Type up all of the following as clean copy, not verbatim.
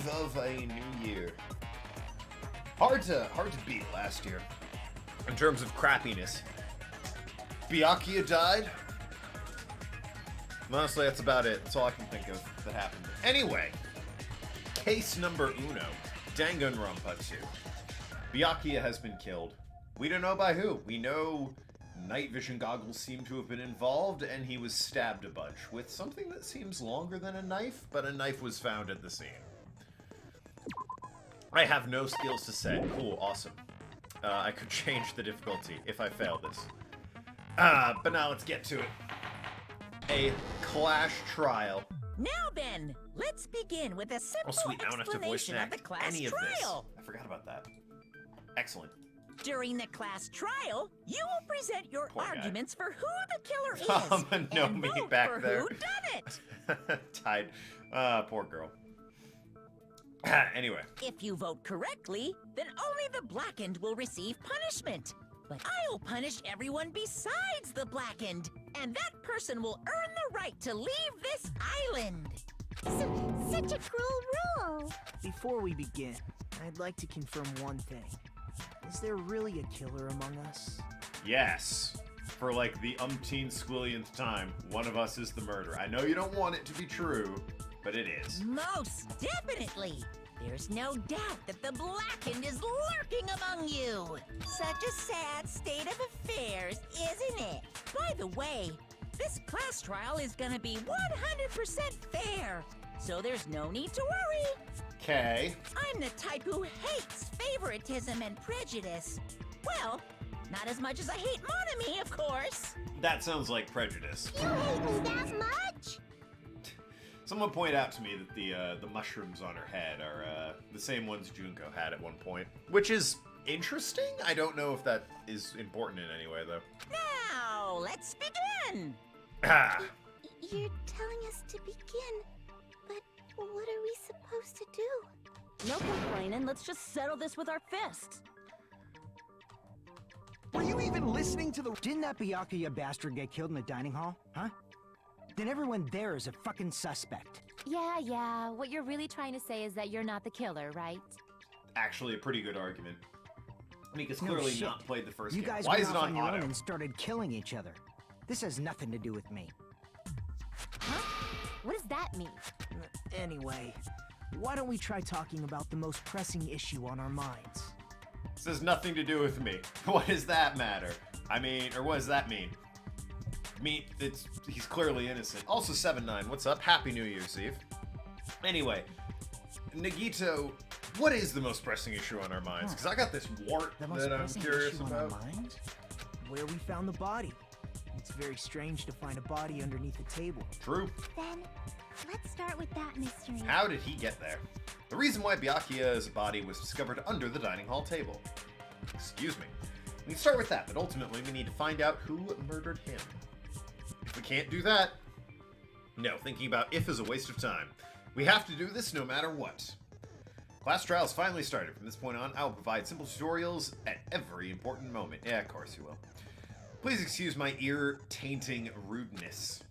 of a new year. Hard to beat last year in terms of crappiness. Byakuya died. Honestly, that's about it. That's all I can think of that happened. Anyway, case number uno, Danganronpa 2. Byakuya has been killed. We don't know by who. We know night vision goggles seem to have been involved, and he was stabbed a bunch with something that seems longer than a knife, but a knife was found at the scene. I have no skills to say. Cool, awesome. I could change the difficulty if I fail this. But now let's get to it. A clash trial. Now then, let's begin with a simple explanation of the class trial. I forgot about that. Excellent. During the class trial, you will present your arguments for who the killer is and vote back for there. who done it. Tied. Poor girl. Anyway. If you vote correctly, then only the blackened will receive punishment. But I'll punish everyone besides the blackened, and that person will earn the right to leave this island. Such a cruel rule. Before we begin, I'd like to confirm one thing. Is there really a killer among us? Yes. For like the umpteenth squillionth time, one of us is the murderer. I know you don't want it to be true, but it is. Most definitely. There's no doubt that the blackened is lurking among you. Such a sad state of affairs, isn't it? By the way, this class trial is gonna be 100% fair, so there's no need to worry. Okay. I'm the type who hates favoritism and prejudice. Well, not as much as I hate monogamy, of course. That sounds like prejudice. You hate me that much? Someone pointed out to me that the mushrooms on her head are the same ones Junko had at one point, which is interesting. I don't know if that is important in any way, though. Now, let's begin. You're telling us to begin, but what are we supposed to do? No complaining, let's just settle this with our fists. Were you even listening to the— Didn't that Byakuya bastard get killed in the dining hall? Huh? Then everyone there is a fucking suspect. Yeah, what you're really trying to say is that you're not the killer, right? Actually, a pretty good argument. Mika's clearly not played the first game. You guys Why went is it off on your auto? own and started killing each other. This has nothing to do with me. Huh? What does that mean? Anyway, why don't we try talking about the most pressing issue on our minds? This has nothing to do with me. What does that matter? I mean, or what does that mean? He's clearly innocent. Also 7-9, what's up? Happy New Year's Eve. Anyway, Nagito, what is the most pressing issue on our minds? Because I got this wart that I'm curious about. Where we found the body. It's very strange to find a body underneath a table. True. Then, let's start with that mystery. How did he get there? The reason why Byakuya's body was discovered under the dining hall table. Excuse me. We can start with that, but ultimately we need to find out who murdered him. If we can't do that, no, thinking about if is a waste of time. We have to do this no matter what. Class trials finally started. From this point on, I will provide simple tutorials at every important moment. Yeah, of course you will. Please excuse my ear-tainting rudeness.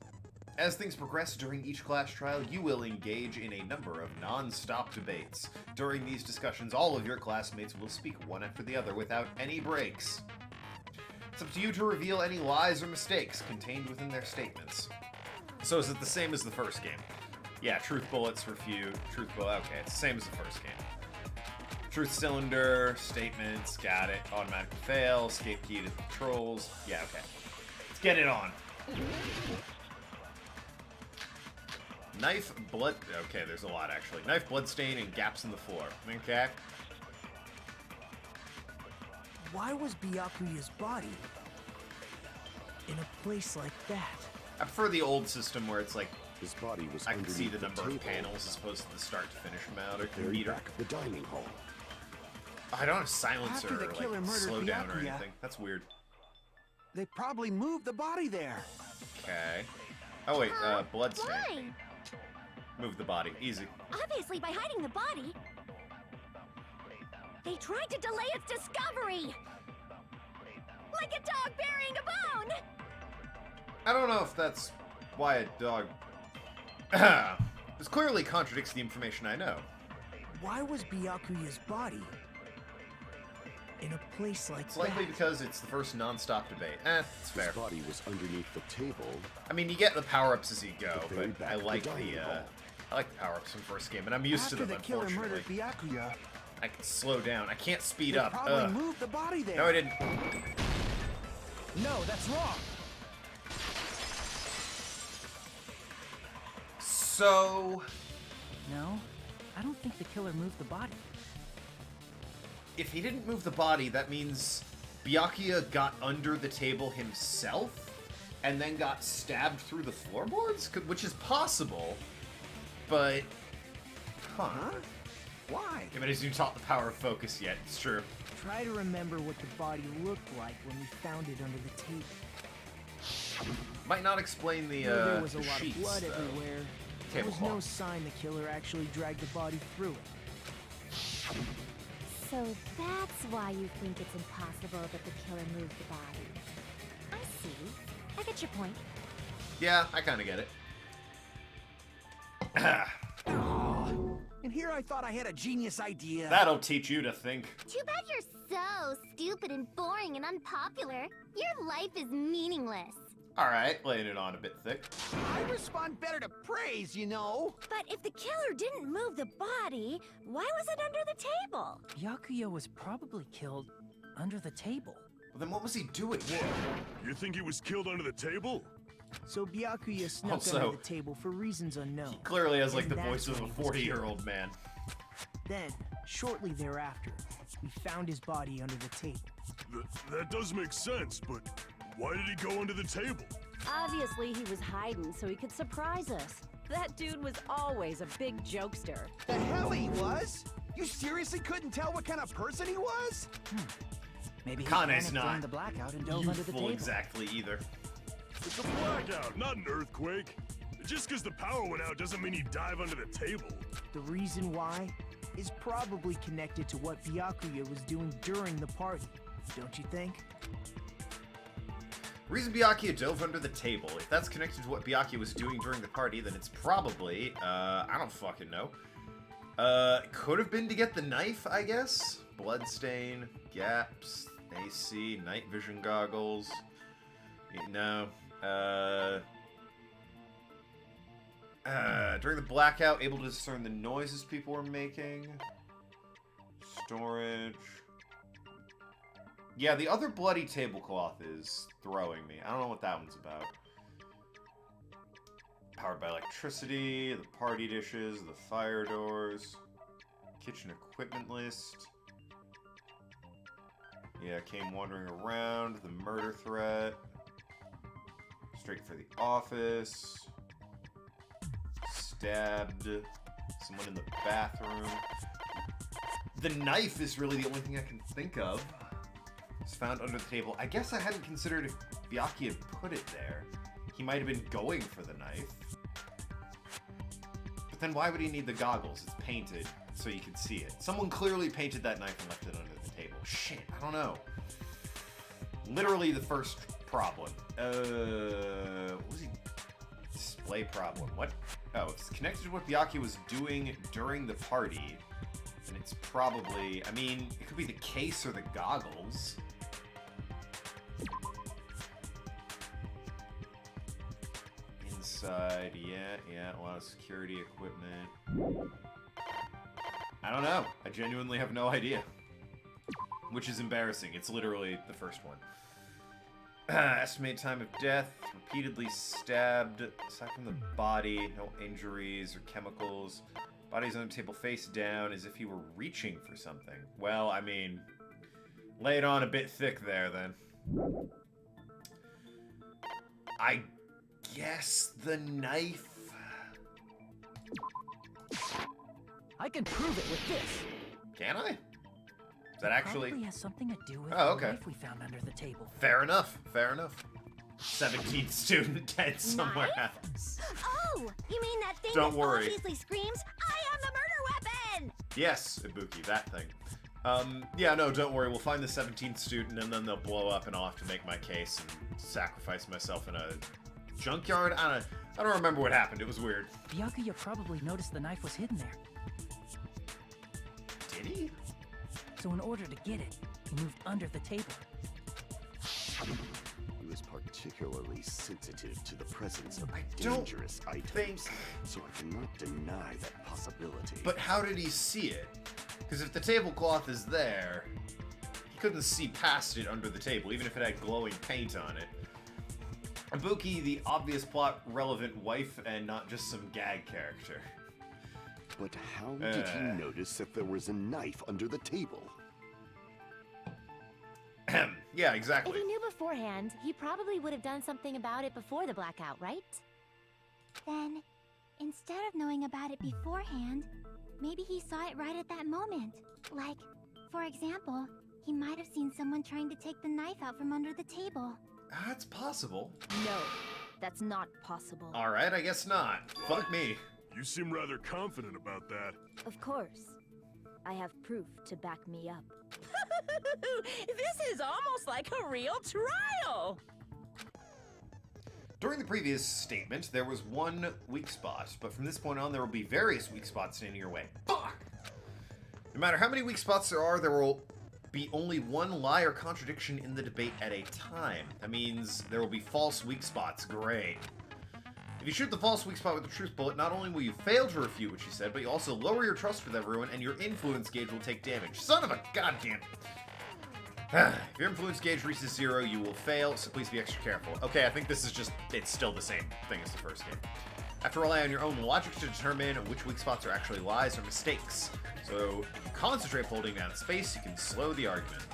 As things progress during each class trial, you will engage in a number of non-stop debates. During these discussions, all of your classmates will speak one after the other without any breaks. It's up to you to reveal any lies or mistakes contained within their statements. So is it the same as the first game? Yeah, truth bullets, refute, truth bullet, okay, it's the same as the first game. Truth cylinder, statements, got it, automatically fail, escape key to the controls, yeah, okay. Let's get it on. Knife, blood, okay, there's a lot actually. Knife, blood stain, and gaps in the floor, okay. Why was Byakuya's body in a place like that? I prefer the old system where it's like his body was I can see the number table, of panels as opposed to the start to finish amount or very meter. back of the dining hall. I don't have a silencer After the or killer like murdered slow down or Byakuya, anything. That's weird. They probably moved the body there. Okay. Oh wait, blood stain. Why? Move the body. Easy. Obviously by hiding the body. They tried to delay its discovery. Like a dog burying a bone. I don't know if that's why a dog... This clearly contradicts the information I know. why was Byakuya's body in a place like It's likely that? because it's the first non-stop debate. It's fair. His body was underneath the table. I mean, you get the power-ups as you go, The very but back I of the like dining the hall. power-ups from first game, and I'm used to After them, the killer unfortunately. murdered Byakuya, I can slow down. I can't speed they up. probably Ugh. moved the body there. No, I didn't. No, that's wrong. So, No, I don't think the killer moved the body. if he didn't move the body, that means Byakuya got under the table himself and then got stabbed through the floorboards? Which is possible, but... Huh. Why? I mean, hasn't taught the power of focus yet. It's true. Try to remember what the body looked like when we found it under the table. Might not explain the, There was a the lot sheets, of blood though. everywhere. There was no Tablecloth. sign the killer actually dragged the body through it. So that's why you think it's impossible that the killer moved the body. I see. I get your point. Yeah, I kind of get it. And here I thought I had a genius idea. That'll teach you to think. Too bad you're so stupid and boring and unpopular. Your life is meaningless. Alright, laying it on a bit thick. I respond better to praise, you know. But if the killer didn't move the body, why was it under the table? Byakuya was probably killed under the table. Well, then what was he doing? You think he was killed under the table? So Byakuya snuck Also, under the table for reasons unknown. He clearly has, like, And the voice that's of a when he was 40-year-old man. Then, shortly thereafter, we found his body under the table. That does make sense, but why did he go under the table? Obviously, he was hiding so he could surprise us. That dude was always a big jokester. The hell he was? You seriously couldn't tell what kind of person he was? Maybe he Kane's panicked not during the blackout and dove under the Youthful table. exactly either. It's a blackout, not an earthquake. Just because the power went out doesn't mean he dive under the table. The reason why is probably connected to what Byakuya was doing during the party, don't you think? Reason Byakuya dove under the table. If that's connected to what Byakuya was doing during the party, then it's probably, I don't fucking know. Could have been to get the knife, I guess? Bloodstain, gaps, AC, night vision goggles. No. During the blackout, able to discern the noises people were making. Storage. Yeah, the other bloody tablecloth is throwing me. I don't know what that one's about. Powered by electricity, the party dishes, the fire doors, kitchen equipment list. Yeah, came wandering around, the murder threat. Straight for the office. Stabbed someone in the bathroom. The knife is really the only thing I can think of. It's found under the table. I guess I hadn't considered if Byakuya put it there. He might have been going for the knife. But then why would he need the goggles? It's painted so you can see it. Someone clearly painted that knife and left it under the table. Shit, I don't know. Literally the first problem. What was he? Display problem. What? Oh, it's connected to what Byakuya was doing during the party. And it's probably, I mean, it could be the case or the goggles. Inside, yeah, a lot of security equipment. I don't know. I genuinely have no idea. Which is embarrassing. It's literally the first one. Estimated time of death, repeatedly stabbed. Aside from the body, no injuries or chemicals. Body's on the table face down as if he were reaching for something. Well, I mean, lay it on a bit thick there, then. I guess the knife? I can prove it with this. Can I? Is that actually... Probably has something to do with Oh, the okay. knife we found under the table. Fair enough, fair enough. 17th student dead somewhere else. Oh, you mean that thing Don't that worry. obviously screams, I am the murder weapon! Yes, Ibuki, that thing. Yeah, no, don't worry. We'll find the 17th student, and then they'll blow up, and I'll have to make my case and sacrifice myself in a junkyard. I don't remember what happened. It was weird. Byakuya probably noticed the knife was hidden there. So in order to get it, he moved under the table. He was particularly sensitive to the presence of I don't dangerous items, think- so I cannot deny that possibility. But how did he see it? Because if the tablecloth is there, he couldn't see past it under the table, even if it had glowing paint on it. Ibuki, the obvious plot-relevant wife, and not just some gag character. But how did he notice that there was a knife under the table? Yeah, If exactly. he knew beforehand, he probably would have done something about it before the blackout, right? Then, instead of knowing about it beforehand, maybe he saw it right at that moment. Like, for example, he might have seen someone trying to take the knife out from under the table. That's possible. No, that's not possible. Alright, I guess not. Fuck me. You seem rather confident about that. Of course. I have proof to back me up. This is almost like a real trial! During the previous statement, there was one weak spot, but from this point on, there will be various weak spots standing in your way. Fuck! No matter how many weak spots there will be only one lie or contradiction in the debate at a time. That means there will be false weak spots. Great. If you shoot the false weak spot with the truth bullet, not only will you fail to refute what she said, but you also lower your trust with everyone, and your influence gauge will take damage. Son of a goddamn... If your influence gauge reaches 0, you will fail, so please be extra careful. Okay, I think this is just... it's still the same thing as the first game. Have to rely on your own logic to determine which weak spots are actually lies or mistakes. So, if you concentrate holding down space, you can slow the argument.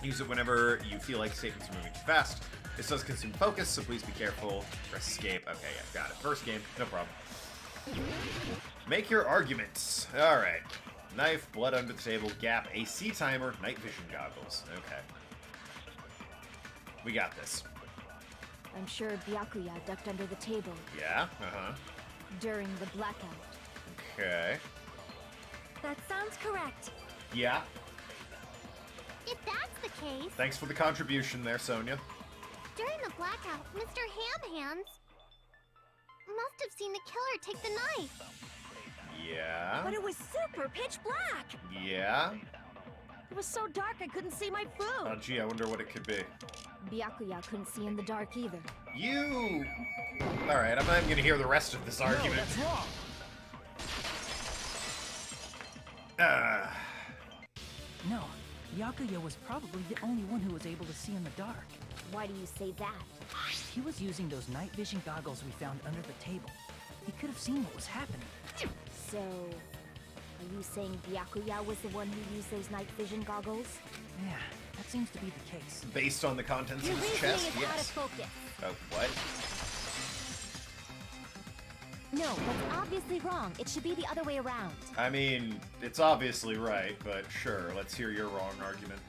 Use it whenever you feel like statements are moving too fast. This does consume focus, so please be careful. Press escape. Okay, yeah, got it. First game, no problem. Make your arguments. Alright. Knife, blood under the table, gap, AC timer, night vision goggles. Okay. We got this. I'm sure Byakuya ducked under the table Yeah? Uh-huh. during the blackout. Okay. That sounds correct. Yeah. If that's the case, Thanks for the contribution there, Sonia. during the blackout, Mr. Ham-Hands must have seen the killer take the knife. Yeah. But it was super pitch black! Yeah. It was so dark I couldn't see my food! Oh, gee, I wonder what it could be. Byakuya couldn't see in the dark either. You... Alright, I'm not even gonna hear the rest of this argument. No, that's wrong. No, Byakuya was probably the only one who was able to see in the dark. Why do you say that? He was using those night vision goggles we found under the table. He could have seen what was happening. So, are you saying Byakuya was the one who used those night vision goggles? Yeah, that seems to be the case. Based on the contents Your of his reasoning chest, is out of yes. focus. Oh, what? No, that's obviously wrong. It should be the other way around. I mean, it's obviously right, but sure, let's hear your wrong argument.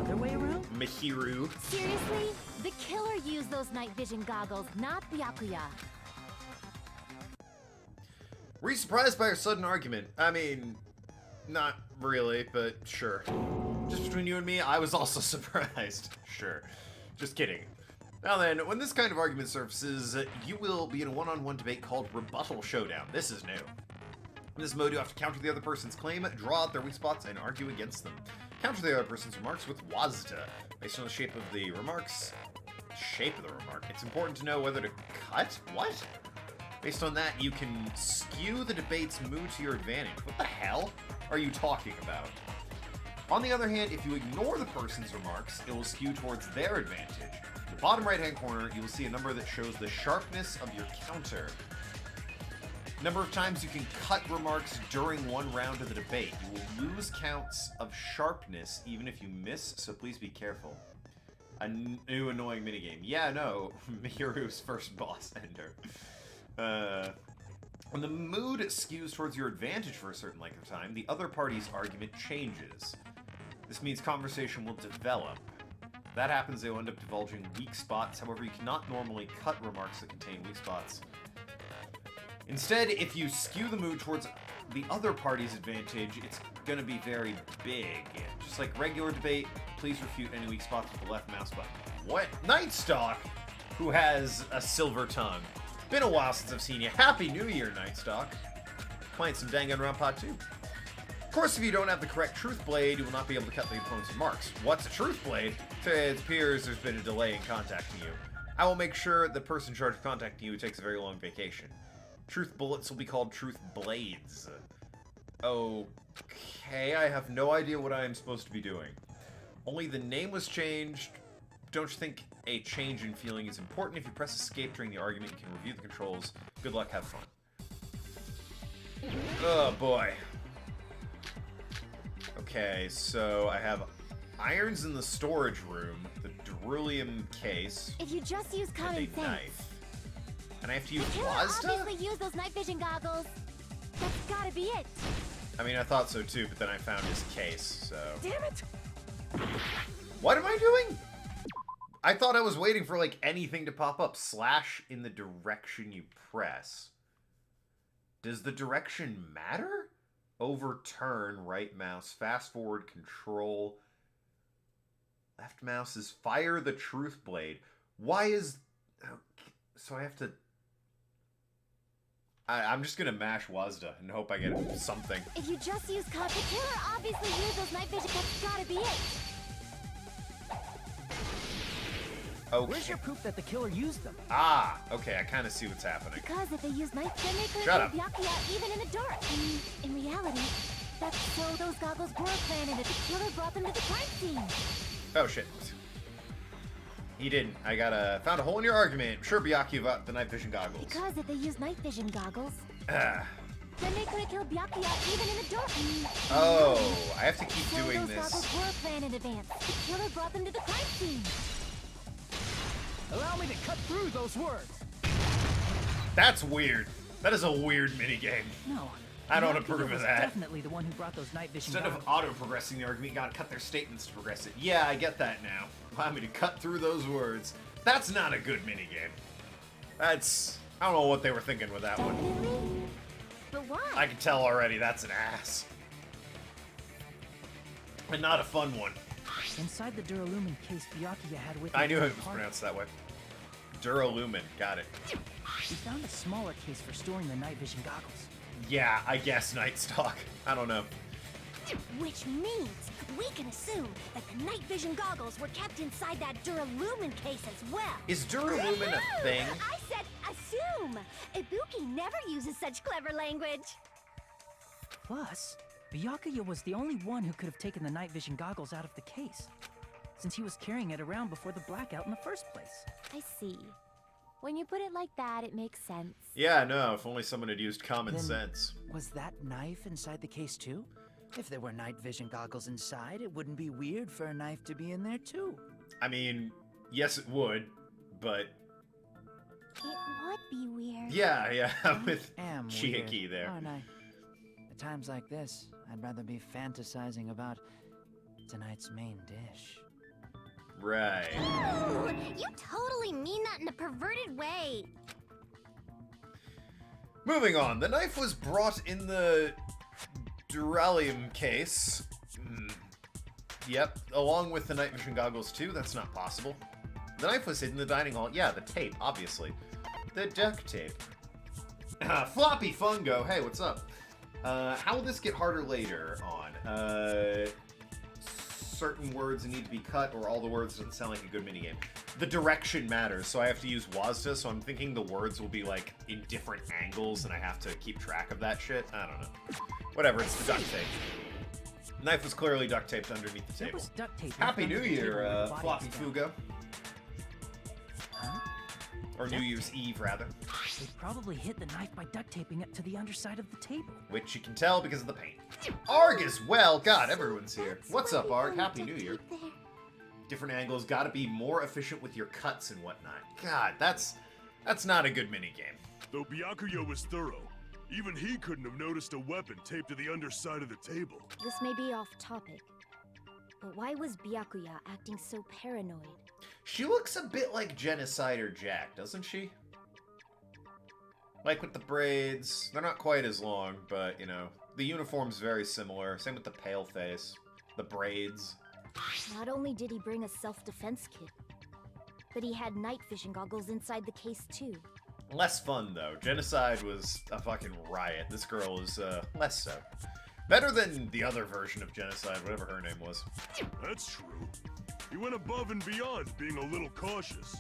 Other way around? Mihiru. Seriously? The killer used those night vision goggles, not Byakuya. Were you surprised by her sudden argument? I mean, not really, but sure. Just between you and me, I was also surprised. Sure. Just kidding. Now then, when this kind of argument surfaces, you will be in a one-on-one debate called Rebuttal Showdown. This is new. In this mode, you have to counter the other person's claim, draw out their weak spots, and argue against them. Counter the other person's remarks with wazda. Based on the shape of the remark, it's important to know whether to cut? What? Based on that, you can skew the debate's mood to your advantage. What the hell are you talking about? On the other hand, if you ignore the person's remarks, it will skew towards their advantage. In the bottom right-hand corner, you will see a number that shows the sharpness of your counter. Number of times you can cut remarks during one round of the debate. You will lose counts of sharpness even if you miss, so please be careful. A new annoying minigame. Yeah, no, Mihiru's first boss ender. When the mood skews towards your advantage for a certain length of time, the other party's argument changes. This means conversation will develop. If that happens, they will end up divulging weak spots. However, you cannot normally cut remarks that contain weak spots. Instead, if you skew the mood towards the other party's advantage, it's gonna be very big. Just like regular debate, please refute any weak spots with the left mouse button. What? Nightstalk, who has a silver tongue. Been a while since I've seen you. Happy New Year, Nightstalk. Playing some Danganronpa too. Of course, if you don't have the correct truth blade, you will not be able to cut the opponent's marks. What's a truth blade? It appears there's been a delay in contacting you. I will make sure the person in charge of contacting you takes a very long vacation. Truth bullets will be called truth blades. Okay, I have no idea what I am supposed to be doing. Only the name was changed. Don't you think a change in feeling is important? If you press escape during the argument, you can review the controls. Good luck, have fun. Oh boy. Okay, so I have irons in the storage room, the beryllium case, If you just use and common a sense. knife. And I have to use The killer Wazda? obviously used those night vision goggles. That's gotta be it. I mean, I thought so too, but then I found his case, so... Damn it! What am I doing? I thought I was waiting for, like, anything to pop up. Slash in the direction you press. Does the direction matter? Overturn, right mouse, fast forward, control. Left mouse is fire the truth blade. Why is... So I have to... I'm just gonna mash Wazda and hope I get something. If you just use common... The killer obviously used those night vision. That's gotta be it. Okay. Where's your proof that the killer used them? Ah, okay, I kind of see what's happening. Because if they use night, then they could Shut have up. Byakuya even in the dark. I mean, in reality, that's so those goggles were planted. The killer brought them to the crime scene. Oh, shit. He didn't. I found a hole in your argument. Sure, Byakuya about the night vision goggles. Because if they use night vision goggles, Ah. then they could have killed Byakuya even in the dark. I mean, Oh, I have to keep so doing those this. goggles were planned in advance. The killer brought them to the crime scene. Allow me to cut through those words. That's weird. That is a weird minigame. No. I don't Byakuya approve of was that. Definitely the one who brought those night vision Instead of goggles. auto-progressing the argument, you gotta cut their statements to progress it. Yeah, I get that now. Allow me to cut through those words. That's not a good minigame. That's... I don't know what they were thinking with that one. Definitely. But why? I can tell already that's an ass. And not a fun one. Inside the Duralumin case Byakuya had with I him knew in it the was park, pronounced that way. Duralumin, got it. we found a smaller case for storing the night vision goggles. Yeah, I guess Nightstock. I don't know. Which means we can assume that the night vision goggles were kept inside that Duralumin case as well. Is Duralumin a thing? I said assume. Ibuki never uses such clever language. Plus, Byakuya was the only one who could have taken the night vision goggles out of the case, since he was carrying it around before the blackout in the first place. I see. When you put it like that, it makes sense. Yeah, no, if only someone had used common Then- sense. Was that knife inside the case too? If there were night vision goggles inside, it wouldn't be weird for a knife to be in there too. I mean, yes it would, but... It would be weird. Yeah, with Am Chiaki weird, there. aren't I? At times like this, I'd rather be fantasizing about tonight's main dish. Right. Ooh, you totally mean that in a perverted way. Moving on, the knife was brought in the Duralium case. Yep, along with the night vision goggles too, that's not possible. The knife was hidden in the dining hall. Yeah, the tape, obviously. The duct tape. Floppy Fungo, hey, what's up? How will this get harder later on? Certain words need to be cut, or all the words doesn't sound like a good minigame. The direction matters, so I have to use Wazda, so I'm thinking the words will be, like, in different angles, and I have to keep track of that shit. I don't know. Whatever, it's the duct tape. Knife was clearly duct taped underneath the There table. was duct tape. Happy under New the table Year, where the body Floppy was found. Fugo. Huh? Or New Year's Eve, rather. They probably hid the knife by duct taping it to the underside of the table. Which you can tell because of the paint. Arg as well! God, everyone's here. What's up, Arg? Happy New Year. Different angles, gotta be more efficient with your cuts and whatnot. God, that's not a good minigame. Though Byakuya was thorough, even he couldn't have noticed a weapon taped to the underside of the table. This may be off topic, but why was Byakuya acting so paranoid? She looks a bit like Genocider Jack, doesn't she? Like with the braids, they're not quite as long, but, you know, the uniform's very similar. Same with the pale face, the braids. Not only did he bring a self-defense kit, but he had night vision goggles inside the case too. Less fun, though. Genocide was a fucking riot. This girl is, less so. Better than the other version of genocide, whatever her name was. That's true. He went above and beyond, being a little cautious.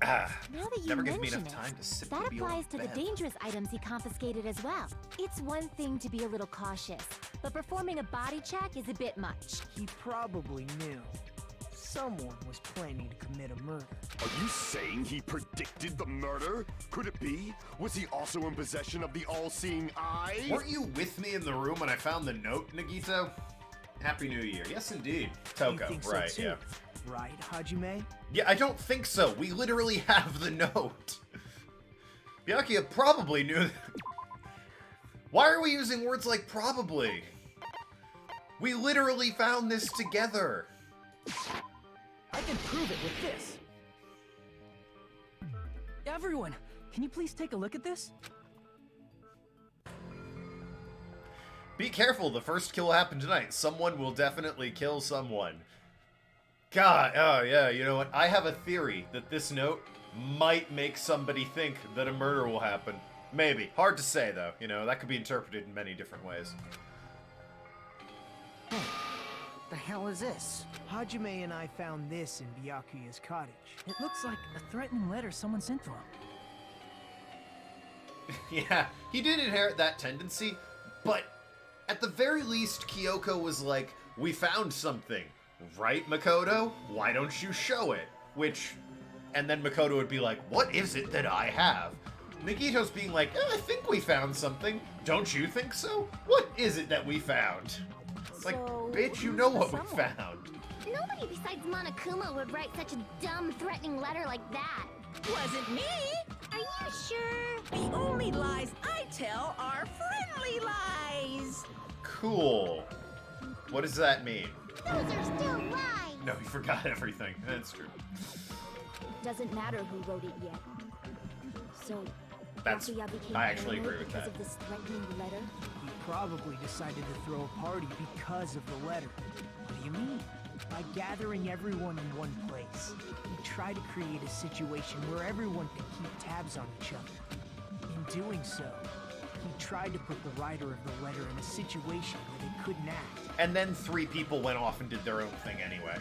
Now that you never gives me mention enough time to sit that and be applies to the bed. dangerous items he confiscated as well. It's one thing to be a little cautious, but performing a body check is a bit much. He probably knew. Someone was planning to commit a murder. Are you saying he predicted the murder? Could it be? Was he also in possession of the all-seeing eye? Weren't you with me in the room when I found the note, Nagito? Happy New Year. Yes, indeed. You Toko, think so right, too, yeah. Right, Hajime? Yeah, I don't think so. We literally have the note. Byakuya probably knew. Why are we using words like probably? We literally found this together. I can prove it with this. Everyone, can you please take a look at this? Be careful, the first kill will happen tonight. Someone will definitely kill someone. God, oh yeah, you know what? I have a theory that this note might make somebody think that a murder will happen. Maybe. Hard to say, though. You know, that could be interpreted in many different ways. The hell is this? Hajime and I found this in Byakuya's cottage. It looks like a threatening letter someone sent to him. Yeah, he did inherit that tendency, but at the very least, Kyoko was like, we found something. Right, Makoto? Why don't you show it? Which, and then Makoto would be like, what is it that I have? Nagito's being like, I think we found something. Don't you think so? What is it that we found? It's like, So, bitch, you who's know the what we someone? found. Nobody besides Monokuma would write such a dumb, threatening letter like that. Wasn't me. Are you sure? The only lies I tell are friendly lies. Cool. What does that mean? Those are still lies. No, you forgot everything. That's true. Doesn't matter who wrote it yet. So, That's- Byakuya became I actually paranoid agree with because that. of this threatening letter? He probably decided to throw a party because of the letter. What do you mean? By gathering everyone in one place, he tried to create a situation where everyone could keep tabs on each other. In doing so, he tried to put the writer of the letter in a situation where they couldn't act. And then 3 people went off and did their own thing anyway.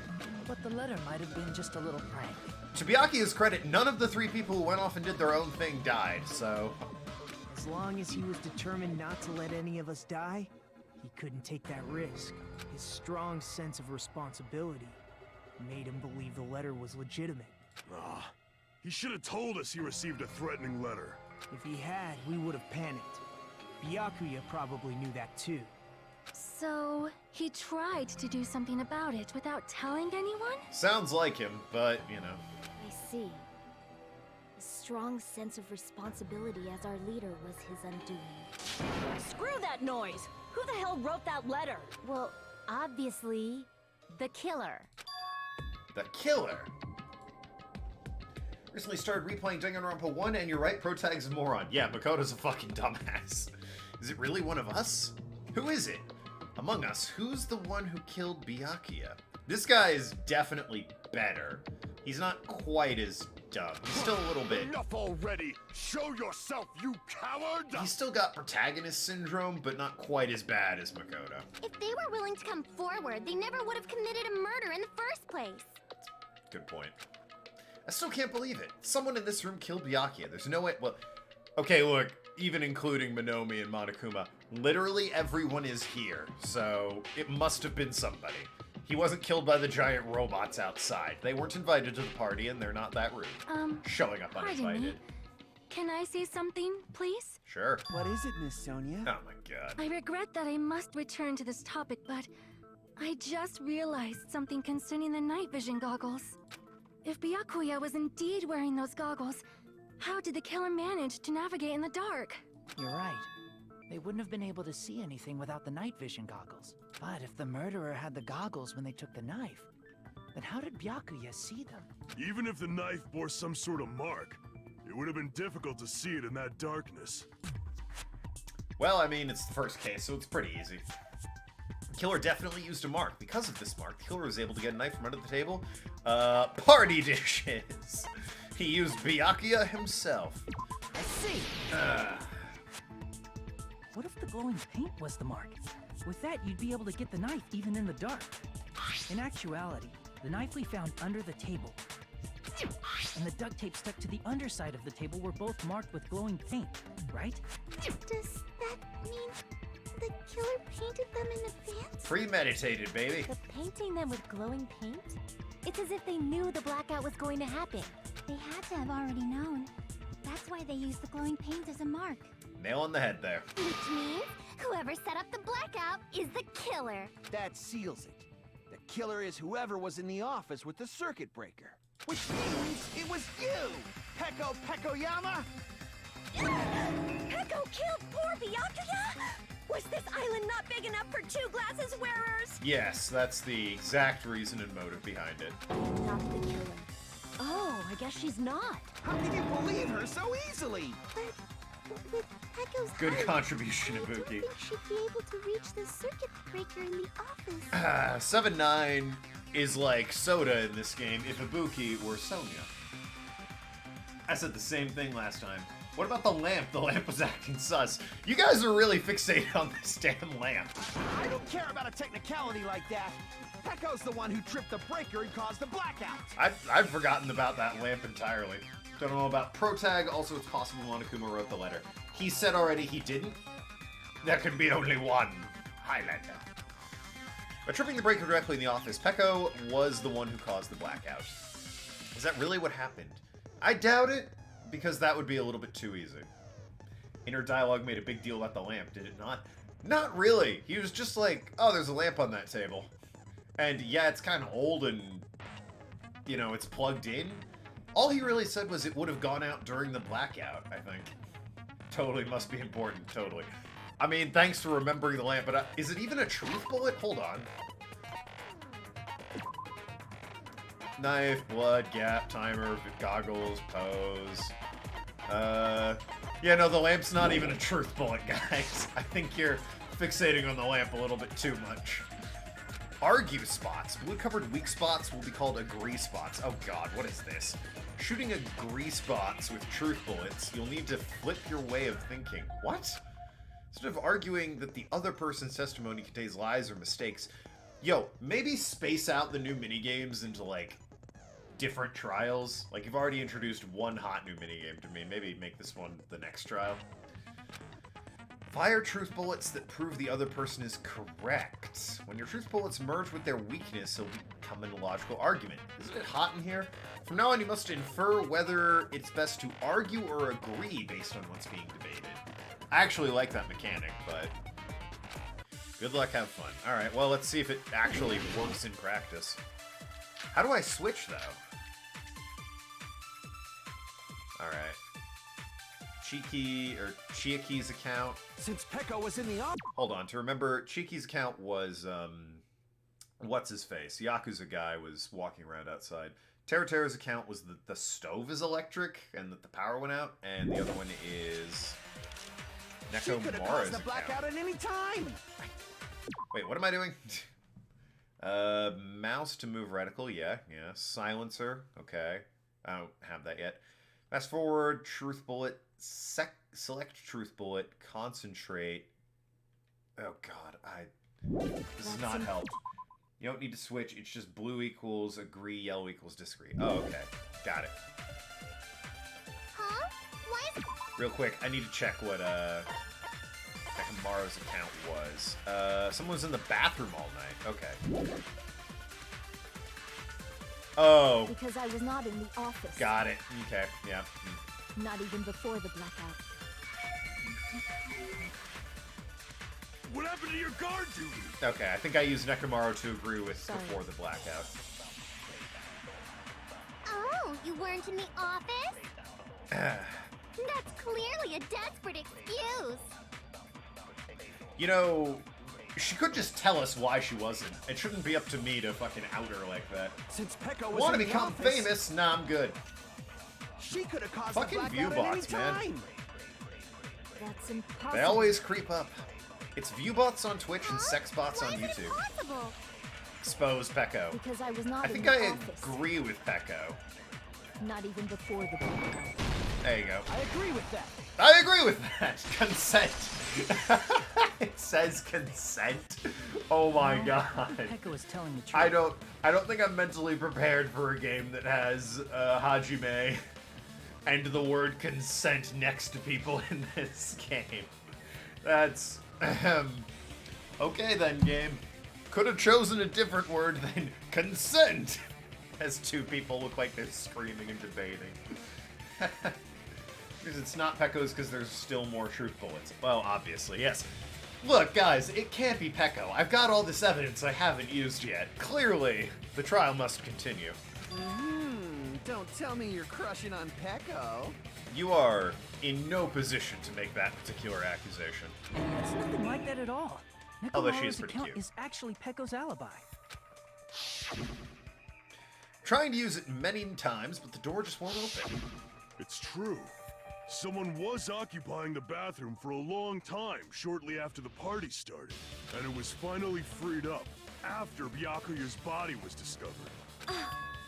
But the letter might have been just a little prank. To Byakuya's credit, none of the 3 people who went off and did their own thing died, so... As long as he was determined not to let any of us die, he couldn't take that risk. His strong sense of responsibility made him believe the letter was legitimate. Ah, he should have told us he received a threatening letter. If he had, we would have panicked. Byakuya probably knew that too. So, he tried to do something about it without telling anyone? Sounds like him, but, you know. I see. A strong sense of responsibility as our leader was his undoing. Screw that noise! Who the hell wrote that letter? Well, obviously, the killer. The killer! Recently started replaying Danganronpa 1, and you're right, Protag's a moron. Yeah, Makoto's a fucking dumbass. Is it really one of us? Who is it? Among us, who's the one who killed Byakuya? This guy is definitely better. He's not quite as dumb. He's still a little bit... Enough already! Show yourself, you coward! He's still got protagonist syndrome, but not quite as bad as Makoto. If they were willing to come forward, they never would have committed a murder in the first place. Good point. I still can't believe it. Someone in this room killed Byakuya. There's no way... Well, okay, look. Even including Monomi and Monokuma, literally everyone is here. So, it must have been somebody. He wasn't killed by the giant robots outside. They weren't invited to the party, and they're not that rude. Showing up Pardon me. uninvited. Can I say something, please? Sure. What is it, Miss Sonia? Oh my god. I regret that I must return to this topic, but I just realized something concerning the night vision goggles. If Byakuya was indeed wearing those goggles, how did the killer manage to navigate in the dark? You're right. They wouldn't have been able to see anything without the night vision goggles. But if the murderer had the goggles when they took the knife, then how did Byakuya see them? Even if the knife bore some sort of mark, it would have been difficult to see it in that darkness. Well, I mean, it's the first case, so it's pretty easy. The killer definitely used a mark. Because of this mark, the killer was able to get a knife from under the table. Party dishes! He used Byakuya himself. I see. What if the glowing paint was the mark? With that, you'd be able to get the knife even in the dark. In actuality, the knife we found under the table and the duct tape stuck to the underside of the table were both marked with glowing paint, right? Does that mean the killer painted them in advance? Premeditated, baby. But painting them with glowing paint? It's as if they knew the blackout was going to happen. They had to have already known. That's why they used the glowing paint as a mark. Nail on the head there. Which means whoever set up the blackout is the killer. That seals it. The killer is whoever was in the office with the circuit breaker. Which means it was you, Peko Pekoyama! Peko killed poor Byakuya? Was this island not big enough for 2 glasses wearers? Yes, that's the exact reason and motive behind it. Not the killer. Oh, I guess she's not. How can you believe her so easily? But with Peko's Good height, contribution, I don't Ibuki. think she'd be able to reach the circuit breaker in the office. 7-9 is like Soda in this game if Ibuki were Sonya. I said the same thing last time. What about the lamp? The lamp was acting sus. You guys are really fixated on this damn lamp. I don't care about a technicality like that. Peko's the one who tripped the breaker and caused the blackout. I've forgotten about that lamp entirely. Don't know about Protag. Also, it's possible Monokuma wrote the letter. He said already he didn't. There could be only one Highlander. By tripping the breaker directly in the office, Peko was the one who caused the blackout. Is that really what happened? I doubt it, because that would be a little bit too easy. Inner dialogue made a big deal about the lamp, did it not? Not really. He was just like, oh, there's a lamp on that table. And yeah, it's kind of old and, you know, it's plugged in. All he really said was it would have gone out during the blackout, I think. Totally must be important, totally. I mean, thanks for remembering the lamp, but is it even a truth bullet? Hold on. Knife, blood, gap, timer, goggles, pose. Yeah, no, the lamp's not even a truth bullet, guys. I think you're fixating on the lamp a little bit too much. Argue spots. Blue-covered weak spots will be called agree spots. Oh god, what is this? Shooting agree spots with truth bullets, you'll need to flip your way of thinking. What? Instead of arguing that the other person's testimony contains lies or mistakes, yo, maybe space out the new minigames into, like, different trials. Like, you've already introduced one hot new minigame to me. Maybe make this one the next trial. Fire truth bullets that prove the other person is correct. When your truth bullets merge with their weakness, it'll become an illogical argument. Isn't it hot in here? From now on, you must infer whether it's best to argue or agree based on what's being debated. I actually like that mechanic, but good luck, have fun. Alright, well, let's see if it actually works in practice. How do I switch, though? Alright. Chiaki's account. Since Peko was in the office. Hold on, to remember, Chiki's account was, what's-his-face? Yakuza guy was walking around outside. Teru's account was that the stove is electric and that the power went out, and the other one is She could have caused the blackout at any time. Wait, what am I doing? Mouse to move reticle, yeah. Silencer, okay. I don't have that yet. Fast forward, truth bullet, select truth bullet, concentrate. Oh god, this does not help. You don't need to switch, it's just blue equals agree, yellow equals disagree. Oh, okay. Got it. Huh? Why is... Real quick, I need to check what, Nekamaro's account was. Someone was in the bathroom all night. Okay. Oh. Because I was not in the office. Got it. Okay, yeah. Not even before the blackout. What happened to your guard duty? Okay, I think I used Nekamaro to agree with before the blackout. Oh, you weren't in the office? That's clearly a desperate excuse. You know, she could just tell us why she wasn't. It shouldn't be up to me to fucking out her like that. Since Peko was Want to in the become office, famous? Nah, I'm good. She could have caused Fucking the blackout at any viewbots, man. time. That's impossible. They always creep up. It's viewbots on Twitch and sexbots on YouTube. Impossible. Expose Peko. Because I was not I in think the I office. agree with Peko. Not even before the blackout. There you go. I agree with that. I agree with that. Consent. It says consent. Oh my god. Peko is telling the truth. I don't think I'm mentally prepared for a game that has Hajime and the word consent next to people in this game. That's okay then, game. Could have chosen a different word than consent. As two people look like they're screaming and debating. Because it's not Pecco's because there's still more truth bullets. Well, obviously, yes. Look, guys, it can't be Pecco. I've got all this evidence I haven't used yet. Clearly, the trial must continue. Don't tell me you're crushing on Pecco. You are in no position to make that particular accusation. It's nothing like that at all. Although she is Nicolara's pretty account cute. is actually Pecco's alibi. Trying to use it many times, but the door just won't open. It's true. Someone was occupying the bathroom for a long time shortly after the party started, and it was finally freed up after Byakuya's body was discovered.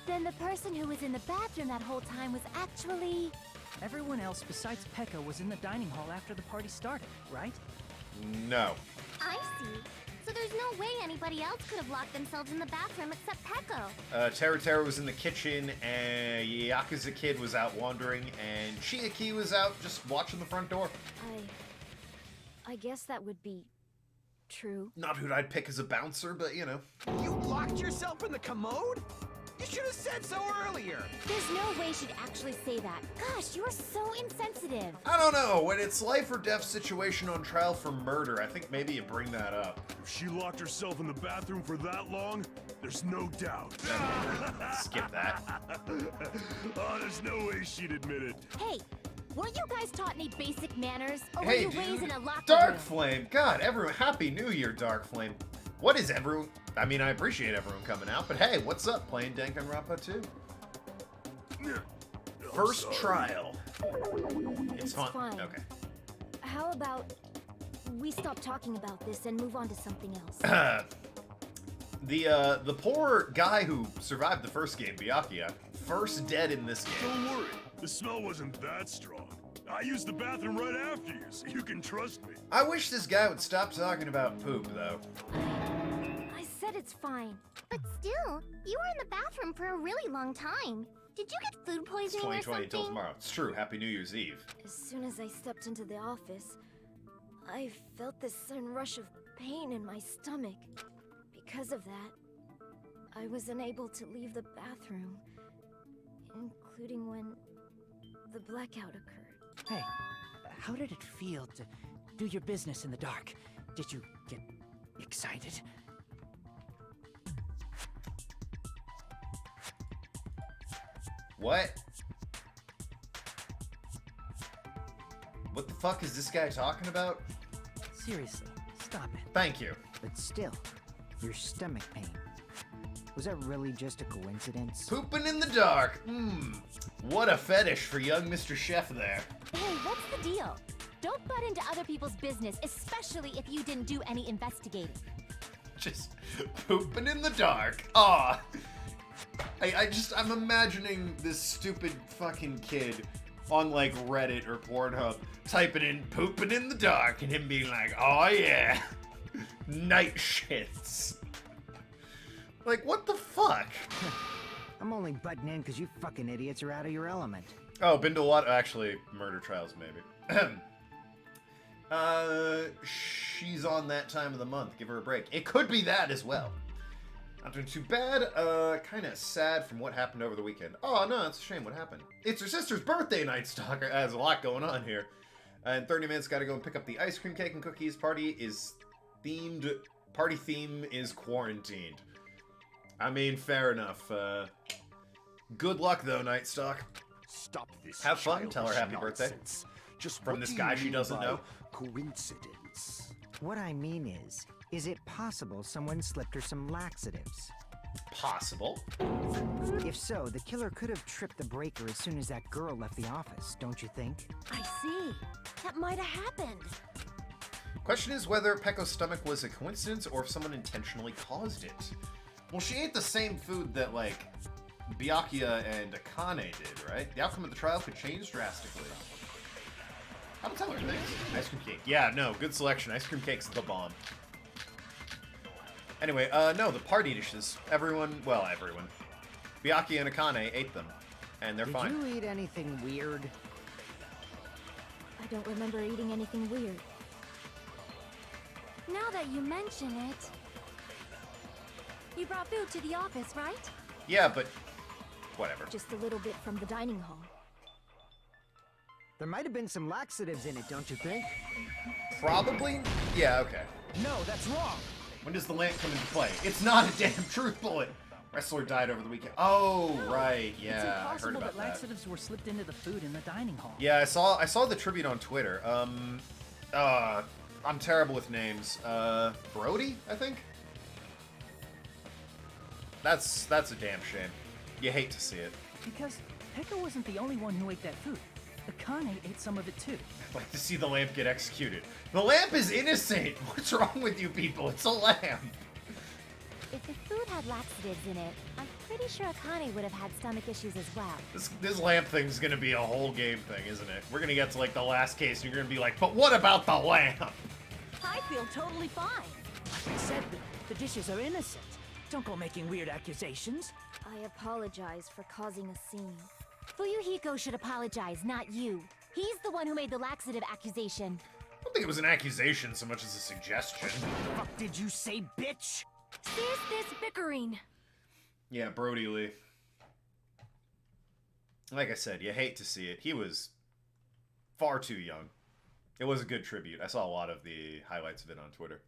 Then the person who was in the bathroom that whole time was actually... Everyone else besides Pecco was in the dining hall after the party started, right? No. I see. So there's no way anybody else could have locked themselves in the bathroom except Pecco. Teru was in the kitchen, and Yakuza Kid was out wandering, and Chiaki was out just watching the front door. I guess that would be true. Not who I'd pick as a bouncer, but you know. You locked yourself in the commode? You should have said so earlier. There's no way she'd actually say that. Gosh, you're so insensitive. I don't know. When it's life or death situation on trial for murder, I think maybe you bring that up. If she locked herself in the bathroom for that long, there's no doubt. Skip that. Oh, there's no way she'd admit it. Hey, weren't you guys taught any basic manners? Or Hey, were you raised dude. in a locker Dark room? Flame. God, everyone. Happy New Year, Dark Flame. What is everyone? I mean, I appreciate everyone coming out, but hey, what's up? Playing Danganronpa 2? First sorry. trial. It's fun. fine. Okay. How about we stop talking about this and move on to something else? The poor guy who survived the first game, Byakuya, first dead in this game. Don't worry, the smell wasn't that strong. I used the bathroom right after you, so you can trust me. I wish this guy would stop talking about poop, though. I said it's fine. But still, you were in the bathroom for a really long time. Did you get food It's poisoning or 2020 something? until tomorrow. It's true. Happy New Year's Eve. As soon as I stepped into the office, I felt this sudden rush of pain in my stomach. Because of that, I was unable to leave the bathroom, including when the blackout occurred. Hey, how did it feel to do your business in the dark? Did you get excited? What? What the fuck is this guy talking about? Seriously, stop it. Thank you. But still, your stomach pain. Was that really just a coincidence? Pooping in the dark. What a fetish for young Mr. Chef there. Hey, what's the deal? Don't butt into other people's business, especially if you didn't do any investigating. Just pooping in the dark. Aw. I'm imagining this stupid fucking kid on like Reddit or Pornhub typing in pooping in the dark and him being like, oh yeah, night shits. Like, what the fuck? I'm only butting in because you fucking idiots are out of your element. Oh, been to a lot, actually, murder trials maybe. She's on that time of the month. Give her a break. It could be that as well. Not doing too bad. Kind of sad from what happened over the weekend. Oh, no, it's a shame. What happened? It's her sister's birthday night, Stalker. There's a lot going on here. In 30 minutes, gotta go and pick up the ice cream, cake, and cookies. Party theme is quarantined. I mean, fair enough. Good luck, though, Nightstock. Stop this. Have fun. Tell her happy birthday. nonsense. Just From what this do guy you she mean doesn't by know? Coincidence. What I mean is it possible someone slipped her some laxatives? Possible. If so, the killer could have tripped the breaker as soon as that girl left the office, don't you think? I see. That might have happened. Question is whether Pecco's stomach was a coincidence or if someone intentionally caused it. Well, she ate the same food that, like, Byakuya and Akane did, right? The outcome of the trial could change drastically. I'll tell her things. Ice cream cake. Yeah, no, good selection. Ice cream cake's the bomb. Anyway, no, the party dishes. Everyone, well, everyone. Byakuya and Akane ate them, and they're fine. Did you eat anything weird? I don't remember eating anything weird. Now that you mention it... You brought food to the office, right? Yeah, but whatever. Just a little bit from the dining hall. There might have been some laxatives in it, don't you think? Probably? Yeah, okay. No, that's wrong. When does the lamp come into play? It's not a damn truth bullet! Wrestler died over the weekend. Oh, right, It's yeah, I heard impossible about that that. laxatives were slipped into the food in the dining hall. Yeah, I saw the tribute on Twitter. I'm terrible with names. Brody, I think? That's a damn shame. You hate to see it. Because Pekka wasn't the only one who ate that food. Akane ate some of it too. I'd like to see the lamp get executed. The lamp is innocent! What's wrong with you people? It's a lamp! If the food had laxatives in it, I'm pretty sure Akane would have had stomach issues as well. This lamp thing's gonna be a whole game thing, isn't it? We're gonna get to, like, the last case, and you're gonna be like, but what about the lamp? I feel totally fine. Like I said, the dishes are innocent. Don't go making weird accusations. I apologize for causing a scene. Fuyuhiko should apologize, not you. He's the one who made the laxative accusation. I don't think it was an accusation so much as a suggestion. Fuck did you say, bitch? Cease this bickering! Yeah, Brody Lee. Like I said, you hate to see it. He was far too young. It was a good tribute. I saw a lot of the highlights of it on Twitter.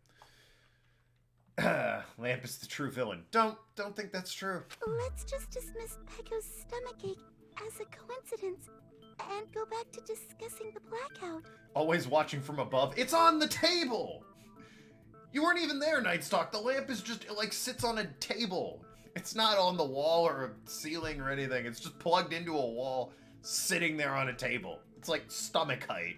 Lamp is the true villain. Don't think that's true. Let's just dismiss Pekko's stomachache as a coincidence and go back to discussing the blackout. Always watching from above. It's on the table! You weren't even there, Nightstalk. The lamp is just, it like sits on a table. It's not on the wall or a ceiling or anything. It's just plugged into a wall, sitting there on a table. It's like stomach height,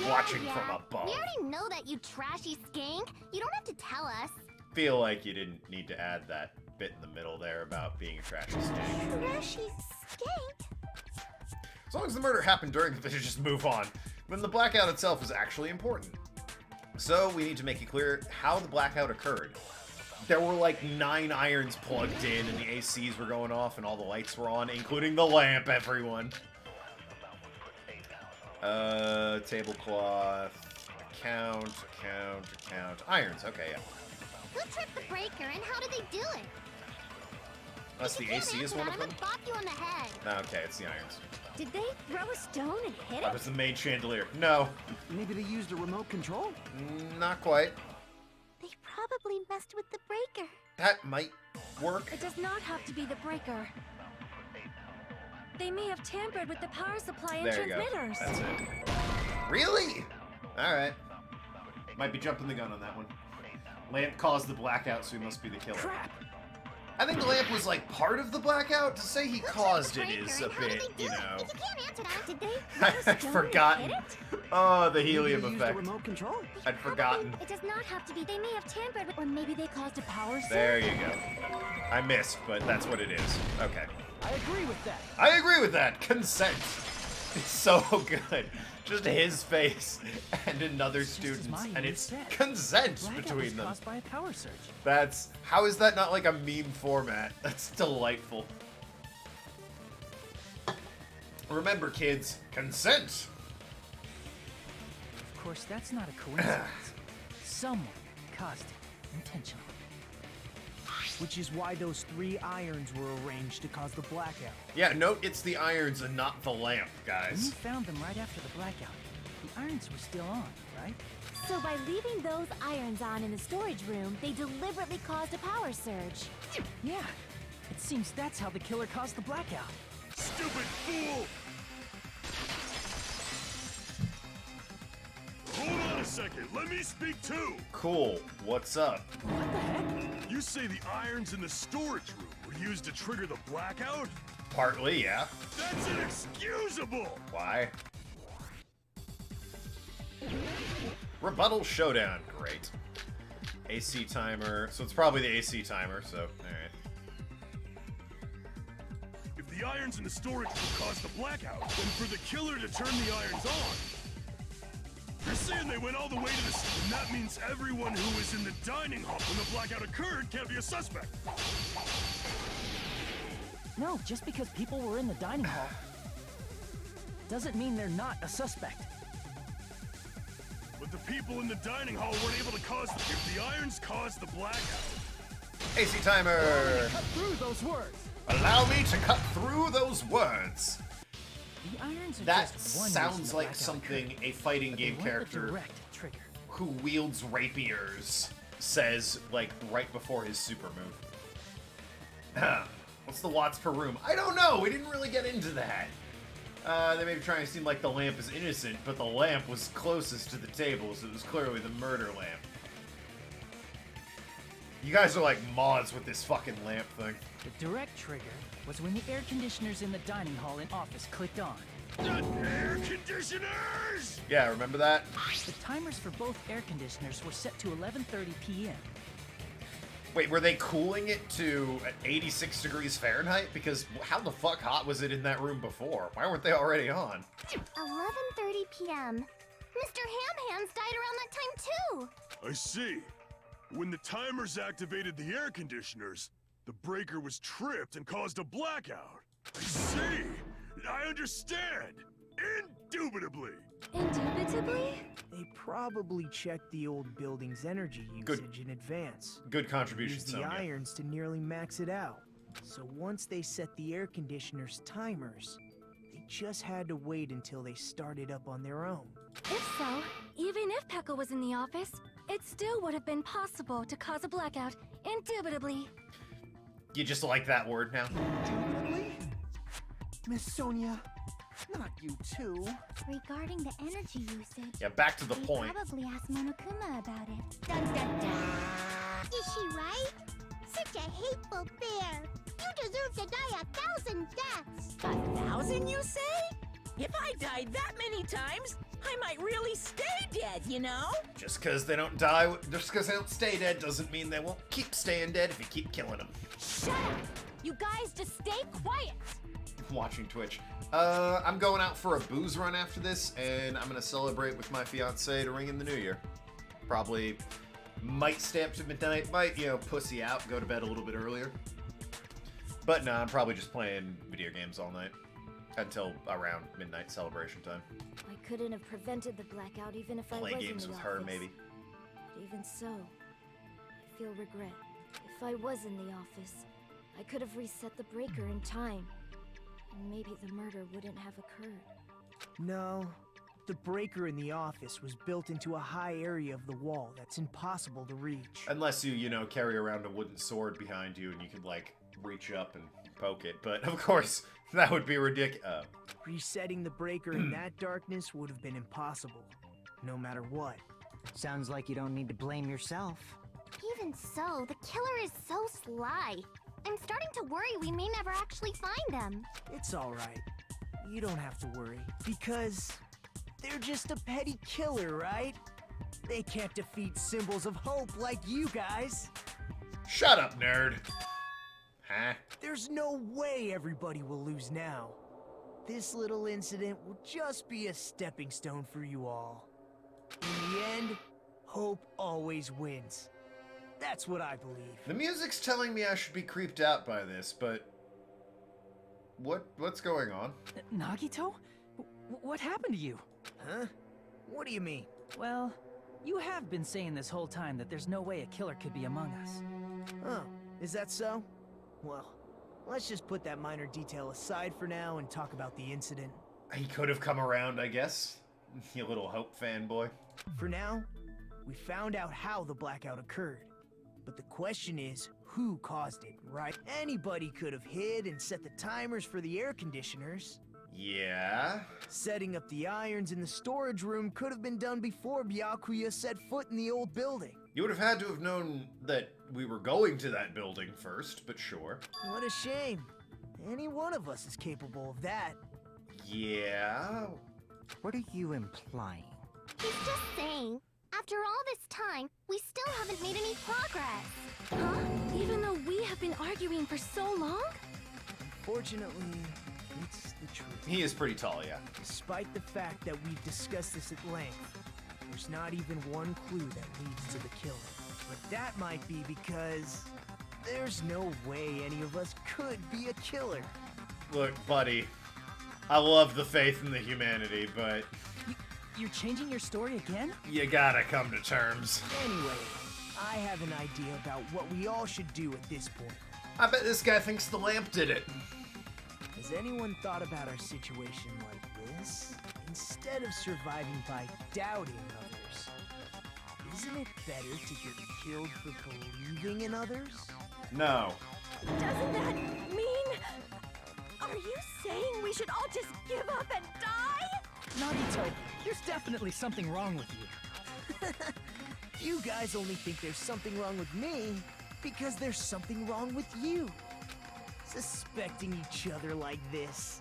watching from above. We already know that, you trashy skank. You don't have to tell us. Feel like you didn't need to add that bit in the middle there about being a trashy skank. Trashy skank? As long as the murder happened during the just move on. When the blackout itself is actually important. So we need to make it clear how the blackout occurred. There were like 9 irons plugged in and the ACs were going off and all the lights were on, including the lamp, everyone. Tablecloth, account. Irons, okay, yeah. Who tripped the breaker and how did they do it? Unless the AC is one of them? Bop you on the head. Okay, it's the irons. Did they throw a stone and hit That it? was the main chandelier. No, Maybe they used a remote control? not quite. They probably messed with the breaker. That might work. It does not have to be the breaker. They may have tampered with the power supply and There you go. transmitters. That's it. Really? Alright. Might be jumping the gun on that one. Lamp caused the blackout, so he must be the killer. Crap! I think the lamp was like part of the blackout. To say he caused it is a bit, you know. If you can't answer that, did they I'd forgotten. Oh, the helium Maybe they used a effect. remote control? I'd forgotten. It does not have to be. They may have tampered with, or maybe they caused a power surge. There you go. I missed, but that's what it is. Okay. I agree with that. I agree with that. Consent. It's so good. Just his face and another Just as student's, Maya and had it's said. consent Blackout was between them. caused by a power surge. That's, how is that not like a meme format? That's delightful. Remember, kids, consent. Of course, that's not a coincidence. Someone caused it intentionally. Which is why those 3 irons were arranged to cause the blackout. Yeah, note it's the irons and not the lamp, When you guys. found them right after the blackout, the irons were still on, right? So by leaving those irons on in the storage room, they deliberately caused a power surge. Yeah. It seems that's how the killer caused the blackout. Stupid fool! Hold on a second, let me speak too! Cool. What's up? What the heck? You say the irons in the storage room were used to trigger the blackout? Partly, yeah. That's inexcusable! Why? Rebuttal showdown. Great. AC timer. So it's probably the AC timer, so, alright. If the irons in the storage room caused the blackout, then for the killer to turn the irons on, You're saying they went all the way to this, and that means everyone who was in the dining hall when the blackout occurred can't be a suspect. No, just because people were in the dining hall doesn't mean they're not a suspect. But the people in the dining hall weren't able to cause if the irons caused the blackout. AC timer! Cut through those words. Allow me to cut through those words. The irons are That just one reason sounds the like blackout something occurred, a fighting but they game weren't the character direct trigger. who wields rapiers says, like, right before his super move. What's the watts per room? I don't know. We didn't really get into that. They may be trying to seem like the lamp is innocent, but the lamp was closest to the table, so it was clearly the murder lamp. You guys are like mods with this fucking lamp thing. The direct trigger was when the air conditioners in the dining hall and office clicked on. The air conditioners! Yeah, remember that? The timers for both air conditioners were set to 11:30 p.m. Wait, were they cooling it to 86 degrees Fahrenheit? Because how the fuck hot was it in that room before? Why weren't they already on? 11:30 p.m. Mr. Ham Hands died around that time too. I see. When the timers activated the air conditioners, the breaker was tripped and caused a blackout. I see. I understand. Indubitably. Indubitably? They probably checked the old building's energy usage in advance. Good contribution, Used the Sonya. irons to nearly max it out. So once they set the air conditioner's timers, they just had to wait until they started up on their own. If so, even if Pekka was in the office, it still would have been possible to cause a blackout, indubitably. You just like that word now? Indubitably? Miss Sonia, not you too. Regarding the energy usage, Yeah, back to the they point. probably asked Monokuma about it. Dun dun dun. Is she right? Such a hateful bear. You deserve to die 1,000 deaths. 1,000, you say? If I died that many times, I might really stay dead, you know? Just because they don't die, just because they don't stay dead doesn't mean they won't keep staying dead if you keep killing them. Shut up! You guys just stay quiet! Watching Twitch. I'm going out for a booze run after this, and I'm gonna celebrate with my fiance to ring in the new year. Probably might stay up to midnight, might, pussy out, go to bed a little bit earlier. But no, I'm probably just playing video games all night. Until around midnight celebration time. I couldn't have prevented the blackout even if I was in the Play games with office. her, maybe. But even so, I feel regret. If I was in the office, I could have reset the breaker in time. And maybe the murder wouldn't have occurred. No, the breaker in the office was built into a high area of the wall that's impossible to reach. Unless you, carry around a wooden sword behind you and you could, reach up and poke it. But, of course, that would be ridiculous. Resetting the breaker in that darkness would have been impossible, no matter what. Sounds like you don't need to blame yourself. Even so, the killer is so sly. I'm starting to worry we may never actually find them. It's alright. You don't have to worry, because they're just a petty killer, right? They can't defeat symbols of hope like you guys. Shut up, nerd. Huh? There's no way everybody will lose now. This little incident will just be a stepping stone for you all. In the end, hope always wins. That's what I believe. The music's telling me I should be creeped out by this, but... What's going on? Nagito? What happened to you? Huh? What do you mean? Well, you have been saying this whole time that there's no way a killer could be among us. Oh, is that so? Well, let's just put that minor detail aside for now and talk about the incident. He could have come around, I guess. You little Hope fanboy. For now, we found out how the blackout occurred. But the question is, who caused it, right? Anybody could have hid and set the timers for the air conditioners. Yeah? Setting up the irons in the storage room could have been done before Byakuya set foot in the old building. You would have had to have known that we were going to that building first, but sure. What a shame. Any one of us is capable of that. Yeah? What are you implying? He's just saying, after all this time, we still haven't made any progress. Huh? Even though we have been arguing for so long? Fortunately, it's the truth. He is pretty tall, yeah. Despite the fact that we've discussed this at length, There's not even one clue that leads to the killer. But that might be because there's no way any of us could be a killer. Look, buddy, I love the faith in the humanity, but You're changing your story again? you gotta come to terms. Anyway, I have an idea about what we all should do at this point. I bet this guy thinks the lamp did it. Has anyone thought about our situation like this? Instead of surviving by doubting others, isn't it better to get killed for believing in others? No. Doesn't that mean... Are you saying we should all just give up and die? Nagito, there's definitely something wrong with you. You guys only think there's something wrong with me because there's something wrong with you. Suspecting each other like this.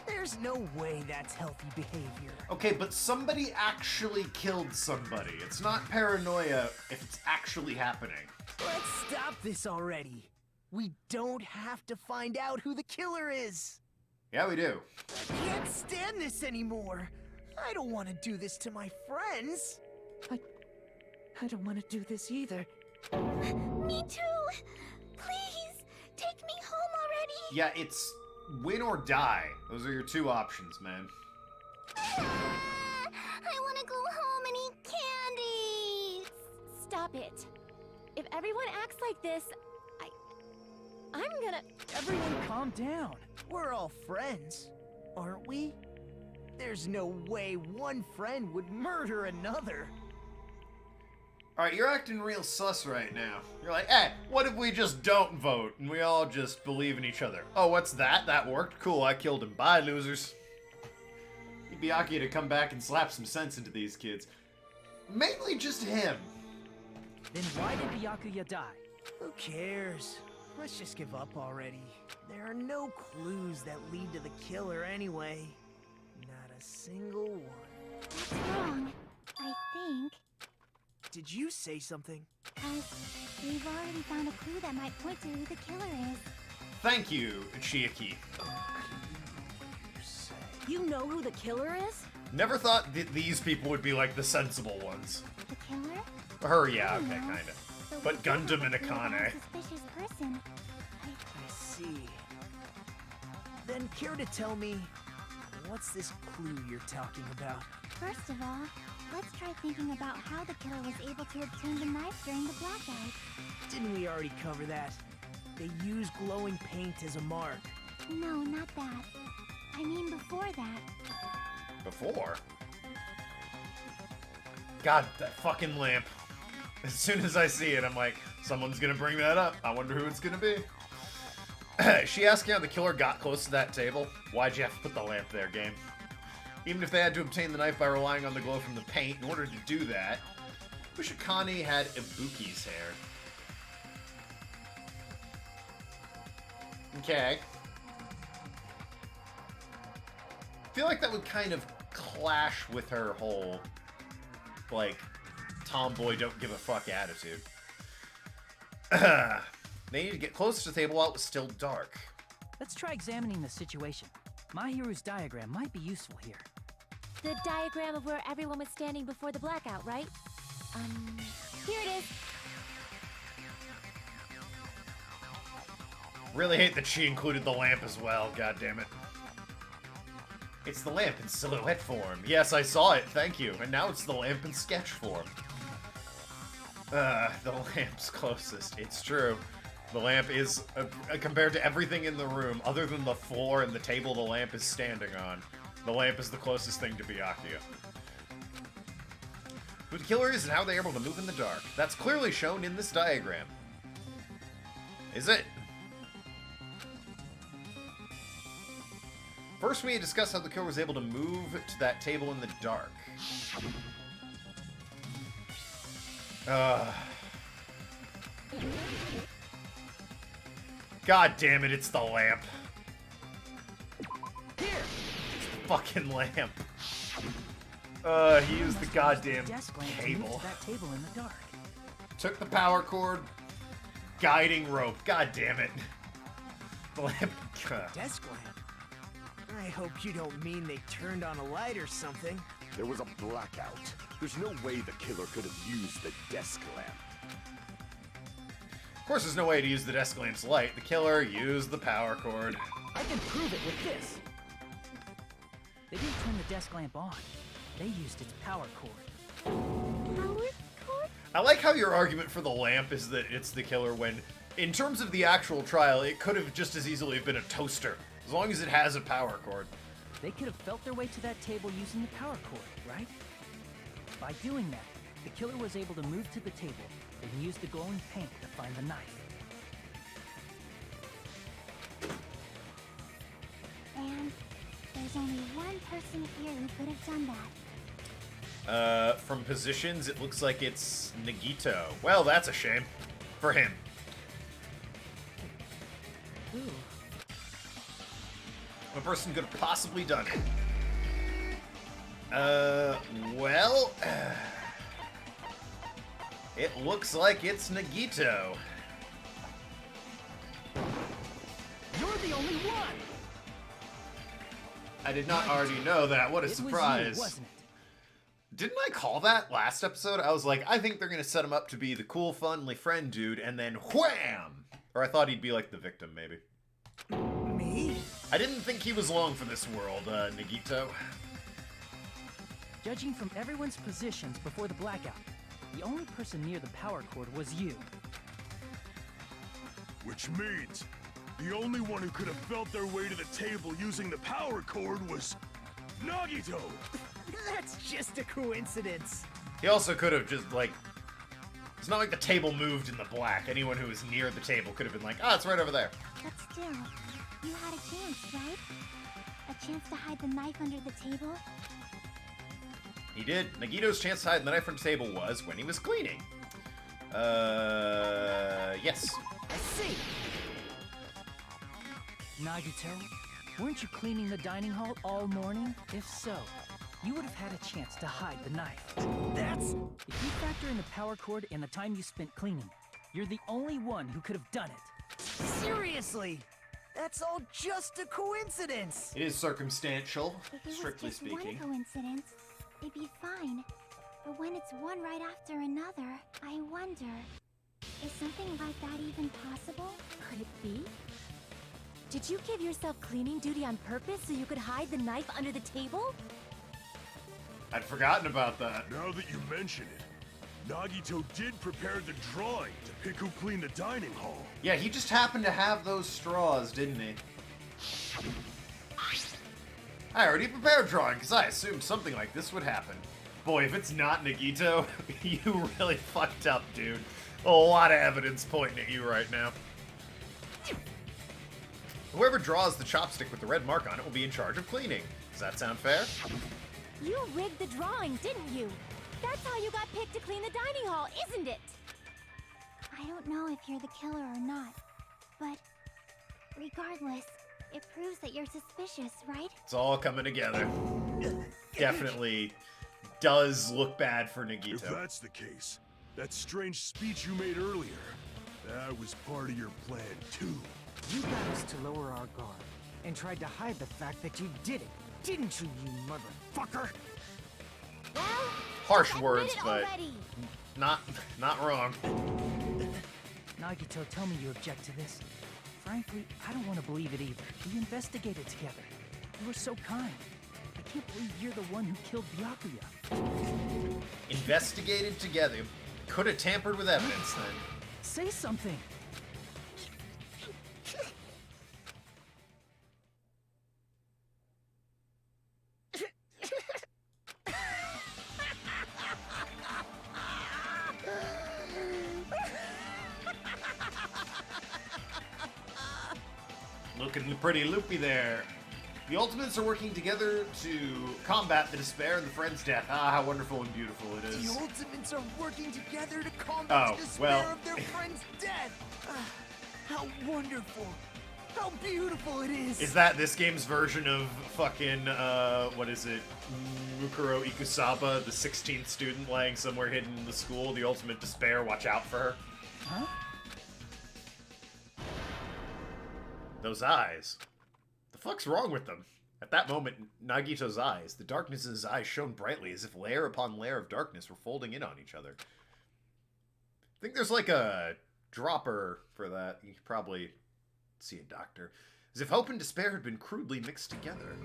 There's no way that's healthy behavior. Okay, but somebody actually killed somebody. It's not paranoia if it's actually happening. Let's stop this already. We don't have to find out who the killer is. Yeah, we do. I can't stand this anymore. I don't want to do this to my friends. I don't want to do this either. Me too! Please, take me home already! Yeah, it's win or die. Those are your two options, man. I want to go home and eat candy! Stop it. If everyone acts like this, I'm gonna... Everyone calm down. We're all friends, aren't we? There's no way one friend would murder another. Alright, you're acting real sus right now. You're like, hey, what if we just don't vote and we all just believe in each other? Oh, what's that? That worked? Cool, I killed him. Bye, losers. Need Byakuya to come back and slap some sense into these kids. Mainly just him. Then why did Byakuya die? Who cares? Let's just give up already. There are no clues that lead to the killer anyway. Not a single one. That's wrong. I think. Did you say something? We've already found a clue that might point to who the killer is. Thank you, Chiaki. You know who the killer is? Never thought that these people would be like the sensible ones. The killer? Her, yeah, I okay, know. kinda. So But we don't Gundam have and a clue about Akane. a suspicious person. I see. Then care to tell me, what's this clue you're talking about? First of all, let's try thinking about how the killer was able to obtain the knife during the blackout. Didn't we already cover that? They use glowing paint as a mark. No, not that. I mean before that. Before? God, that fucking lamp. As soon as I see it, I'm like, someone's gonna bring that up. I wonder who it's gonna be. She asking how the killer got close to that table. Why'd you have to put the lamp there, game? Even if they had to obtain the knife by relying on the glow from the paint, in order to do that, wish Akane had Ibuki's hair. Okay. I feel like that would kind of clash with her whole, like, tomboy don't give a fuck attitude. They need to get close to the table while it was still dark. Let's try examining the situation. Mahiru's diagram might be useful here. The diagram of where everyone was standing before the blackout, right? Here it is. Really hate that she included the lamp as well, god damn it. It's the lamp in silhouette form. Yes, I saw it, thank you. And now it's the lamp in sketch form. The lamp's closest. It's true. The lamp is, compared to everything in the room, other than the floor and the table the lamp is standing on, the lamp is the closest thing to Byakuya. Who the killer is and how they're able to move in the dark. That's clearly shown in this diagram. Is it? First, we need to discuss how the killer was able to move to that table in the dark. God damn it, it's the lamp. Here! It's the fucking lamp. He used the goddamn Desk lamp to move cable. to that table in the dark. Took the power cord, guiding rope. God damn it. The lamp. Desk lamp? I hope you don't mean they turned on a light or something. There was a blackout. There's no way the killer could have used the desk lamp. Of course, there's no way to use the desk lamp's light. The killer used the power cord. I can prove it with this. They didn't turn the desk lamp on. They used its power cord. Power cord? I like how your argument for the lamp is that it's the killer when, in terms of the actual trial, it could have just as easily been a toaster, as long as it has a power cord. They could have felt their way to that table using the power cord, right? By doing that, the killer was able to move to the table and use the glowing paint to find the knife. And there's only one person here who could have done that. From positions, it looks like it's Nagito. Well, that's a shame. For him. Ooh. What person could have possibly done it? Well... it looks like it's Nagito. You're the only one! I did not already know that. What a It was surprise. you, wasn't it? Didn't I call that last episode? I was like, I think they're going to set him up to be the cool, funly friend dude, and then wham! Or I thought he'd be like the victim, maybe. Me? I didn't think he was long for this world, Nagito. Judging from everyone's positions before the blackout, the only person near the power cord was you. Which means the only one who could have felt their way to the table using the power cord was Nagito! That's just a coincidence. He also could have just, like... It's not like the table moved in the black. Anyone who was near the table could have been like, ah, it's right over there. But still, you had a chance, right? A chance to hide the knife under the table? He did. Nagito's chance to hide the knife from the table was when he was cleaning. Yes. I see. Nagito, weren't you cleaning the dining hall all morning? If so, you would have had a chance to hide the knife. That's... If you factor in the power cord and the time you spent cleaning, you're the only one who could have done it. Seriously? That's all just a coincidence. It is circumstantial, If it was strictly just speaking. one coincidence, it'd be fine. But when it's one right after another, I wonder, is something like that even possible? Could it be? Did you give yourself cleaning duty on purpose so you could hide the knife under the table? I'd forgotten about that. Now that you mention it, Nagito did prepare the drawing to pick who cleaned the dining hall. Yeah, he just happened to have those straws, didn't he? I already prepared drawing, because I assumed something like this would happen. Boy, if it's not Nagito, you really fucked up, dude. A lot of evidence pointing at you right now. Whoever draws the chopstick with the red mark on it will be in charge of cleaning. Does that sound fair? You rigged the drawing, didn't you? That's how you got picked to clean the dining hall, isn't it? I don't know if you're the killer or not, but regardless, it proves that you're suspicious, right? It's all coming together. Definitely does look bad for If Nagito. that's the case, that strange speech you made earlier, that was part of your plan too. You got us to lower our guard and tried to hide the fact that you did it, didn't you, you motherfucker? Well, Harsh admit words, it but already. not wrong. Nagito, tell me you object to this. Frankly, I don't want to believe it either. We investigated together. You were so kind. I can't believe you're the one who killed Byakuya. Investigated together. Could have tampered with evidence then. Say something. Looking pretty loopy there. The Ultimates are working together to combat the despair and the friend's death. Ah, how wonderful and beautiful it The is. Ultimates are working together to combat Oh, the despair well. of their friend's death. How wonderful. How beautiful it is. Is that this game's version of fucking, what is it? Mukuro Ikusaba, the 16th student lying somewhere hidden in the school? The ultimate despair, watch out for her. Huh? Those eyes. The fuck's wrong with them? At that moment, Nagito's eyes, the darkness in his eyes shone brightly as if layer upon layer of darkness were folding in on each other. I think there's like a dropper for that. You could probably see a doctor. As if hope and despair had been crudely mixed together.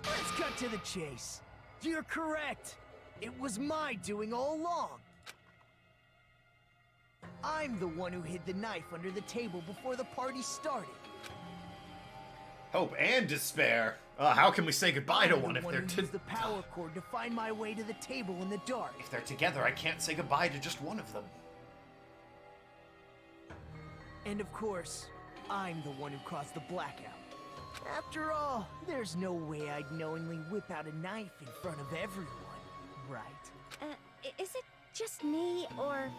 Let's cut to the chase. You're correct. It was my doing all along. I'm the one who hid the knife under the table before the party started. Hope and despair. How can we say goodbye to one if they're used the power cord to find my way to the table in the dark. If they're together, I can't say goodbye to just one of them. And of course, I'm the one who caused the blackout. After all, there's no way I'd knowingly whip out a knife in front of everyone, right? Is it just me, or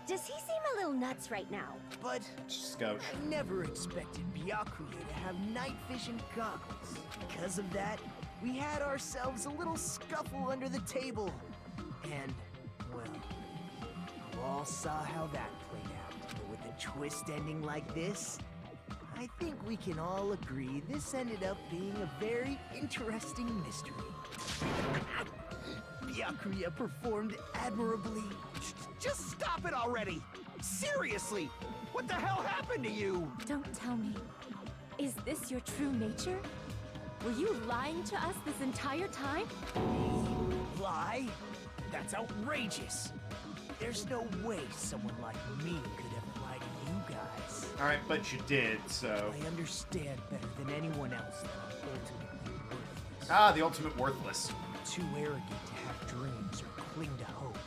does he seem a little nuts right now? But Scout. I never expected Byakuya to have night vision goggles. Because of that, we had ourselves a little scuffle under the table. And, well, you all saw how that played out. But with a twist ending like this, I think we can all agree this ended up being a very interesting mystery. Byakuya performed admirably. Just stop it already! Seriously! What the hell happened to you? Don't tell me. Is this your true nature? Were you lying to us this entire time? Lie? That's outrageous. There's no way someone like me could ever lie to you guys. Alright, but you did, so... I understand better than anyone else that I'm ultimately worthless. Ah, the ultimate worthless. Too arrogant to have dreams or cling to hope.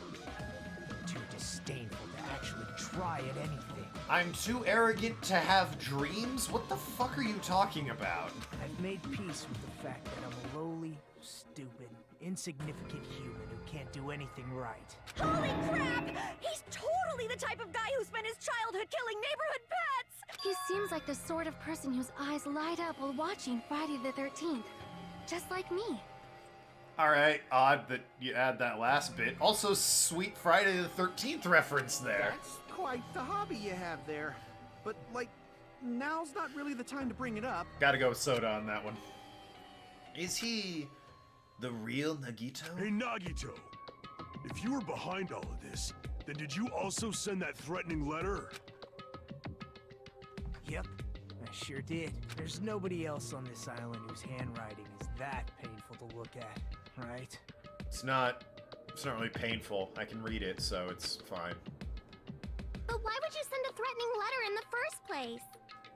Too disdainful to actually try at anything. I'm too arrogant to have dreams? What the fuck are you talking about? I've made peace with the fact that I'm a lowly, stupid, insignificant human who can't do anything right. Holy crap! He's totally the type of guy who spent his childhood killing neighborhood pets! He seems like the sort of person whose eyes light up while watching Friday the 13th. Just like me. Alright, odd that you add that last bit. Also, sweet Friday the 13th reference there. That's quite the hobby you have there. But, like, now's not really the time to bring it up. Gotta go with Soda on that one. Is he the real Nagito? Hey, Nagito. If you were behind all of this, then did you also send that threatening letter? Yep, I sure did. There's nobody else on this island whose handwriting is that painful to look at, right? It's not really painful. I can read it, so it's fine. But why would you send a threatening letter in the first place?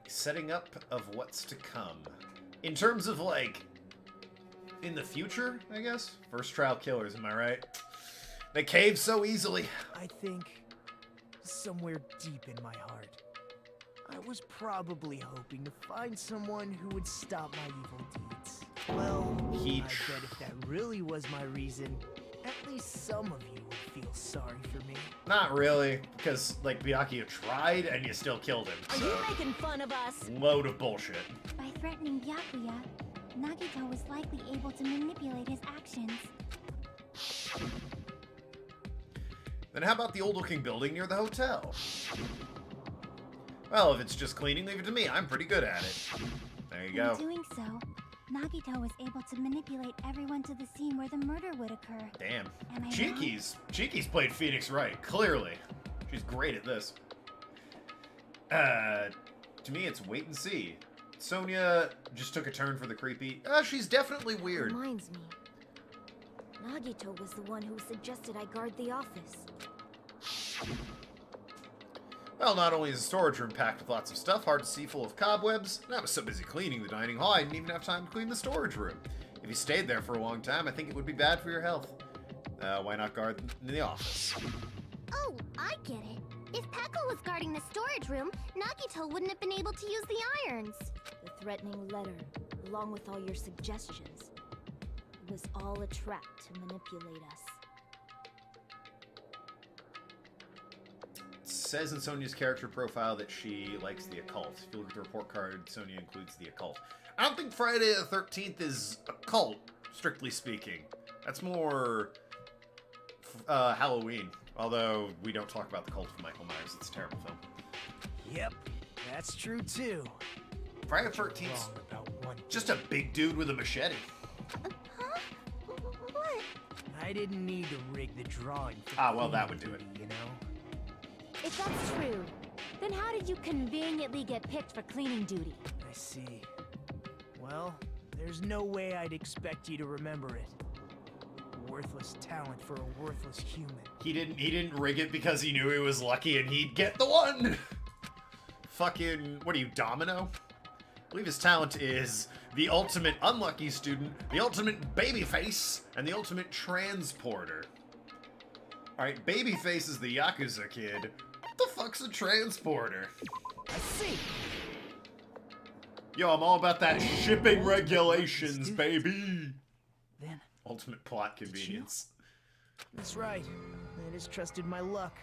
Setting up of what's to come. In terms of, like, in the future, I guess? First trial killers, am I right? They cave so easily. I think somewhere deep in my heart, I was probably hoping to find someone who would stop my evil deeds. Well, I bet if that really was my reason, at least some of you would feel sorry for me. Not really, because, like, Byakuya tried and you still killed him. Are So. you making fun of us? Load of bullshit. By threatening Byakuya, Nagito was likely able to manipulate his actions. Then how about the old-looking building near the hotel? Well, if it's just cleaning, leave it to me. I'm pretty good at it. There you go. In doing so, Nagito was able to manipulate everyone to the scene where the murder would occur. Damn. Am I Cheeky's played Phoenix right, clearly. She's great at this. To me, it's wait and see. Sonia just took a turn for the creepy. She's definitely weird. Reminds me. Nagito was the one who suggested I guard the office. Well, not only is the storage room packed with lots of stuff, hard to see, full of cobwebs, and I was so busy cleaning the dining hall, I didn't even have time to clean the storage room. If you stayed there for a long time, I think it would be bad for your health. Why not guard in the office? Oh, I get it. If Peko was guarding the storage room, Nagito wouldn't have been able to use the irons. The threatening letter, along with all your suggestions, was all a trap to manipulate us. It says in Sonia's character profile that she likes the occult. If you look at the report card, Sonia includes the occult. I don't think Friday the 13th is occult, strictly speaking. That's more Halloween. Although, we don't talk about the cult of Michael Myers. It's a terrible film. Yep, that's true too. Friday the 13th's just a big dude with a machete. I didn't need to rig the drawing for well, that would do it. cleaning duty, you know? If that's true, then how did you conveniently get picked for cleaning duty? I see. Well, there's no way I'd expect you to remember it. Worthless talent for a worthless human. He didn't rig it because he knew he was lucky and he'd get the one. Fucking, what are you, Domino? I believe his talent is the ultimate unlucky student, the ultimate babyface, and the ultimate transporter. Alright, babyface is the Yakuza kid. What the fuck's a transporter? I see. Yo, I'm all about that shipping regulations, baby. Then, Ultimate plot convenience. that's right. I just trusted my luck.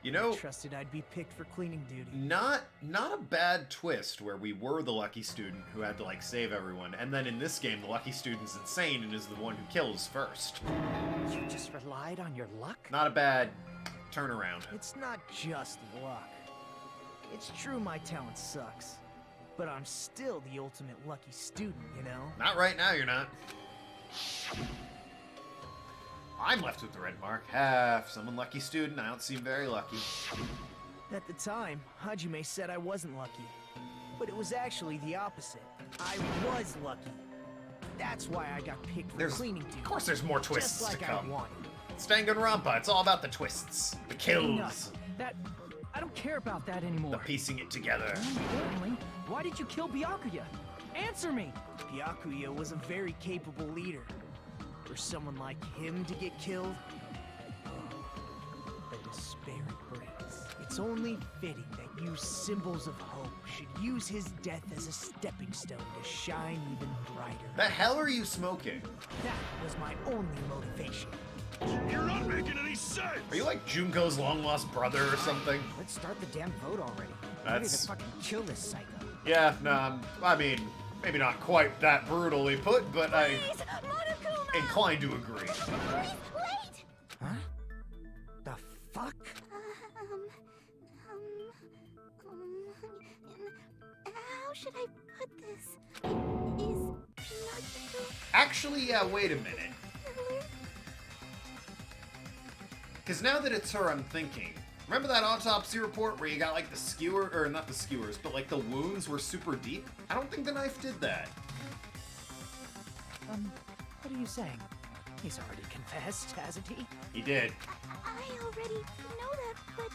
You know, Trusted I'd be picked for cleaning duty. not a bad twist where we were the lucky student who had to like save everyone, and then in this game the lucky student's insane and is the one who kills first. You just relied on your luck? Not a bad turnaround. It's not just luck. It's true my talent sucks, but I'm still the ultimate lucky student, you know? Not right now, you're not. I'm left with the red mark. Some unlucky student. I don't seem very lucky. At the time, Hajime said I wasn't lucky, but it was actually the opposite. I was lucky. That's why I got picked for cleaning duty. Of course there's more twists just like to come. I wanted. It's Danganronpa. It's all about the twists. The kills. Enough. I don't care about that anymore. The piecing it together. More importantly, why did you kill Byakuya? Answer me! Byakuya was a very capable leader. For someone like him to get killed, the despair it brings. It's only fitting that you symbols of hope should use his death as a stepping stone to shine even brighter. The hell are you smoking? That was my only motivation. You're not making any sense! Are you like Junko's long lost brother or something? Let's start the damn vote already. That's- Ready to fucking kill this psycho. Yeah, no, I mean, maybe not quite that brutally put, but I'm inclined to agree. Wait! Huh? The fuck? How should I put this? Is Naruto Actually, yeah, wait a minute. killer? Because now that it's her, I'm thinking. Remember that autopsy report where you got like the skewer, or not the skewers, but like the wounds were super deep? I don't think the knife did that. What are you saying? He's already confessed, hasn't he? He did. I already know that, but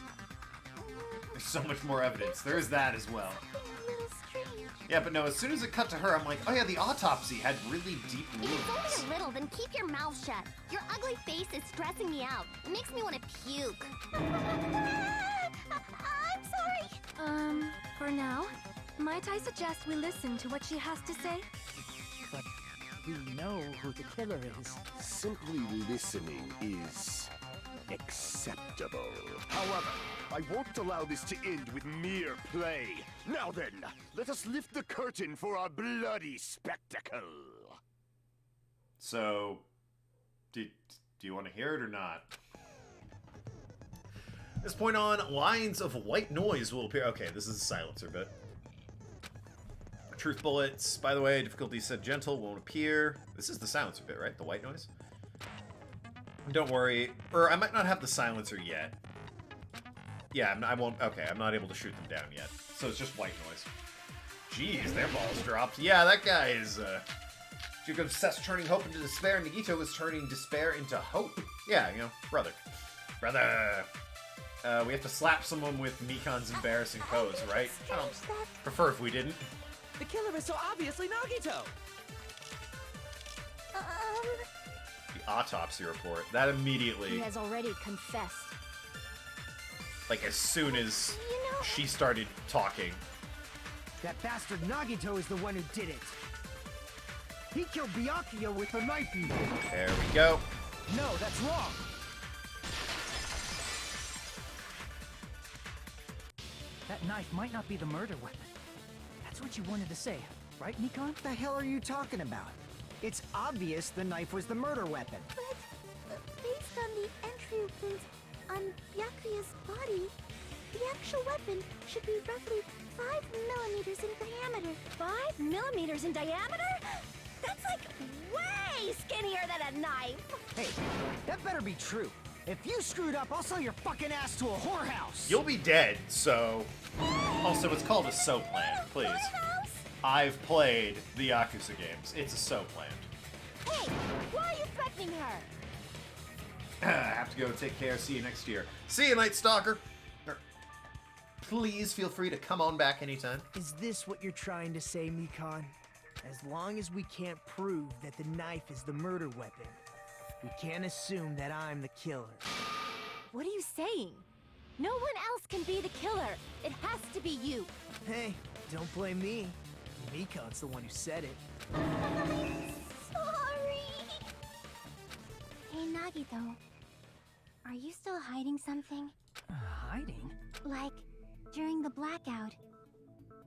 There's so much more evidence. There's that as well. something a little strange. Yeah, but no, as soon as it cut to her, I'm like, oh yeah, the autopsy had really deep If it's wounds. only a little, then keep your mouth shut. Your ugly face is stressing me out. It makes me want to puke. I'm sorry. For now, might I suggest we listen to what she has to say? But we know who the killer is. Simply listening is acceptable. However, I won't allow this to end with mere play. Now then, let us lift the curtain for our bloody spectacle. So, do you want to hear it or not? At this point on, lines of white noise will appear. Okay, this is a silencer bit. Truth bullets, by the way, difficulty set gentle, won't appear. This is the silencer bit, right? The white noise? Don't worry. Or I might not have the silencer yet. Yeah, I won't. Okay, I'm not able to shoot them down yet. So it's just white noise. Jeez, their balls dropped. Yeah, that guy is, Juke obsessed turning hope into despair. Nagito is turning despair into hope. Yeah, you know, brother. Brother. We have to slap someone with Mikan's embarrassing pose, right? I don't prefer if we didn't. The killer is so obviously Nagito! The autopsy report. That immediately, He has already confessed. like as soon as she started talking. That bastard Nagito is the one who did it. He killed Byakuya with a knife even. There we go. No, that's wrong. That knife might not be the murder weapon. That's what you wanted to say, right, Nikon? What the hell are you talking about? It's obvious the knife was the murder weapon. But based on the entry print on Byakuya's body, the actual weapon should be roughly 5 millimeters in diameter. 5 millimeters in diameter? That's like way skinnier than a knife. Hey, that better be true. If you screwed up, I'll sell your fucking ass to a whorehouse. You'll be dead, so... Also, it's called a so plan, please. I've played the Yakuza games. It's a so plan. Hey, why are you threatening her? I have to go take care. See you next year. See you, Night Stalker. Please feel free to come on back anytime. Is this what you're trying to say, Mikan? As long as we can't prove that the knife is the murder weapon, we can't assume that I'm the killer. What are you saying? No one else can be the killer. It has to be you. Hey, don't blame me. Mikan's the one who said it. Sorry. Hey, Nagito. Are you still hiding something? Hiding? Like, during the blackout,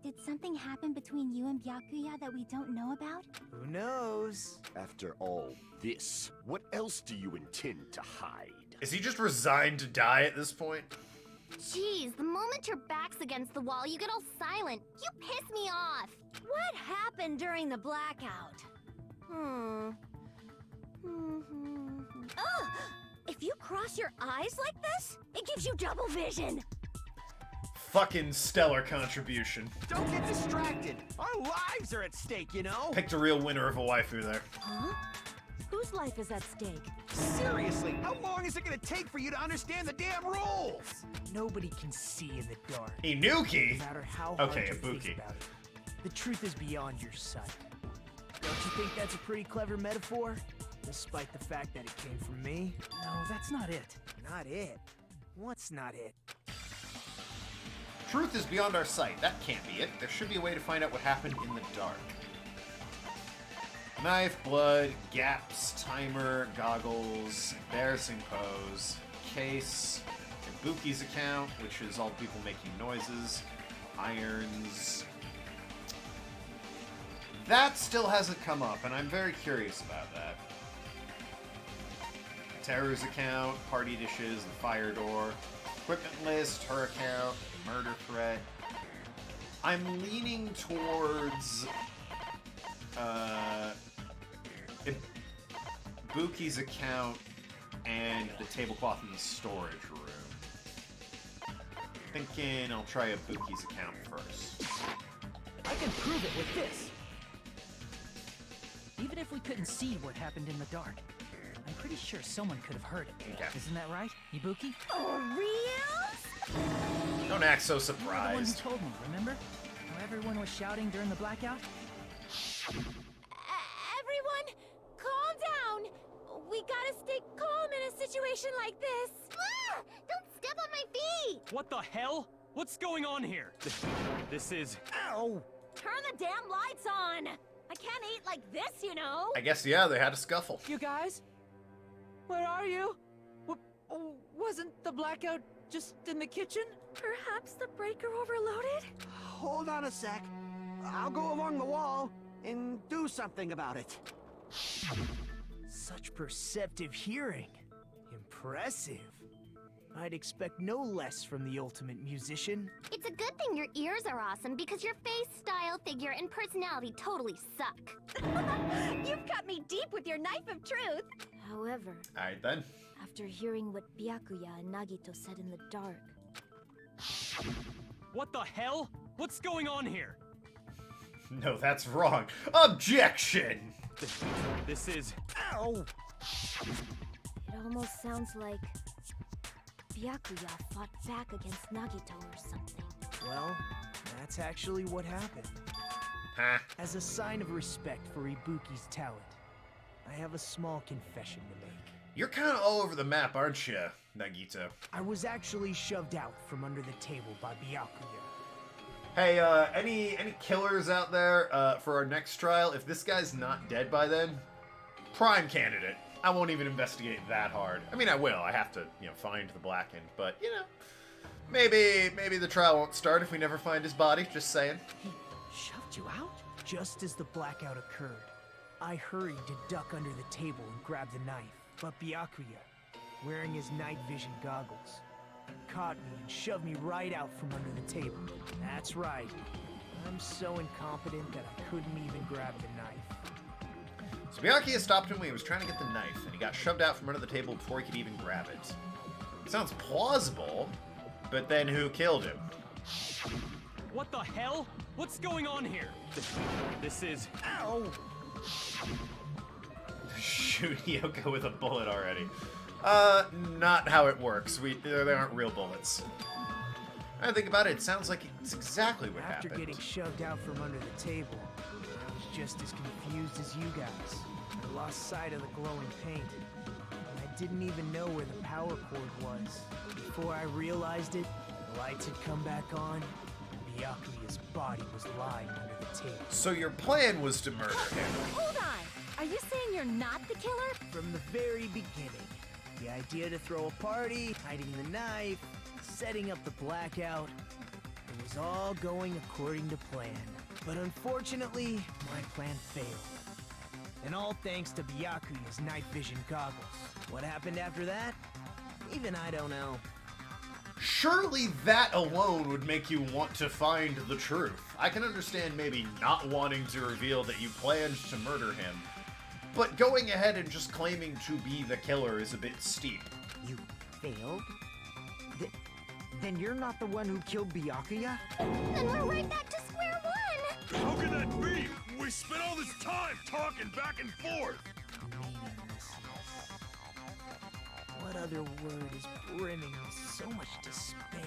did something happen between you and Byakuya that we don't know about? Who knows? After all this, what else do you intend to hide? Is he just resigned to die at this point? Jeez, the moment your back's against the wall, you get all silent. You piss me off. What happened during the blackout? Ugh! If you cross your eyes like this, it gives you double vision. Fucking stellar contribution. Don't get distracted. Our lives are at stake, you know? Picked a real winner of a waifu there. Huh? Whose life is at stake? Seriously, how long is it gonna take for you to understand the damn rules? Nobody can see in the dark. Inuki? No matter how hard Okay, you Ibuki. think about it. The truth is beyond your sight. Don't you think that's a pretty clever metaphor? Despite the fact that it came from me? No, that's not it. Not it. What's not it? Truth is beyond our sight. That can't be it. There should be a way to find out what happened in the dark. Knife, blood, gaps, timer, goggles, embarrassing pose, case, Ibuki's account, which is all the people making noises, irons. That still hasn't come up, and I'm very curious about that. Teru's account, party dishes, the fire door, equipment list, her account, murder threat. I'm leaning towards Ibuki's account and the tablecloth in the storage room. Thinking I'll try Ibuki's account first. I can prove it with this. Even if we couldn't see what happened in the dark, I'm pretty sure someone could have heard it. Okay. Isn't that right, Ibuki? For real? Don't act so You're the one who surprised. told me, remember? How everyone was shouting during the blackout? Everyone, calm down. We gotta stay calm in a situation like this. Ah! Don't step on my feet. What the hell? What's going on here? This is... Ow! Turn the damn lights on. I can't eat like this, you know. I guess, yeah, they had a scuffle. You guys? Where are you? Wasn't the blackout just in the kitchen? Perhaps the breaker overloaded? Hold on a sec. I'll go along the wall and do something about it. Such perceptive hearing. Impressive. I'd expect no less from the ultimate musician. It's a good thing your ears are awesome because your face, style, figure, and personality totally suck. You've cut me deep with your knife of truth. However, Alright then. after hearing what Byakuya and Nagito said in the dark, What the hell? What's going on here? No, that's wrong. Objection! This is... Ow! it almost sounds like Byakuya fought back against Nagito or something. Well, that's actually what happened. Huh? As a sign of respect for Ibuki's talent, I have a small confession to make. You're kind of all over the map, aren't you, Nagito? I was actually shoved out from under the table by Byakuya. Hey, any killers out there for our next trial? If this guy's not dead by then, prime candidate. I won't even investigate that hard. I mean, I will. I have to, find the Blackened. But, maybe the trial won't start if we never find his body. Just saying. He shoved you out? Just as the blackout occurred, I hurried to duck under the table and grab the knife. But Byakuya, wearing his night vision goggles, caught me and shoved me right out from under the table. That's right. I'm so incompetent that I couldn't even grab the knife. So Byakuya stopped him when he was trying to get the knife, and he got shoved out from under the table before he could even grab it. Sounds plausible, but then who killed him? What the hell? What's going on here? This is... Ow! Shoot Yoko with a bullet already. Not how it works. They aren't real bullets. I think about it, it sounds like it's exactly what After happened. getting shoved out from under the table, I was just as confused as you guys. I lost sight of the glowing paint, and I didn't even know where the power cord was. Before I realized it, the lights had come back on, and Byakuya's body was lying under the table. So your plan was to murder him. Hold on! Are you saying you're not the killer? From the very beginning, the idea to throw a party, hiding the knife, setting up the blackout, it was all going according to plan. But unfortunately, my plan failed. And all thanks to Byakuya's night vision goggles. What happened after that? Even I don't know. Surely that alone would make you want to find the truth. I can understand maybe not wanting to reveal that you planned to murder him, but going ahead and just claiming to be the killer is a bit steep. You failed? Then you're not the one who killed Byakuya? Then we're right back to square one! How can that be? We spent all this time talking back and forth! Meaninglessness. What other word is brimming with so much despair?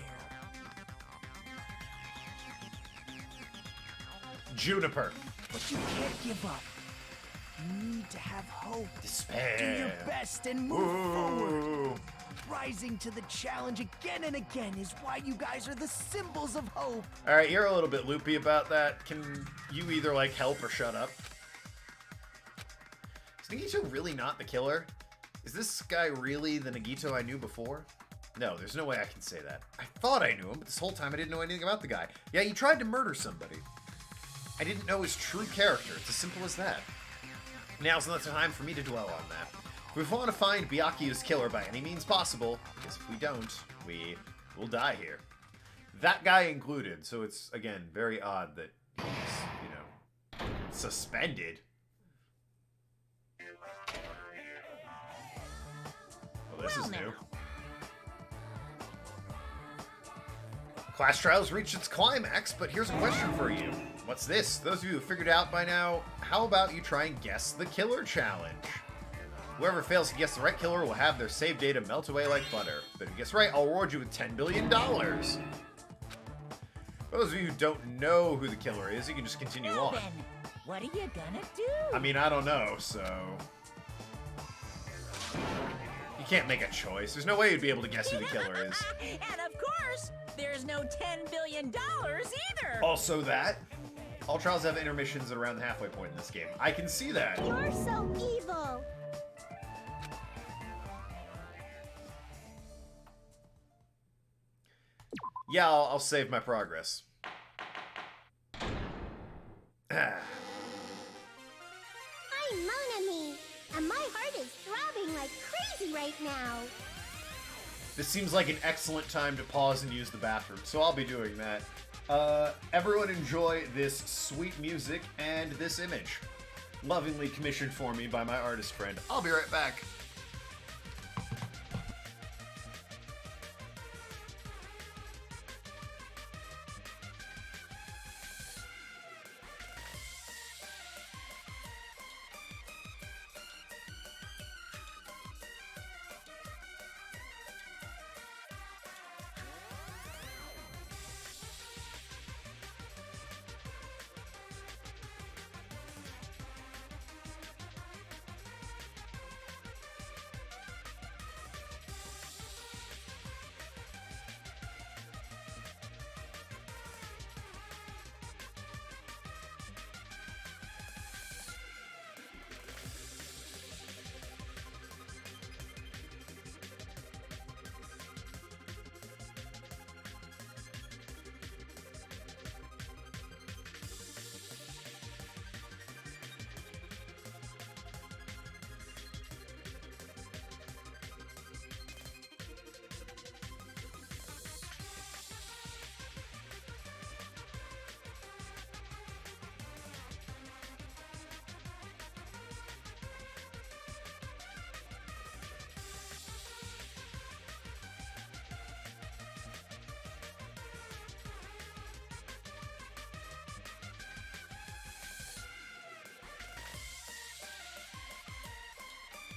Juniper. But you can't give up. You need to have hope. Despair. Do your best and move forward. Rising to the challenge again and again is why you guys are the symbols of hope. Alright, you're a little bit loopy about that. Can you either, like, help or shut up? Is Nagito really not the killer? Is this guy really the Nagito I knew before? No, there's no way I can say that. I thought I knew him, but this whole time I didn't know anything about the guy. Yeah, he tried to murder somebody. I didn't know his true character. It's as simple as that. Now's not the time for me to dwell on that. If we want to find Byakuya's killer by any means possible, because if we don't, we will die here. That guy included, so it's, again, very odd that he's, you know, suspended. Well, this is new. Class Trials reached its climax, but here's a question for you. What's this? Those of you who figured it out by now, how about you try and guess the killer challenge? Whoever fails to guess the right killer will have their save data melt away like butter. But if you guess right, I'll reward you with $10 billion. For those of you who don't know who the killer is, you can just continue on. Then, what are you gonna do? I mean, I don't know, so... You can't make a choice. There's no way you'd be able to guess who the killer is. And of course, there's no $10 billion either! Also that. All trials have intermissions at around the halfway point in this game. I can see that. You're so evil! Yeah, I'll save my progress. I'm Monami, and my heart is throbbing like crazy right now. This seems like an excellent time to pause and use the bathroom, so I'll be doing that. Everyone enjoy this sweet music and this image. Lovingly commissioned for me by my artist friend. I'll be right back.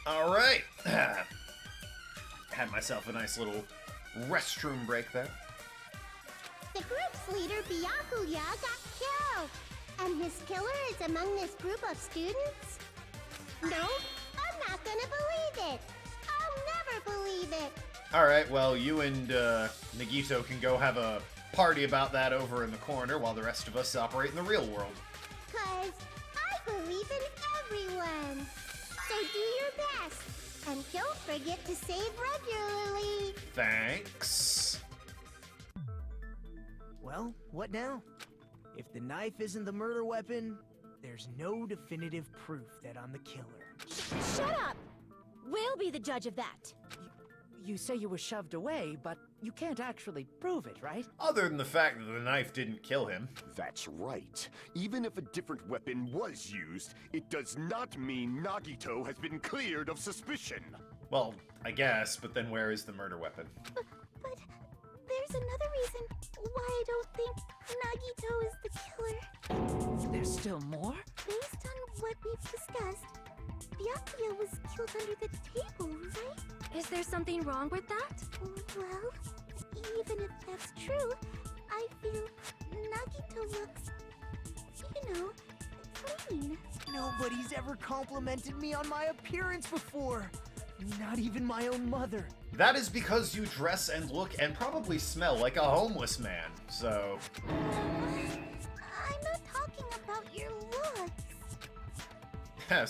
Alright. Had myself a nice little restroom break there. The group's leader, Byakuya, got killed. And his killer is among this group of students? No, I'm not gonna believe it. I'll never believe it. Alright, well, you and Nagito can go have a party about that over in the corner while the rest of us operate in the real world. 'Cause I believe in everyone. So do your best. And don't forget to save regularly. Thanks. Well, what now? If the knife isn't the murder weapon, there's no definitive proof that I'm the killer. Shut up! We'll be the judge of that. You say you were shoved away, but you can't actually prove it, right? Other than the fact that the knife didn't kill him. That's right. Even if a different weapon was used, it does not mean Nagito has been cleared of suspicion. Well, I guess, but then where is the murder weapon? But there's another reason why I don't think Nagito is the killer. There's still more? Based on what we've discussed, Byakuya was killed under the table, right? Is there something wrong with that? Well, even if that's true, I feel Nagito looks, clean. Nobody's ever complimented me on my appearance before. Not even my own mother. That is because you dress and look and probably smell like a homeless man, so... I'm not talking about your looks.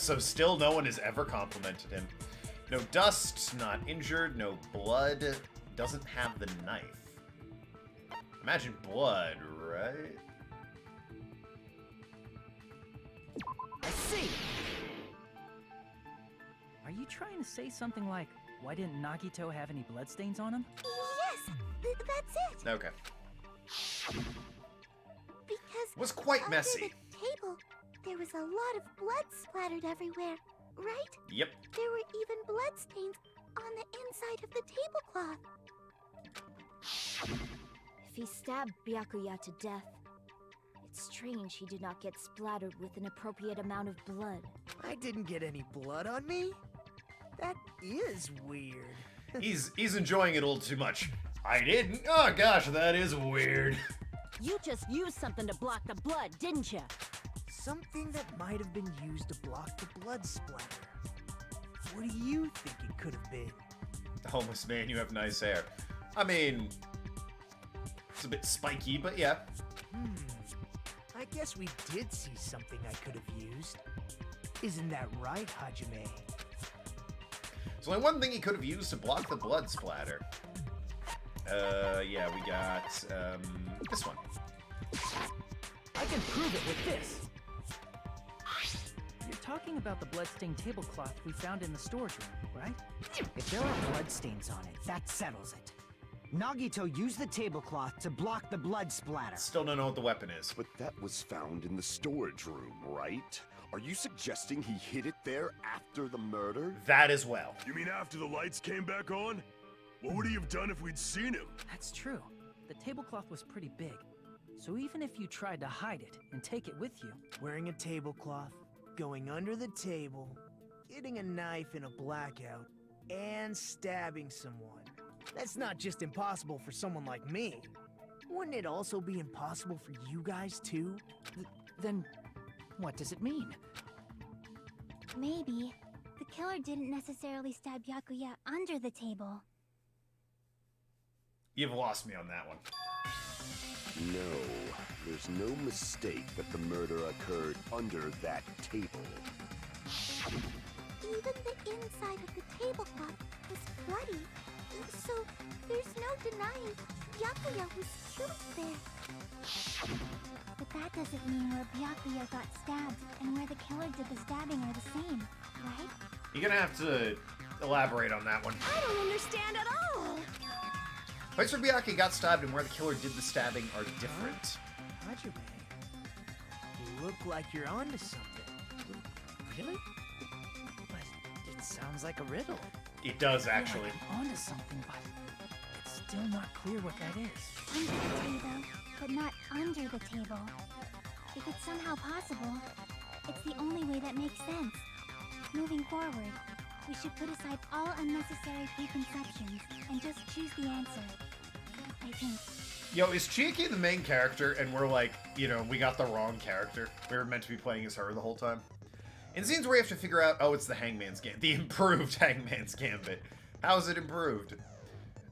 So still no one has ever complimented him. No dust, not injured, no blood, doesn't have the knife. Imagine blood, right? I see! Are you trying to say something like, why didn't Nagito have any bloodstains on him? Yes, that's it. Okay. Because Was quite under messy. the table, there was a lot of blood splattered everywhere, right? Yep. There were even bloodstains on the inside of the tablecloth. If he stabbed Byakuya to death, it's strange he did not get splattered with an appropriate amount of blood. I didn't get any blood on me? That is weird. He's enjoying it a little too much. I didn't? Oh gosh, that is weird. You just used something to block the blood, didn't you? Something that might have been used to block the blood splatter. What do you think it could have been? Homeless man, you have nice hair. I mean, it's a bit spiky, but yeah. I guess we did see something I could have used. Isn't that right, Hajime? There's only one thing he could have used to block the blood splatter. Yeah, we got, this one. I can prove it with this. You're talking about the bloodstained tablecloth we found in the storage room, right? If there are bloodstains on it, that settles it. Nagito used the tablecloth to block the blood splatter. Still don't know what the weapon is. But that was found in the storage room, right? Are you suggesting he hid it there after the murder? That as well. You mean after the lights came back on? What would he have done if we'd seen him? That's true. The tablecloth was pretty big. So even if you tried to hide it and take it with you... Wearing a tablecloth, going under the table, getting a knife in a blackout, and stabbing someone. That's not just impossible for someone like me. Wouldn't it also be impossible for you guys too? Then what does it mean? Maybe the killer didn't necessarily stab Byakuya under the table. You've lost me on that one. No, there's no mistake that the murder occurred under that table. Even the inside of the tablecloth was bloody, so there's no denying Byakuya was killed there. But that doesn't mean where Byakuya got stabbed and where the killer did the stabbing are the same, right? You're gonna have to elaborate on that one. I don't understand at all. Place where Byakuya got stabbed and where the killer did the stabbing are different. Hajime, you look like you're onto something. Really? But it sounds like a riddle. It does, actually. I'm onto something, but it's still not clear what that is. Under the table, but not under the table. If it's somehow possible, it's the only way that makes sense. Moving forward, we should put aside all unnecessary preconceptions and just choose the answer. I think. Yo, is Chiaki the main character and we're like, you know, we got the wrong character? We were meant to be playing as her the whole time? In scenes where you have to figure out, oh, it's the Hangman's Gambit. The improved Hangman's Gambit. How is it improved?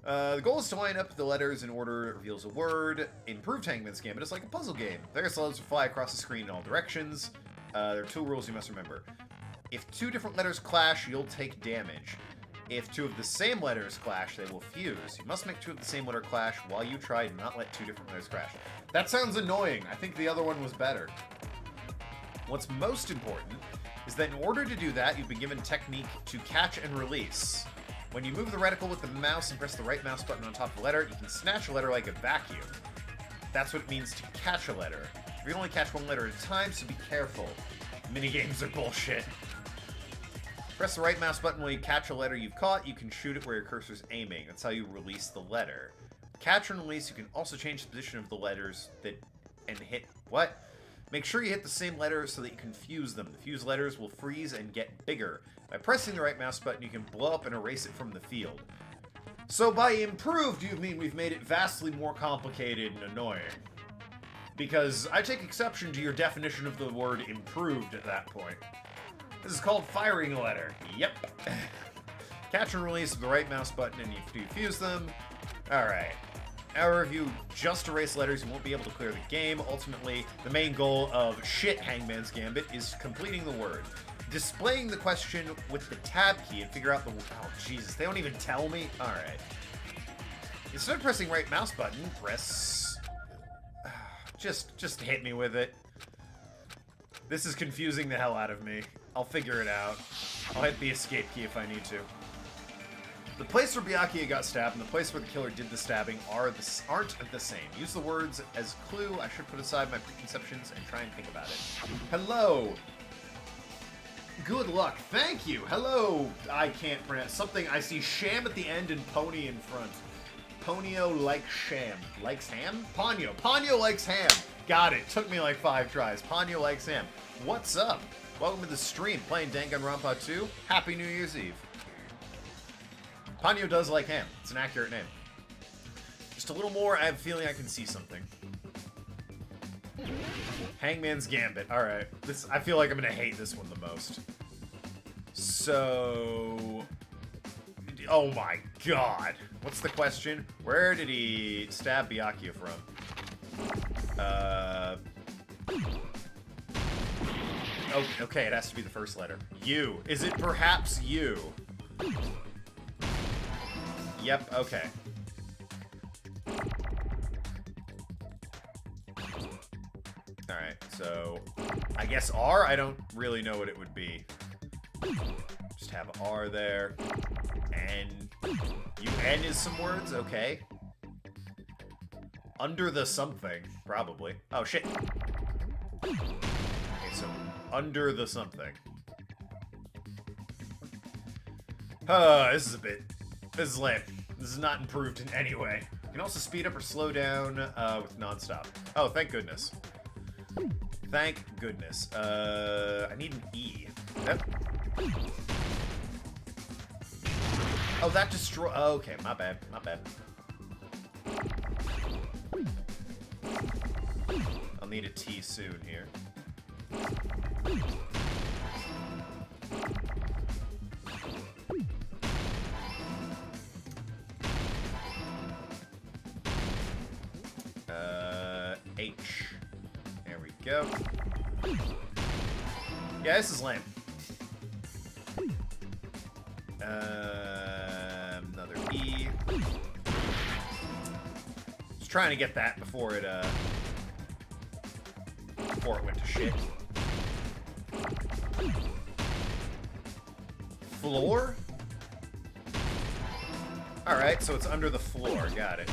The goal is to line up the letters in order it reveals a word. Improved Hangman's Gambit is like a puzzle game. Various letters will fly across the screen in all directions. There are 2 rules you must remember. If 2 different letters clash, you'll take damage. If 2 of the same letters clash, they will fuse. You must make 2 of the same letter clash while you try to not let 2 different letters clash. That sounds annoying. I think the other one was better. What's most important is that in order to do that, you've been given technique to catch and release. When you move the reticle with the mouse and press the right mouse button on top of the letter, you can snatch a letter like a vacuum. That's what it means to catch a letter. You can only catch 1 letter at a time, so be careful. Minigames are bullshit. Press the right mouse button while you catch a letter you've caught. You can shoot it where your cursor's aiming. That's how you release the letter. Catch and release, you can also change the position of the letters and hit... What? Make sure you hit the same letters so that you can fuse them. The fused letters will freeze and get bigger. By pressing the right mouse button, you can blow up and erase it from the field. So by improved, you mean we've made it vastly more complicated and annoying. Because I take exception to your definition of the word improved at that point. This is called firing a letter. Yep. Catch and release with the right mouse button and you fuse them. Alright. However, if you just erase letters, you won't be able to clear the game. Ultimately, the main goal of shit Hangman's Gambit is completing the word. Displaying the question with the tab key and figure out the... Oh, Jesus, they don't even tell me? Alright. Instead of pressing right mouse button, press... Just hit me with it. This is confusing the hell out of me. I'll figure it out. I'll hit the escape key if I need to. The place where Byakuya got stabbed and the place where the killer did the stabbing aren't the same. Use the words as clue. I should put aside my preconceptions and try and think about it. Hello. Good luck. Thank you. Hello. I can't pronounce something. I see sham at the end and pony in front. Ponyo likes sham. Likes ham? Ponyo. Ponyo likes ham. Got it. Took me like 5 tries. Ponyo likes ham. What's up? Welcome to the stream. Playing Danganronpa 2. Happy New Year's Eve. Ponyo does like ham. It's an accurate name. Just a little more. I have a feeling I can see something. Hangman's Gambit. Alright. I feel like I'm going to hate this one the most. So... Oh my god. What's the question? Where did he stab Byakuya from? Okay, it has to be the first letter. U. Is it perhaps U? Yep, okay. Alright, so... I guess R? I don't really know what it would be. Just have R there. N. UN is some words? Okay. Under the something, probably. Oh, shit. Okay, so under the something. This is lame. This is not improved in any way. You can also speed up or slow down with non-stop. Oh, thank goodness. Thank goodness. I need an E. Yep. Oh, that destroy... Oh, okay, my bad. My bad. I'll need a T soon here. H. There we go. Yeah, this is lame. Another E. Just trying to get that before it went to shit. Floor? Alright, so it's under the floor. Got it.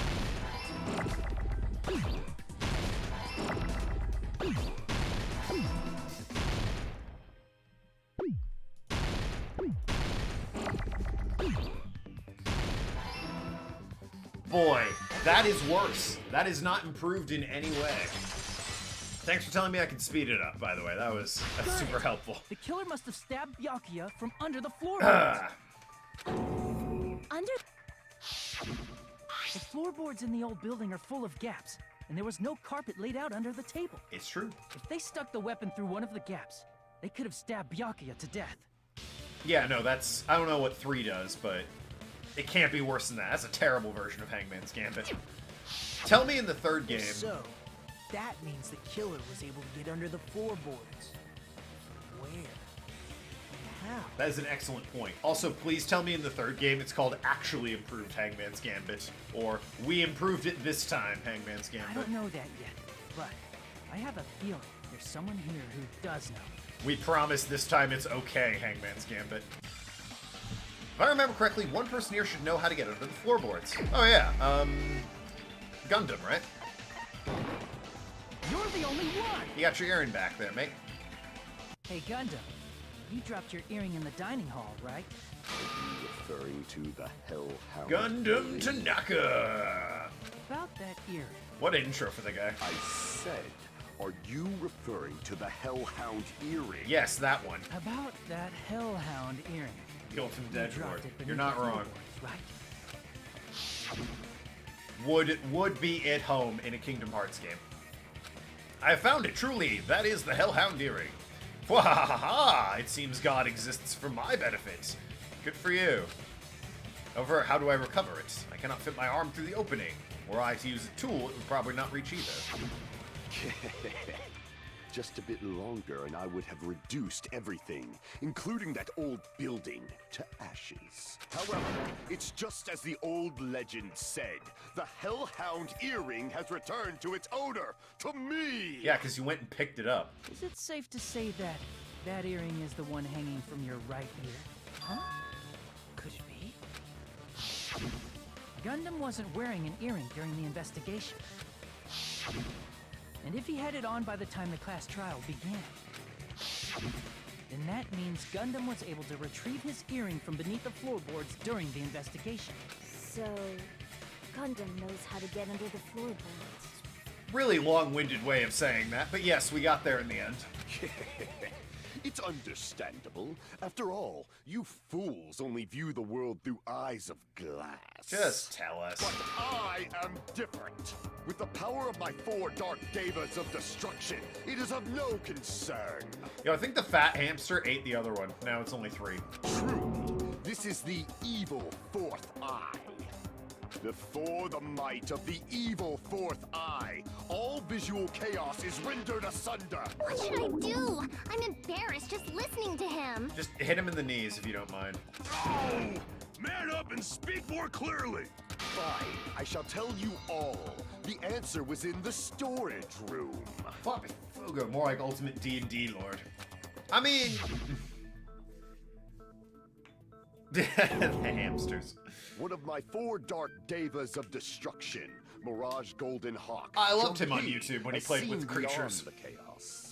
Boy, that is worse. That is not improved in any way. Thanks for telling me I can speed it up, by the way. That's super helpful. The killer must have stabbed Byakuya from under the floorboards. Under... The floorboards in the old building are full of gaps, and there was no carpet laid out under the table. It's true. If they stuck the weapon through one of the gaps, they could have stabbed Byakuya to death. Yeah, no, that's... I don't know what 3 does, but it can't be worse than that. That's a terrible version of Hangman's Gambit. Tell me in the 3rd game... So, that means the killer was able to get under the floorboards. Where? And how? That is an excellent point. Also, please tell me in the 3rd game it's called Actually Improved Hangman's Gambit, or We Improved It This Time Hangman's Gambit. I don't know that yet, but I have a feeling there's someone here who does know. We promise this time it's okay, Hangman's Gambit. If I remember correctly, one person here should know how to get under the floorboards. Oh yeah, Gundam, right? You're the only one! You got your earring back there, mate. Hey, Gundam. You dropped your earring in the dining hall, right? Are you referring to the Hellhound? Gundam Tanaka! About that earring. What intro for the guy. I said, are you referring to the Hellhound earring? Yes, that one. About that Hellhound earring. The Ultimate You Edgelord. dropped it beneath You're not the wrong. floorboards, right? Would be at home in a Kingdom Hearts game. I found it, truly. That is the Hellhound earring. Wahaha! It seems God exists for my benefit. Good for you. However, how do I recover it? I cannot fit my arm through the opening. Were I to use a tool, it would probably not reach either. Just a bit longer and I would have reduced everything, including that old building, to ashes. However, it's just as the old legend said. The Hellhound earring has returned to its owner, to me! Yeah, because you went and picked it up. Is it safe to say that that earring is the one hanging from your right ear? Huh? Could it be? Gundam wasn't wearing an earring during the investigation. And if he had it on by the time the class trial began, then that means Gundam was able to retrieve his earring from beneath the floorboards during the investigation. So, Gundam knows how to get under the floorboards. Really long-winded way of saying that, but yes, we got there in the end. It's understandable. After all, you fools only view the world through eyes of glass. Just tell us. But I am different. With the power of my 4 Dark Devas of Destruction, it is of no concern. Yo, I think the fat hamster ate the other one. Now it's only 3. Truly, this is the evil 4th eye. Before the might of the evil 4th eye, all visual chaos is rendered asunder. What should I do? I'm embarrassed just listening to him. Just hit him in the knees if you don't mind. Oh! Man up and speak more clearly! Fine, I shall tell you all. The answer was in the storage room. Fuck, Fugo, more like ultimate D&D lord. I mean... the hamsters. One of my 4 Dark Devas of Destruction, Mirage Golden Hawk. I loved him on Jumped YouTube when he has played with seen creatures. beyond the chaos.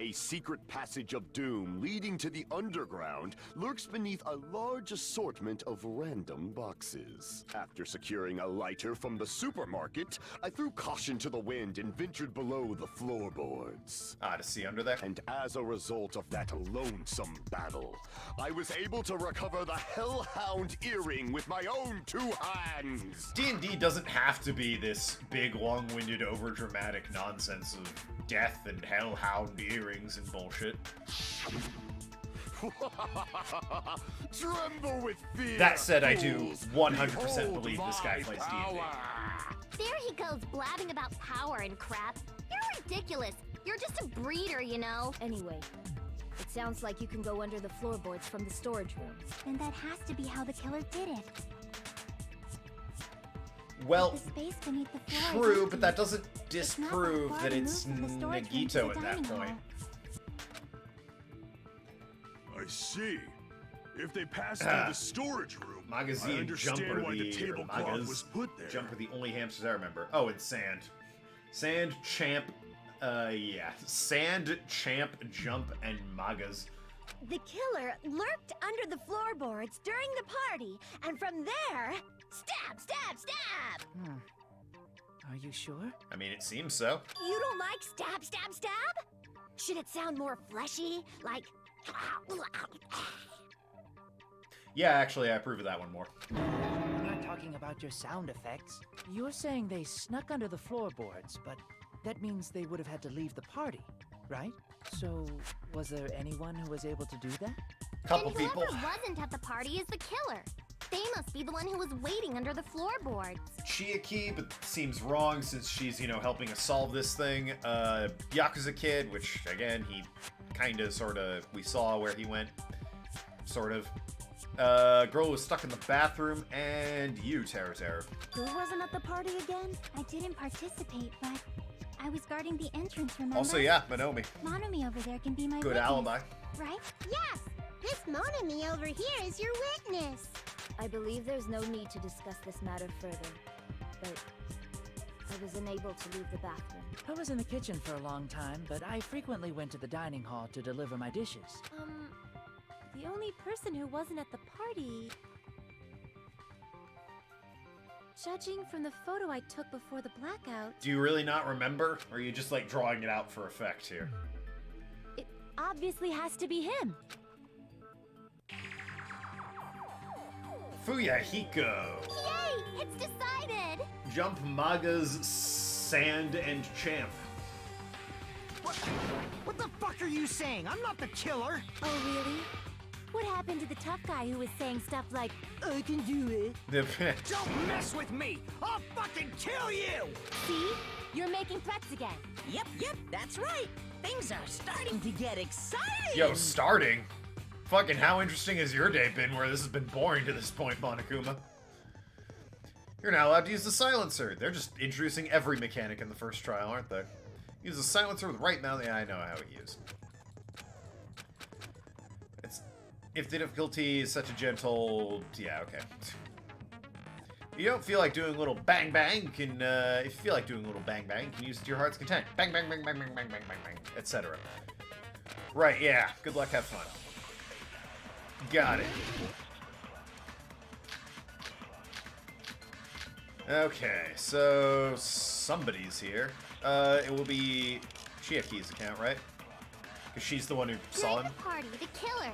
A secret passage of doom leading to the underground lurks beneath a large assortment of random boxes. After securing a lighter from the supermarket, I threw caution to the wind and ventured below the floorboards. Ah, to see under there? And as a result of that lonesome battle, I was able to recover the Hellhound earring with my own 2 hands. D&D doesn't have to be this big, long-winded, over-dramatic nonsense of death and hellhound earrings and bullshit. Tremble with fear. That said, I do fools. 100% Behold believe this guy plays D&D. There he goes blabbing about power and crap. You're ridiculous. You're just a breeder, you know. Anyway, it sounds like you can go under the floorboards from the storage room. Then that has to be how the killer did it. Well, The space beneath the floor is true, empty. but that doesn't It's not disprove far that removed it's from the storage room to Nagito the at that dining point. hall. I see. If they pass through the storage room, I Magazine understand Jumper, why the the tablecloth Magas was put there. Jumper, the only hamsters I remember. Oh, and Sand. Sand, Champ, yeah. Sand, Champ, Jump, and Magas. The killer lurked under the floorboards during the party, and from there, stab, stab, stab! Are you sure? I mean, it seems so. You don't like stab, stab, stab? Should it sound more fleshy? Like... Yeah, actually, I approve of that one more. I'm not talking about your sound effects. You're saying they snuck under the floorboards, but that means they would have had to leave the party, right? So, was there anyone who was able to do that? Couple and whoever people. wasn't at the party is the killer. They must be the one who was waiting under the floorboards. Chiaki, but seems wrong since she's, helping us solve this thing. Yakuza Kid, which, again, he kinda, sorta, we saw where he went. Sort of. Girl was stuck in the bathroom, and you, Terra. Who wasn't at the party again? I didn't participate, but I was guarding the entrance, remember? Also, yeah, Monomi. Monomi over there can be my Good witness, alibi. right? Yes, this Monomi over here is your witness. I believe there's no need to discuss this matter further, but I was unable to leave the bathroom. I was in the kitchen for a long time, but I frequently went to the dining hall to deliver my dishes. The only person who wasn't at the party... Judging from the photo I took before the blackout... Do you really not remember? Or are you just, drawing it out for effect here? It obviously has to be him. Fuyahiko. Yay! It's decided! Jump Maga's Sand and Champ. What the fuck are you saying? I'm not the killer! Oh, really? What happened to the tough guy who was saying stuff like, I can do it? Don't mess with me! I'll fucking kill you! See? You're making threats again. Yep, that's right. Things are starting to get exciting. Yo, starting? Fucking how interesting has your day been where this has been boring to this point, Monokuma? You're not allowed to use the silencer. They're just introducing every mechanic in the first trial, aren't they? Use the silencer with right mount. Yeah, I know how it used. If the difficulty is such a gentle... Yeah, okay. You don't feel like doing a little bang bang, if you feel like doing a little bang bang, you can use it to your heart's content. Bang bang bang bang bang bang bang bang bang, etc. Right, yeah. Good luck, have fun. Got it. Okay, so somebody's here. It will be Chiaki's account, right? Because she's the one who saw him. During the party, the killer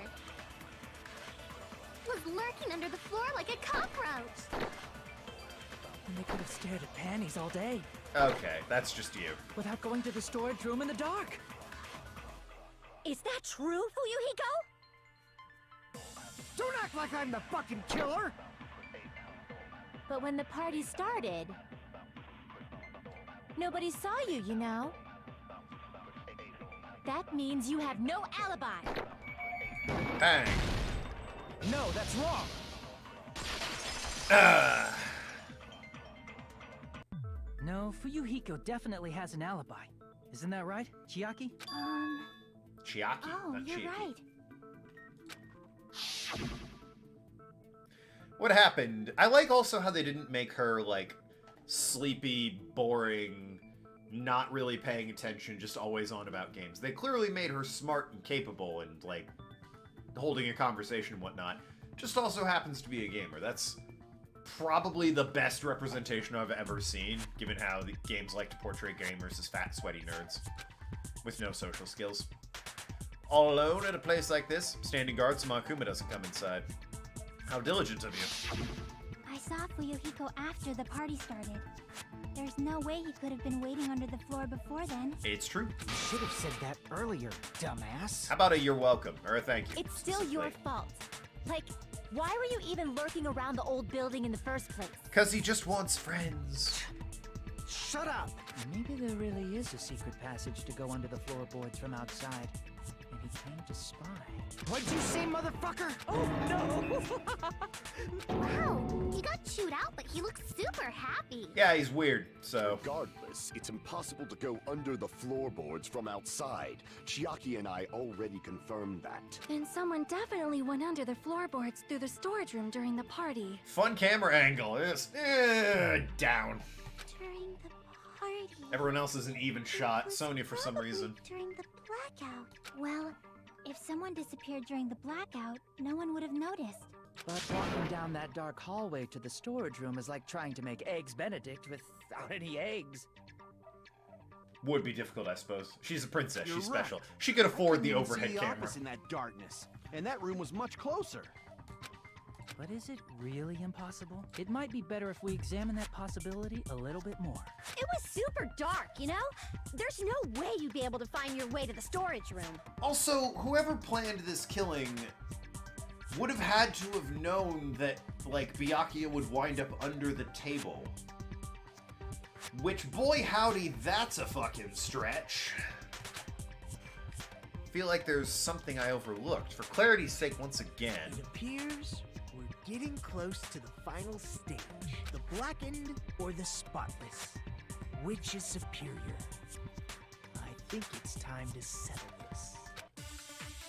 was lurking under the floor like a cockroach. And they could have stared at panties all day. Okay, that's just you. Without going to the storage room in the dark. Is that true, Fuyuhiko? Don't act like I'm the fucking killer! But when the party started, nobody saw you, you know? That means you have no alibi. Bang. No, that's wrong! No, Fuyuhiko definitely has an alibi. Isn't that right, Chiaki? Chiaki? Oh, not you're Chiaki. right. What happened? I like also how they didn't make her, sleepy, boring, not really paying attention, just always on about games. They clearly made her smart and capable and, holding a conversation and whatnot. Just also happens to be a gamer. That's probably the best representation I've ever seen, given how the games like to portray gamers as fat, sweaty nerds with no social skills. All alone at a place like this, standing guard so Monokuma doesn't come inside. How diligent of you. I saw Fuyuhiko after the party started. There's no way he could have been waiting under the floor before then. It's true. You should have said that earlier, dumbass. How about a you're welcome, or a thank you? It's still your fault. Why were you even lurking around the old building in the first place? Because he just wants friends. Shut up! Maybe there really is a secret passage to go under the floorboards from outside. And he came to spy. What'd you say, motherfucker? Oh, no! Wow, he got chewed out, but he looks super happy. Yeah, he's weird, so... Regardless, it's impossible to go under the floorboards from outside. Chiaki and I already confirmed that. Then someone definitely went under the floorboards through the storage room during the party. Fun camera angle. It's down. During the party. Everyone else is an even shot. Sonya for some reason. During the blackout. Well, if someone disappeared during the blackout, no one would have noticed. But walking down that dark hallway to the storage room is like trying to make Eggs Benedict with without any eggs. Would be difficult, I suppose. She's a princess. You're She's special. right. She could afford I the couldn't even overhead see the camera. office in that darkness, and that room was much closer. But is it really impossible? It might be better if we examine that possibility a little bit more. It was super dark, you know? There's no way you'd be able to find your way to the storage room. Also, whoever planned this killing would have had to have known that, like, Byakuya would wind up under the table. Which, boy howdy, that's a fucking stretch. Feel like there's something I overlooked. For clarity's sake, once again. It appears we're getting close to the final stage. The blackened or the spotless. Which is superior? I think it's time to settle this.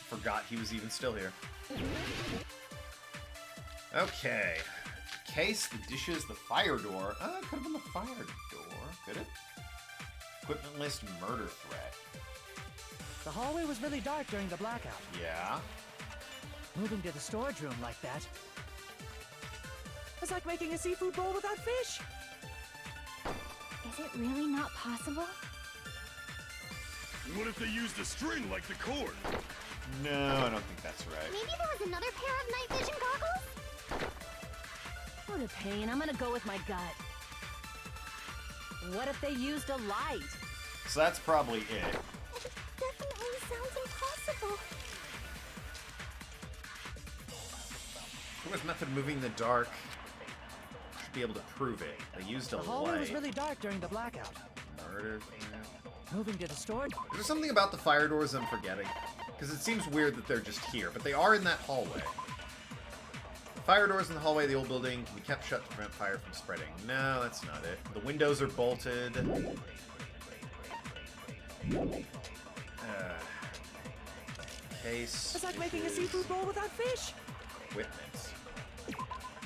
Forgot he was even still here. Okay. Case, the dishes, the fire door. It could have been the fire door. Could it? Equipment list, murder threat. The hallway was really dark during the blackout. Yeah. Moving to the storage room like that. It's like making a seafood bowl without fish. Is it really not possible? What if they used a string like the cord? No, I don't think that's right. Maybe there was another pair of night vision goggles? What a pain. I'm gonna go with my gut. What if they used a light? So that's probably it. It definitely sounds impossible. With method of moving in the dark, should be able to prove it. They used a The hallway was light. really dark during the blackout. Murder. Moving to the storage. Is there something about the fire doors I'm forgetting? Because it seems weird that they're just here, but they are in that hallway. The fire doors in the hallway of the old building can be kept shut to prevent fire from spreading. No, that's not it. The windows are bolted. Case. It's like making a seafood bowl without fish. Equipment.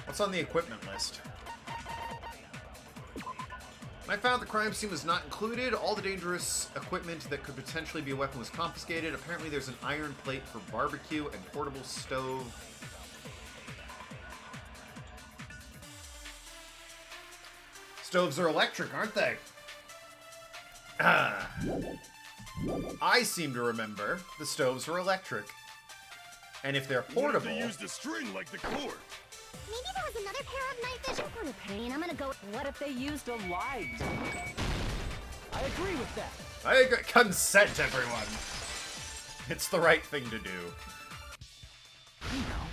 What's on the equipment list? When I found the crime scene was not included, all the dangerous equipment that could potentially be a weapon was confiscated. Apparently there's an iron plate for barbecue and portable stove. Stoves are electric, aren't they? Ah. I seem to remember the stoves were electric. And if they're portable... What if they used a string like the cord? Maybe there was another pair of night vision. What a pain. I'm gonna go. What if they used a light? I agree with that. I agree. Consent, everyone. It's the right thing to do. You know,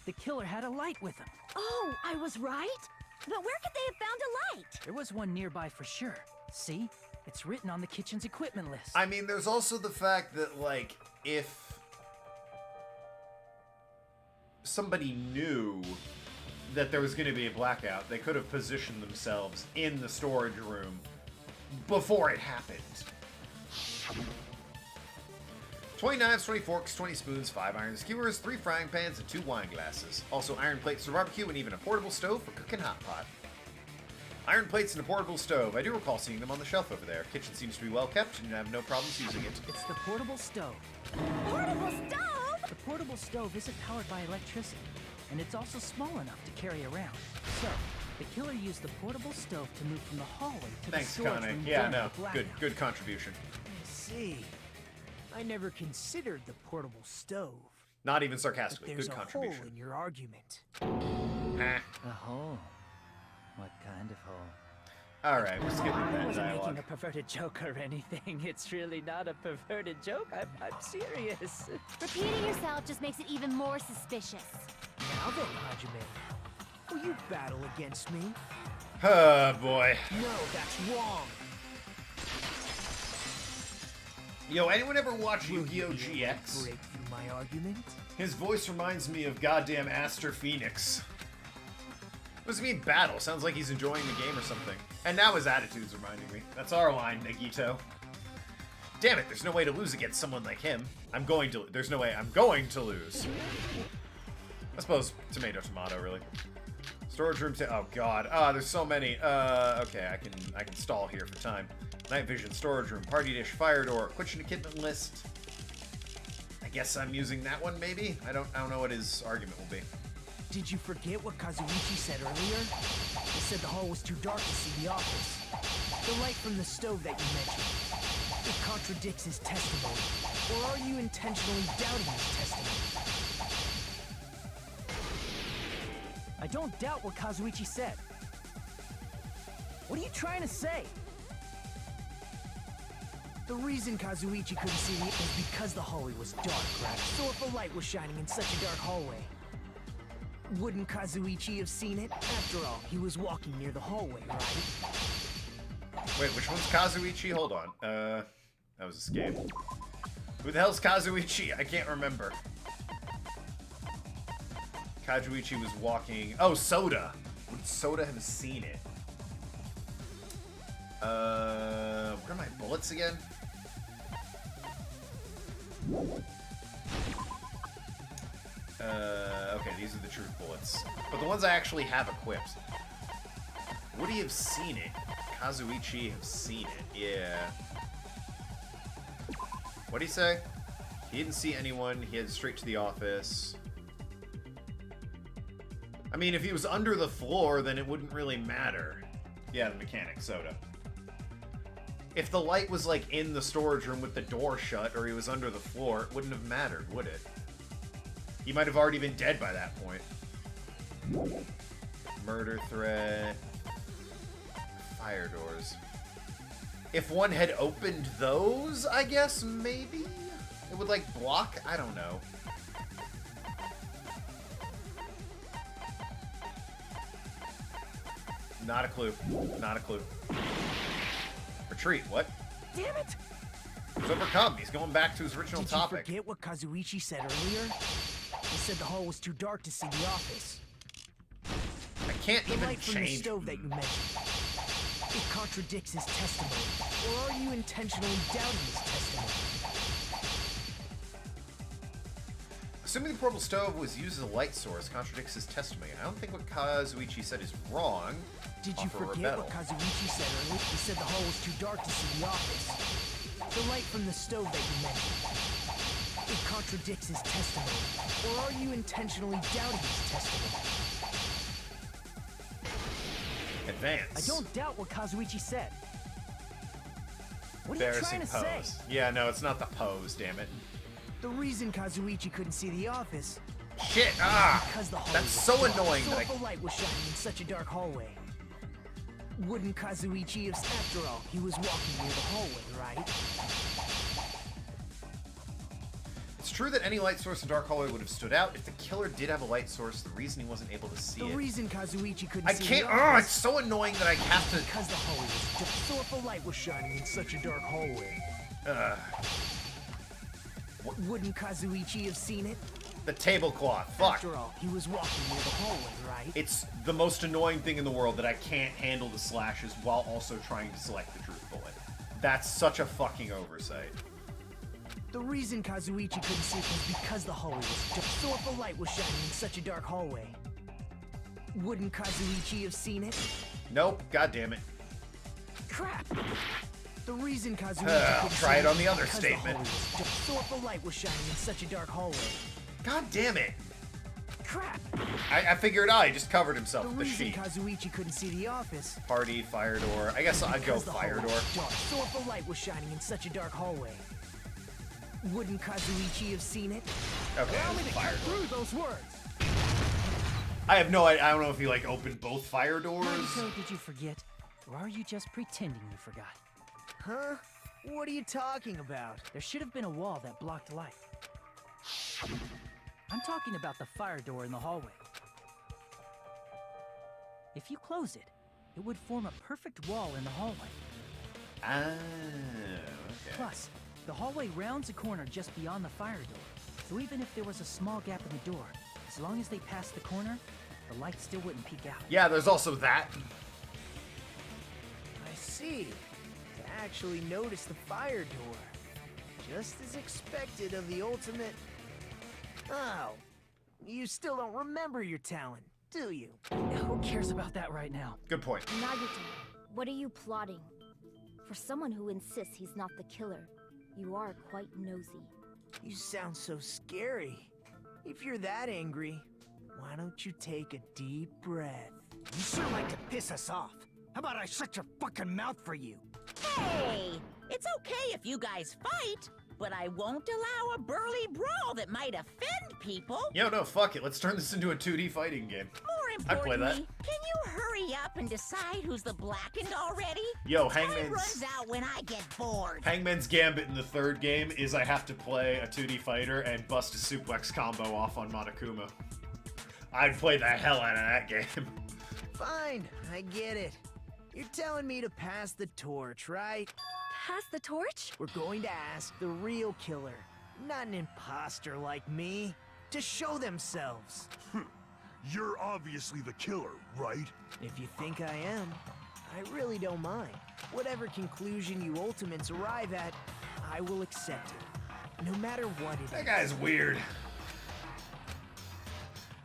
the killer had a light with him. Oh, I was right? But where could they have found a light? There was one nearby for sure. See? It's written on the kitchen's equipment list. I mean, there's also the fact that, like, if somebody knew that there was going to be a blackout, they could have positioned themselves in the storage room before it happened. 20 knives, 20 forks, 20 spoons, 5 iron skewers, 3 frying pans, and 2 wine glasses. Also iron plates for barbecue and even a portable stove for cooking hot pot. Iron plates and a portable stove. I do recall seeing them on the shelf over there. Kitchen seems to be well kept and you have no problems using it. It's the portable stove. Portable stove? The portable stove isn't powered by electricity, and it's also small enough to carry around. So, the killer used the portable stove to move from the hallway to Thanks, the storage Kane. room Yeah, during no. the blackout. Good contribution. I see. I never considered the portable stove. Not even But sarcastically. there's Good a contribution. hole in your argument. Eh. A hole? What kind of hole? Alright, we're skipping I that wasn't dialogue. making a perverted joke or anything. It's really not a perverted joke. I'm serious. Repeating yourself just makes it even more suspicious. Now then, Hajime, will you battle against me? Oh, boy. No, that's wrong. Yo, anyone ever watch Will Yu-Gi-Oh! you be able to GX? break through my argument? His voice reminds me of goddamn Aster Phoenix. What does it mean, battle? Sounds like he's enjoying the game or something. And now his attitude's reminding me. That's our line, Nagito. Damn it, there's no way to lose against someone like him. There's no way I'm going to lose. I suppose tomato, really. Storage room oh god. There's so many. Okay, I can stall here for time. Night vision, storage room, party dish, fire door, kitchen equipment list. I guess I'm using that one, maybe? I don't know what his argument will be. Did you forget what Kazuichi said earlier? He said the hall was too dark to see the office. The light from the stove that you mentioned. It contradicts his testimony. Or are you intentionally doubting his testimony? I don't doubt what Kazuichi said. What are you trying to say? The reason Kazuichi couldn't see it was because the hallway was dark, right? So if a light was shining in such a dark hallway, wouldn't Kazuichi have seen it? After all, he was walking near the hallway, right? Wait, which one's Kazuichi? Hold on. That was Escape. Who the hell's Kazuichi? I can't remember. Kazuichi was walking... Oh, Soda! Would Soda have seen it? Where are my bullets again? Okay, these are the truth bullets. But the ones I actually have equipped. Would he have seen it? Kazuichi have seen it, yeah. What'd he say? He didn't see anyone, he headed straight to the office. I mean, if he was under the floor, then it wouldn't really matter. Yeah, the mechanic, Soda. If the light was, like, in the storage room with the door shut, or he was under the floor, it wouldn't have mattered, would it? He might have already been dead by that point. Murder threat. Fire doors. If one had opened those, I guess, maybe? It would, like, block? I don't know. Not a clue. Not a clue. Retreat, what? Damn it! He's overcome. He's going back to his original topic. Did you forget what Kazuichi said earlier? He said the hall was too dark to see the office. I can't the even light from the stove that you mentioned. It contradicts his testimony. Or are you intentionally doubting his testimony? Assuming the portable stove was used as a light source contradicts his testimony. I don't think what Kazuichi said is wrong. Did you forget what Kazuichi said earlier? He said the hall was too dark to see the office. The light from the stove that you mentioned. It contradicts his testimony. Or are you intentionally doubting his testimony? Advance. I don't doubt what Kazuichi said. What are you trying to say? Yeah, no, it's not the pose, damn it. The reason Kazuichi couldn't see the office... Shit, ah! Because the hallway That's so dark. annoying So that if a light was shining in such a dark hallway, wouldn't Kazuichi have... After all, he was walking near the hallway, right? It's true that any light source in Dark Hallway would have stood out. If the killer did have a light source, the reason he wasn't able to see it... The reason Kazuichi couldn't I see can't... the Oh, office... it's so annoying that I have to... Because the hallway was dark. So if a light was shining in such a dark hallway... Wouldn't Kazuichi have seen it? The tablecloth. Fuck. After all, he was walking near the hallway, right? It's the most annoying thing in the world that I can't handle the slashes while also trying to select the truth bullet. That's such a fucking oversight. The reason Kazuichi couldn't see it was because the hallway was dark. So if a light was shining in such a dark hallway, wouldn't Kazuichi have seen it? Nope. God damn it. Crap! The reason Kazuichi I'll couldn't try see it on the was other because statement. The hallway was dark. So if a light was shining in such a dark hallway, God damn it. crap! I figured out. He just covered himself The with the reason sheet. Kazuichi couldn't see the office. Party, fire door. I guess I'd go Because the fire hallway door. was dark. So if a light was shining in such a dark hallway, wouldn't Kazuichi have seen it? Okay, Allow me to fire cut door. through those words. I have no idea. I don't know if he, like, opened both fire doors. So did you forget? Or are you just pretending you forgot? Huh? What are you talking about? There should have been a wall that blocked light. I'm talking about the fire door in the hallway. If you close it, it would form a perfect wall in the hallway. Ah, okay. Plus, the hallway rounds a corner just beyond the fire door. So even if there was a small gap in the door, as long as they passed the corner, the light still wouldn't peek out. Yeah, there's also that. I see. To actually notice the fire door. Just as expected of the ultimate... Oh. You still don't remember your talent, do you? Who cares about that right now? Good point. Nagito, what are you plotting? For someone who insists he's not the killer, you are quite nosy. You sound so scary. If you're that angry, why don't you take a deep breath? You sure like to piss us off. How about I shut your fucking mouth for you? Hey! It's okay if you guys fight, but I won't allow a burly brawl that might offend people. Yo, no, fuck it. Let's turn this into a 2D fighting game. More I'd play that. importantly, can you hurry up and decide who's the blackened already? Yo, Time Hangman's... runs out when I get bored. Hangman's Gambit in the third game is I have to play a 2D fighter and bust a suplex combo off on Monokuma. I'd play the hell out of that game. Fine, I get it. You're telling me to pass the torch, right? Pass the torch? We're going to ask the real killer, not an imposter like me, to show themselves. You're obviously the killer, right? If you think I am, I really don't mind. Whatever conclusion you ultimates arrive at, I will accept it. No matter what it is. That guy's weird.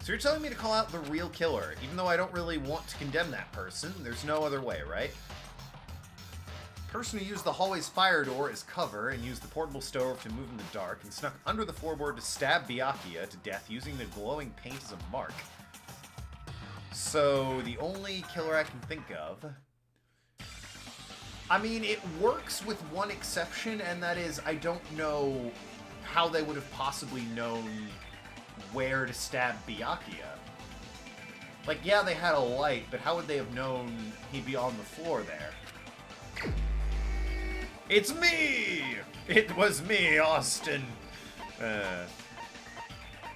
So you're telling me to call out the real killer, even though I don't really want to condemn that person. There's no other way, right? Person who used the hallway's fire door as cover and used the portable stove to move in the dark and snuck under the floorboard to stab Byakuya to death using the glowing paint as a mark. So the only killer I can think of... I mean, it works with one exception, and that is I don't know how they would have possibly known where to stab Byakuya. Like, yeah, they had a light, but how would they have known he'd be on the floor there? It's me! It was me, Austin!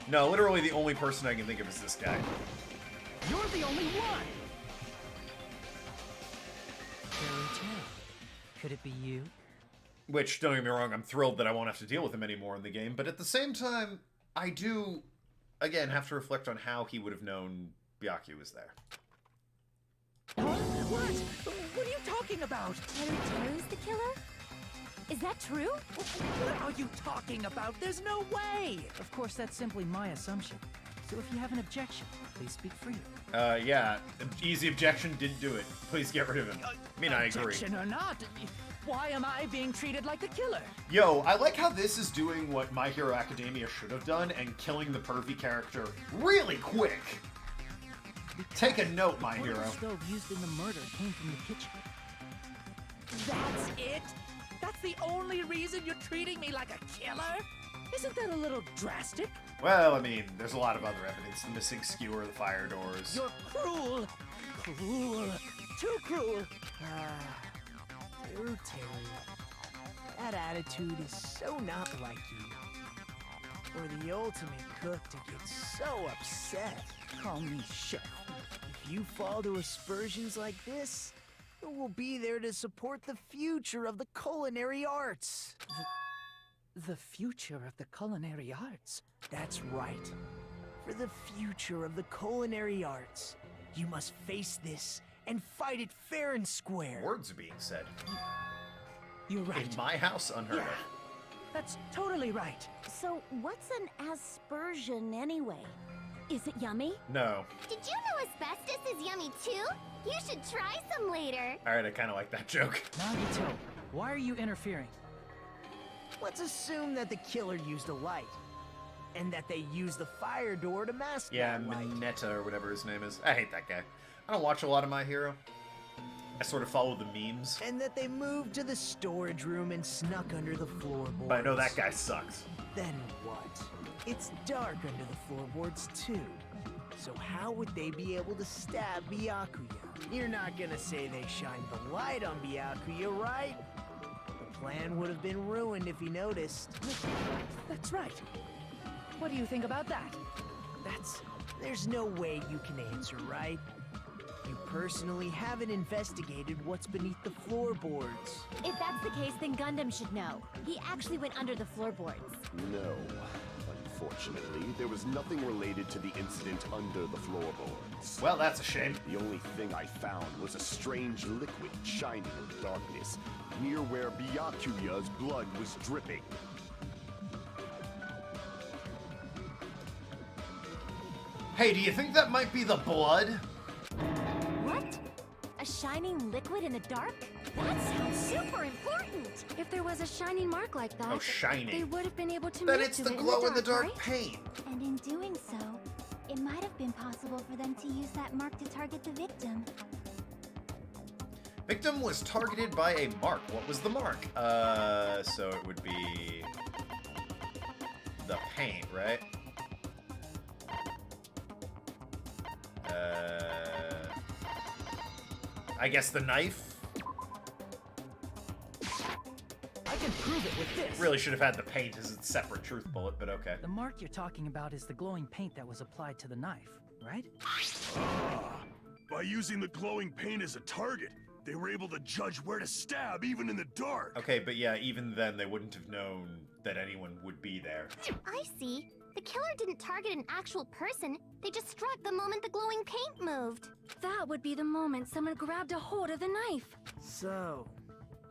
No, literally the only person I can think of is this guy. You're the only one! Fairy tale. Could it be you? Which, don't get me wrong, I'm thrilled that I won't have to deal with him anymore in the game, but at the same time, I do, again, have to reflect on how he would have known Byakuya was there. Huh? What? What are you talking about? Terry's the killer? Is that true? What are you talking about? There's no way! Of course, that's simply my assumption. So if you have an objection, please speak freely. Yeah, easy objection, didn't do it. Please get rid of him. I mean, I agree. Objection or not, why am I being treated like a killer? Yo, I like how this is doing what My Hero Academia should have done and killing the pervy character really quick. Take a note, My Hero. The stove used in the murder came from the kitchen. That's it? That's the only reason you're treating me like a killer? Isn't that a little drastic? Well, I mean, there's a lot of other evidence. The missing skewer, the fire doors. You're cruel! Cruel! Too cruel! Dude, Terry. That attitude is so not like you. For the ultimate cook to get so upset. Call me chef. If you fall to aspersions like this, who will be there to support the future of the culinary arts? The future of the culinary arts? That's right. For the future of the culinary arts, you must face this and fight it fair and square. Words are being said. You're right. In my house, unheard of. That's totally right. So, what's an aspersion anyway? Is it yummy? No. Did you know asbestos is yummy too? You should try some later. Alright, I kind of like that joke. Nagito, why are you interfering? Let's assume that the killer used a light, and that they used the fire door to mask that light. Mineta or whatever his name is. I hate that guy. I don't watch a lot of My Hero. I sort of follow the memes. And that they moved to the storage room and snuck under the floorboards. But I know that guy sucks. Then what? It's dark under the floorboards too. So how would they be able to stab Byakuya? You're not gonna say they shined the light on Byakuya, right? The plan would have been ruined if he noticed. That's right. What do you think about that? There's no way you can answer, right? You personally haven't investigated what's beneath the floorboards. If that's the case, then Gundam should know. He actually went under the floorboards. No. Unfortunately, there was nothing related to the incident under the floorboards. Well, that's a shame. The only thing I found was a strange liquid shining in the darkness, near where Byakuya's blood was dripping. Hey, do you think that might be the blood? What? A shining liquid in the dark? That sounds super important! If there was a shining mark like that, Oh, shining. they would have been able to Then move it's to the it glow in the dark right? paint. And in doing so, it might have been possible for them to use that mark to target the victim. Victim was targeted by a mark. What was the mark? So it would be the paint, right? I guess the knife? I can prove it with this. Really should have had the paint as its separate truth bullet, but okay. The mark you're talking about is the glowing paint that was applied to the knife, right? By using the glowing paint as a target, they were able to judge where to stab even in the dark. Okay, but yeah, even then they wouldn't have known that anyone would be there. I see. The killer didn't target an actual person. They just struck the moment the glowing paint moved. That would be the moment someone grabbed a hold of the knife. So,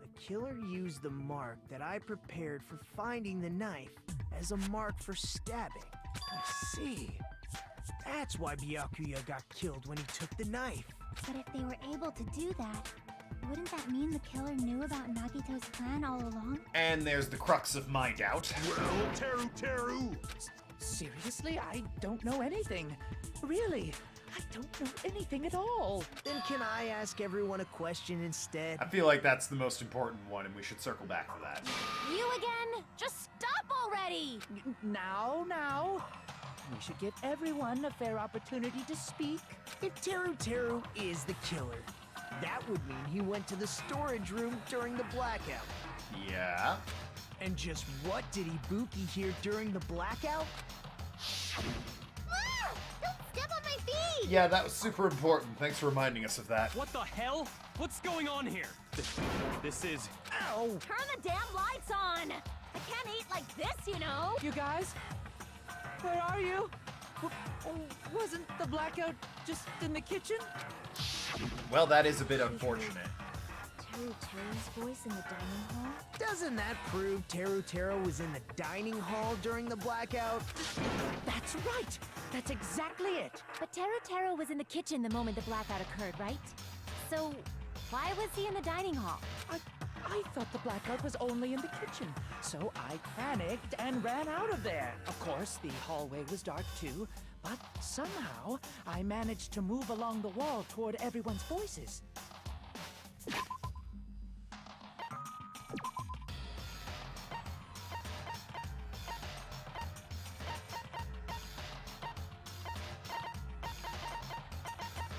the killer used the mark that I prepared for finding the knife as a mark for stabbing. I see. That's why Byakuya got killed when he took the knife. But if they were able to do that, wouldn't that mean the killer knew about Nagito's plan all along? And there's the crux of my doubt. Well, Teru! Seriously, I don't know anything. Really, I don't know anything at all. Then can I ask everyone a question instead? I feel like that's the most important one, and we should circle back to that. You again? Just stop already! Now. We should give everyone a fair opportunity to speak. If Teru is the killer, that would mean he went to the storage room during the blackout. Yeah? And just what did Ibuki hear during the blackout? Ah! Don't step on my feet! Yeah, that was super important. Thanks for reminding us of that. What the hell? What's going on here? This is... Ow! Turn the damn lights on! I can't eat like this, you know! You guys, where are you? Wasn't the blackout just in the kitchen? Well, that is a bit unfortunate. Teru's voice in the dining hall? Doesn't that prove Teru was in the dining hall during the blackout? That's right! That's exactly it! But Teru was in the kitchen the moment the blackout occurred, right? So, why was he in the dining hall? I thought the blackout was only in the kitchen, so I panicked and ran out of there. Of course, the hallway was dark too, but somehow I managed to move along the wall toward everyone's voices.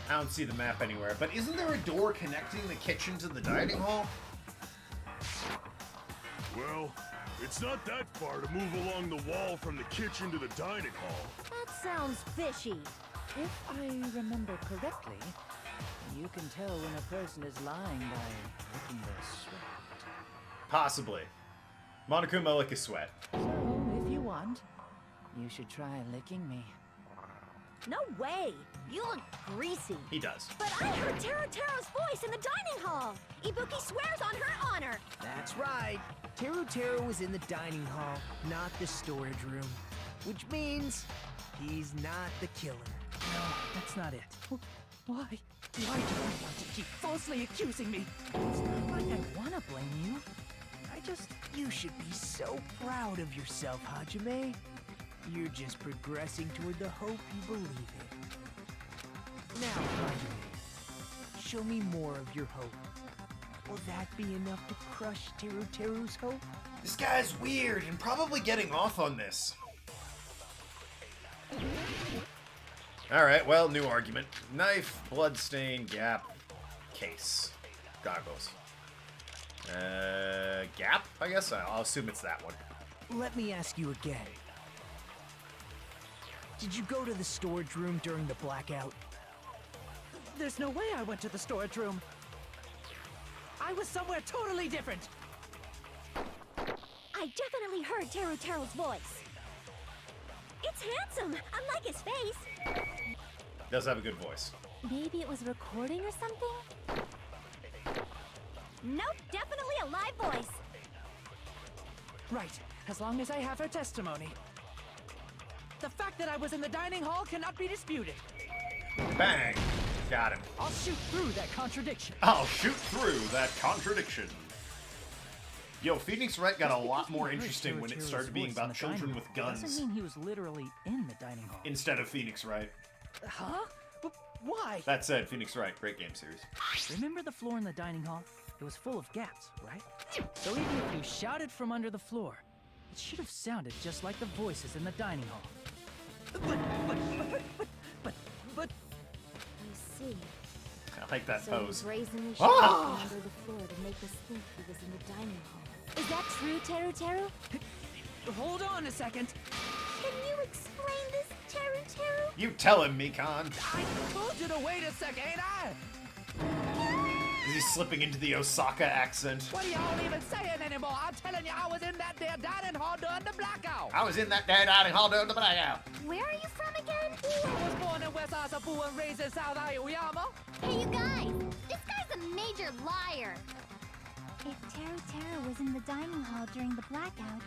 I don't see the map anywhere, but isn't there a door connecting the kitchen to the dining hall? Well, it's not that far to move along the wall from the kitchen to the dining hall. That sounds fishy. If I remember correctly, you can tell when a person is lying by licking their sweat. Possibly. Monokuma lick his sweat. So, if you want, you should try licking me. No way! You look greasy. He does. But I heard Teru's voice in the dining hall! Ibuki swears on her honor! That's right. Teru was in the dining hall, not the storage room. Which means he's not the killer. No, that's not it. Why? Why do you want to keep falsely accusing me? It's not like I want to blame you. You should be so proud of yourself, Hajime. You're just progressing toward the hope you believe in. Now, Hajime, show me more of your hope. Will that be enough to crush Teru's hope? This guy's weird and probably getting off on this. Alright, well, new argument. Knife, bloodstain, gap, case. Goggles. Gap, I guess? I'll assume it's that one. Let me ask you again. Did you go to the storage room during the blackout? There's no way I went to the storage room. I was somewhere totally different. I definitely heard Teru's voice. It's handsome, unlike his face. Does have a good voice. Maybe it was recording or something? Nope, definitely a live voice. Right, as long as I have her testimony. The fact that I was in the dining hall cannot be disputed. Bang! Got him. I'll shoot through that contradiction. I'll shoot through that contradiction. Yo, Phoenix Wright got a lot more interesting when it started being about children with guns. Doesn't mean he was literally in the dining hall. Instead of Phoenix Wright. Huh? Why? That said, Phoenix Wright, great game series. Remember the floor in the dining hall? It was full of gaps, right? So even if you shouted from under the floor, it should have sounded just like the voices in the dining hall. I But... see. I like that So pose. he brazenly Ah! shouted under the floor to make us think he was in the dining hall. Is that true, Teru Teru? Hold on a second. Can you explain this, Teru Teru? You tell him, Mikan. I told you to wait a second, ain't I? Is he slipping into the Osaka accent? What are y'all even saying anymore? I'm telling you, I was in that there dining hall during the blackout. I was in that there dining hall during the blackout. Where are you from again? I was born in West Asabu and raised in South Aoyama. Hey, you guys! This guy's a major liar! If Teru Teru was in the dining hall during the blackout,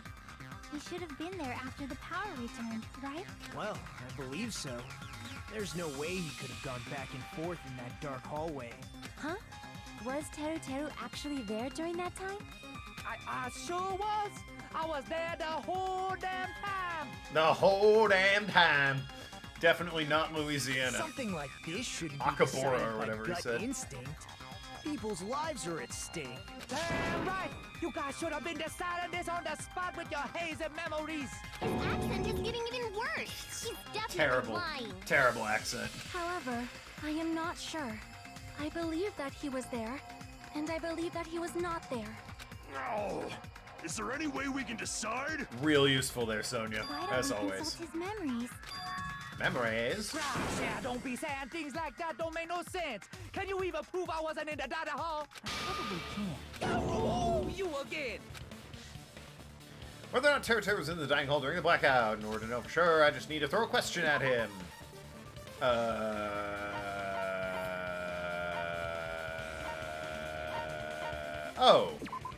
he should have been there after the power returned, right? Well, I believe so. There's no way he could have gone back and forth in that dark hallway. Huh? Was Teru Teru actually there during that time? I sure was. I was there the whole damn time. The whole damn time. Definitely not Louisiana. Something like this shouldn't be Akabora decided or by whatever he gut said. instinct. People's lives are at stake. Damn right. You guys should have been deciding this on the spot with your hazy memories. His accent is getting even worse. He's definitely Terrible. lying. Terrible accent. However, I am not sure. I believe that he was there, and I believe that he was not there. Oh, is there any way we can decide? Real useful there, Sonia. Why don't As we always. consult his memories? Memories. Gosh, yeah, don't be saying things like that. Don't make no sense. Can you even prove I wasn't in the dining hall? I probably can. Oh, you again. Whether or not Teru Teru was in the dining hall during the blackout, in order to know for sure, I just need to throw a question at him. Oh,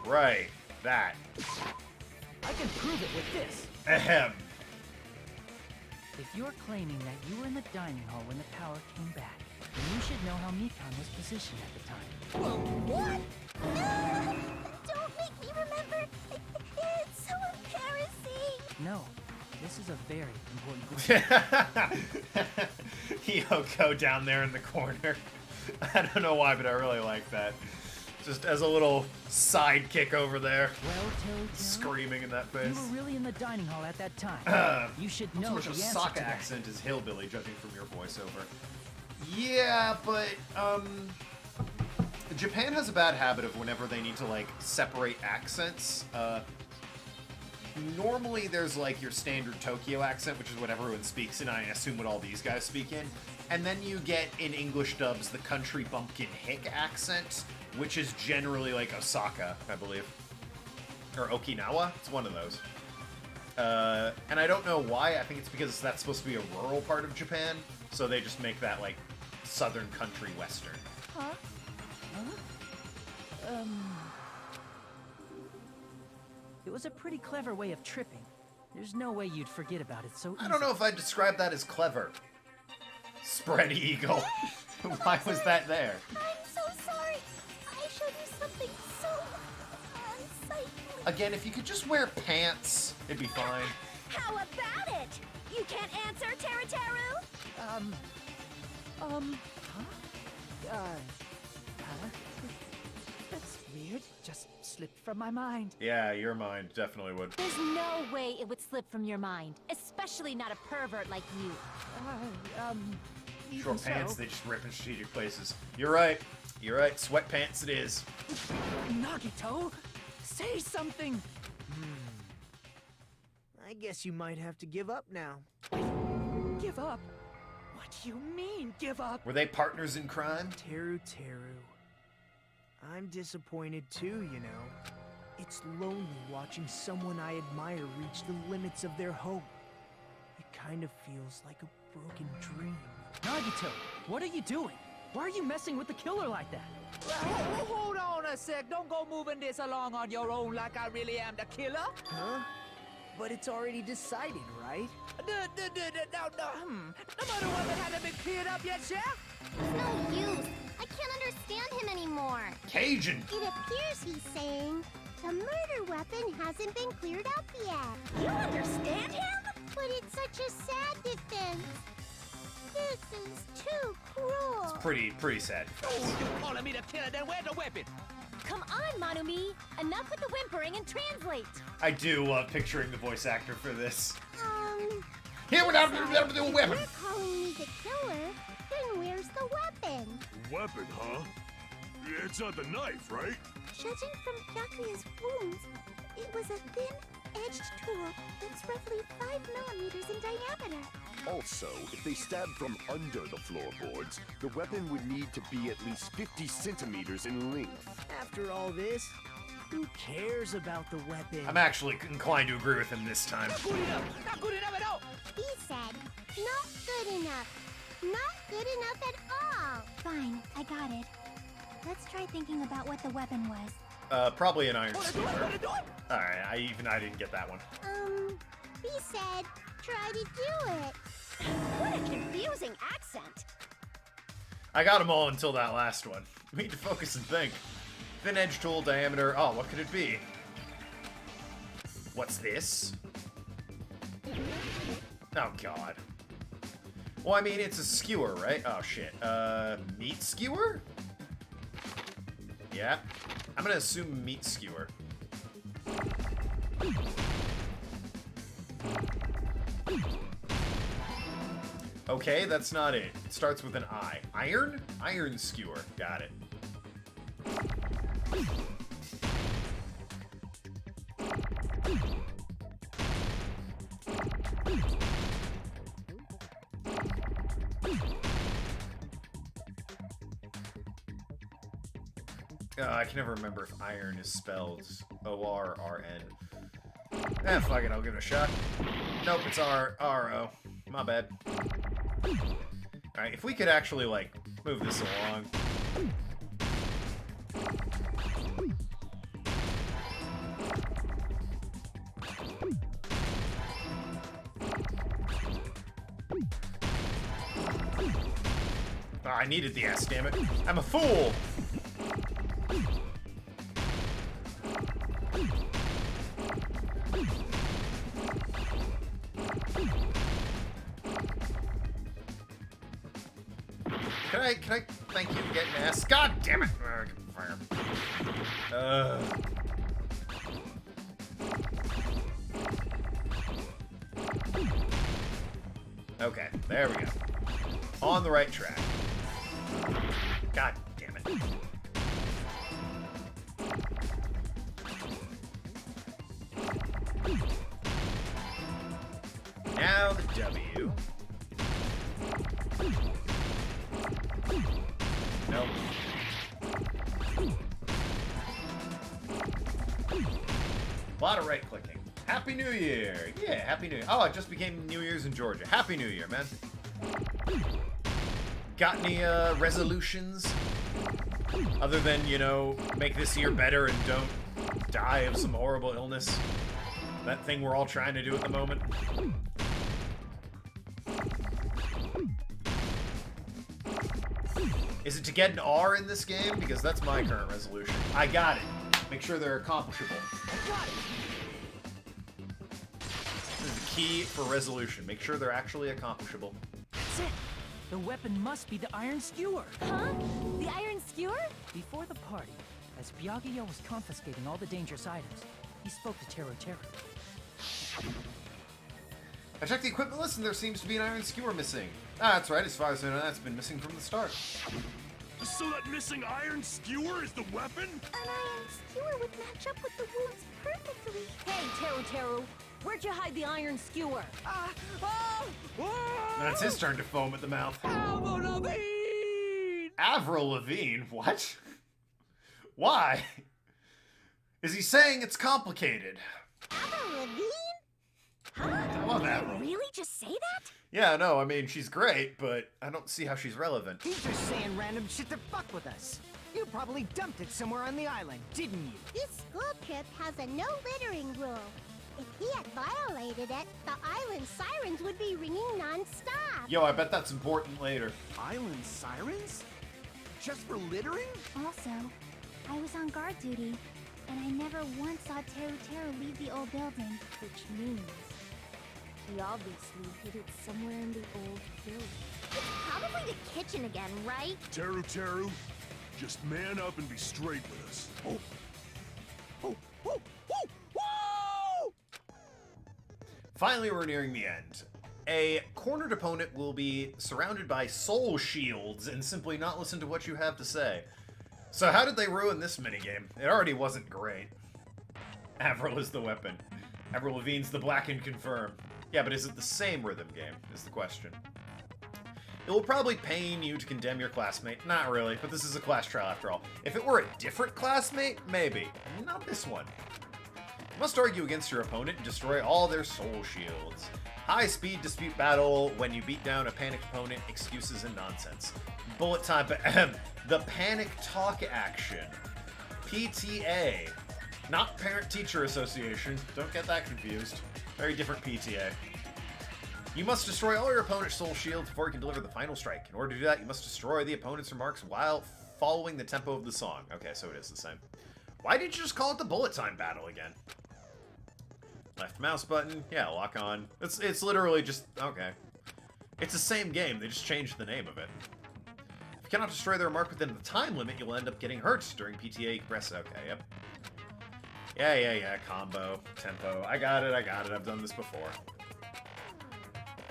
right. That. I can prove it with this. Ahem. If you're claiming that you were in the dining hall when the power came back, then you should know how Mikan was positioned at the time. What? Don't make me remember. It's so embarrassing. No, this is a very important question. Hiyoko down there in the corner. I don't know why, but I really like that. Just as a little sidekick over there. Well, Teru Teru, Screaming in that face. you were really in the dining hall at that time. You should know Not so the much answer Osaka to that. accent is hillbilly, judging from your voiceover. Yeah, but Japan has a bad habit of whenever they need to like separate accents. Normally there's like your standard Tokyo accent, which is what everyone speaks in. I assume what all these guys speak in, and then you get in English dubs the country bumpkin hick accent, which is generally like Osaka, I believe, or Okinawa. It's one of those. And I don't know why. I think it's because that's supposed to be a rural part of Japan, so they just make that like southern country western. Huh? It was a pretty clever way of tripping. There's no way you'd forget about it so easily. I don't know if I'd describe that as clever. Spread eagle. Why was that there? I'm so sorry. I showed you something so unsightly. Again, if you could just wear pants, it'd be fine. How about it? You can't answer, Teru Teru? That's weird. Just slipped from my mind. Yeah, your mind definitely would. There's no way it would slip from your mind, especially not a pervert like you. Short pants, they just rip in strategic places. You're right. You're right. Sweatpants it is. Nagito, say something. I guess you might have to give up now. Give up? What do you mean, give up? Were they partners in crime? Teru Teru. I'm disappointed too, you know. It's lonely watching someone I admire reach the limits of their hope. It kind of feels like a broken dream. Nagito, what are you doing? Why are you messing with the killer like that? Hold on a sec. Don't go moving this along on your own like I really am the killer. Huh? But it's already decided, right? No matter what that hasn't been cleared up yet, Chef? It's no use. I can't understand him anymore. Cajun. It appears he's saying the murder weapon hasn't been cleared up yet. You understand him? But it's such a sad defense. This is too cruel. It's pretty sad. You're calling me the killer, then where's the weapon? Come on, Manumi! Enough with the whimpering and translate! I do love picturing the voice actor for this. Here we're not able to do a weapon. If you're calling me the killer, then where's the weapon? Weapon, huh? It's not the knife, right? Judging from Byakuya's wounds, it was a thin-edged tool that's roughly 5 millimeters in diameter. Also, if they stabbed from under the floorboards, the weapon would need to be at least 50 centimeters in length. After all this, who cares about the weapon? I'm actually inclined to agree with him this time. Not good enough! Not good enough at all! He said, not good enough. Not good enough at all. Fine, I got it. Let's try thinking about what the weapon was. Probably an iron skewer. Alright, I didn't get that one. He said, try to do it. What a confusing accent! I got them all until that last one. We need to focus and think. Thin edge tool diameter. Oh, what could it be? What's this? Oh, God. Well, I mean, it's a skewer, right? Oh, shit. Meat skewer? Yeah. I'm gonna assume meat skewer. Okay, that's not it. It starts with an I. Iron? Iron skewer. Got it. I can never remember if iron is spelled O-R-R-N. Fuck it, I'll give it a shot. Nope, it's R-R-O. My bad. Alright, if we could actually, like, move this along. Oh, I needed the S, damn it. I'm a fool! Can I thank you for getting ass? God damn it! Okay, there we go. On the right track. God damn it. Now the W. Nope. A lot of right clicking. Happy New Year! Yeah, Happy New Year. Oh, it just became New Year's in Georgia. Happy New Year, man. Got any resolutions? Other than, you know, make this year better and don't die of some horrible illness? That thing we're all trying to do at the moment? Is it to get an R in this game? Because that's my current resolution. I got it. Make sure they're accomplishable. I got it! This is the key for resolution. Make sure they're actually accomplishable. That's it. The weapon must be the iron skewer. Huh? The iron skewer? Before the party, as Byakuya was confiscating all the dangerous items, he spoke to Tero Tero. I checked the equipment list and there seems to be an iron skewer missing. Ah, that's right. As far as I know, that's been missing from the start. So that missing iron skewer is the weapon? An iron skewer would match up with the wounds perfectly. Hey, Teru Teru! Where'd you hide the iron skewer? That's his turn to foam at the mouth. Avril Lavigne! Avril Lavigne? What? Why? Is he saying it's complicated? Avril Lavigne? Huh? I love Avril. Really? Just say that? Yeah, no, I mean, she's great, but I don't see how she's relevant. He's just saying random shit to fuck with us. You probably dumped it somewhere on the island, didn't you? This school trip has a no littering rule. If he had violated it, the island sirens would be ringing non-stop. Yo, I bet that's important later. Island sirens? Just for littering? Also, I was on guard duty, and I never once saw Teru Teru leave the old building. Which means He obviously hid it somewhere in the old building. It's probably the kitchen again, right? Teru, just man up and be straight with us. Finally, we're nearing the end. A cornered opponent will be surrounded by soul shields and simply not listen to what you have to say. So how did they ruin this minigame? It already wasn't great. Avril is the weapon. Avril Lavigne's the black and confirm. Yeah, but is it the same rhythm game, is the question. It will probably pain you to condemn your classmate. Not really, but this is a class trial after all. If it were a different classmate, maybe. Not this one. You must argue against your opponent and destroy all their soul shields. High-speed dispute battle when you beat down a panicked opponent, excuses and nonsense. Bullet time, the panic talk action. PTA. Not Parent-Teacher Association. Don't get that confused. Very different PTA. You must destroy all your opponent's soul shields before you can deliver the final strike. In order to do that, you must destroy the opponent's remarks while following the tempo of the song. Okay, so it is the same. Why did you just call it the bullet time battle again? Left mouse button. Yeah, lock on. It's literally just... okay. It's the same game. They just changed the name of it. If you cannot destroy the remark within the time limit, you'll end up getting hurt during PTA. Press... okay, yep. Yeah. Combo. Tempo. I got it. I've done this before.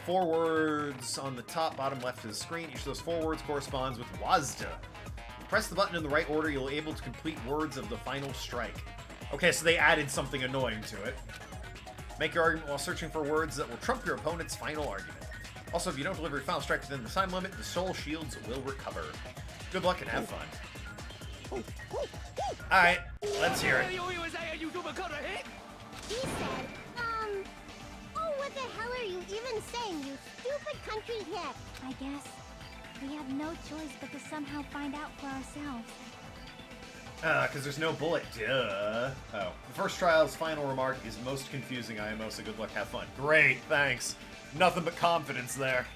4 words on the top, bottom left of the screen. Each of those 4 words corresponds with WASDA. Press the button in the right order, you'll be able to complete words of the final strike. Okay, so they added something annoying to it. Make your argument while searching for words that will trump your opponent's final argument. Also, if you don't deliver your final strike within the time limit, the soul shields will recover. Good luck and have fun. Alright, let's hear it. He said, oh, what the hell are you even saying, you stupid country hick? I guess we have no choice but to somehow find out for ourselves. Because there's no bullet. Duh. Oh. The first trial's final remark is most confusing, IMO, so good luck, have fun. Great, thanks. Nothing but confidence there.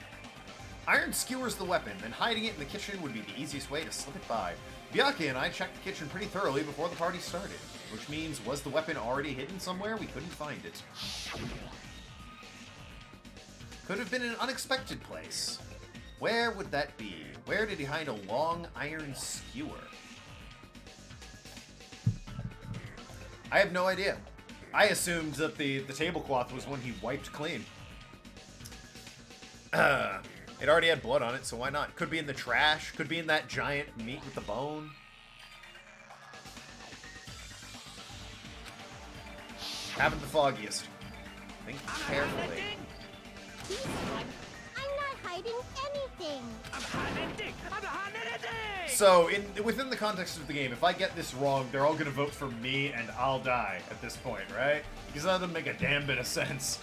Iron skewers the weapon, then hiding it in the kitchen would be the easiest way to slip it by. Byakuya and I checked the kitchen pretty thoroughly before the party started. Which means, was the weapon already hidden somewhere? We couldn't find it. Could have been in an unexpected place. Where would that be? Where did he hide a long iron skewer? I have no idea. I assumed that the tablecloth was one he wiped clean. It already had blood on it, so why not? Could be in the trash. Could be in that giant meat with the bone. Haven't the foggiest. Think carefully. He said, I'm not hiding anything. I'm hiding anything. So, within the context of the game, if I get this wrong, they're all gonna vote for me and I'll die at this point, right? Because that doesn't make a damn bit of sense.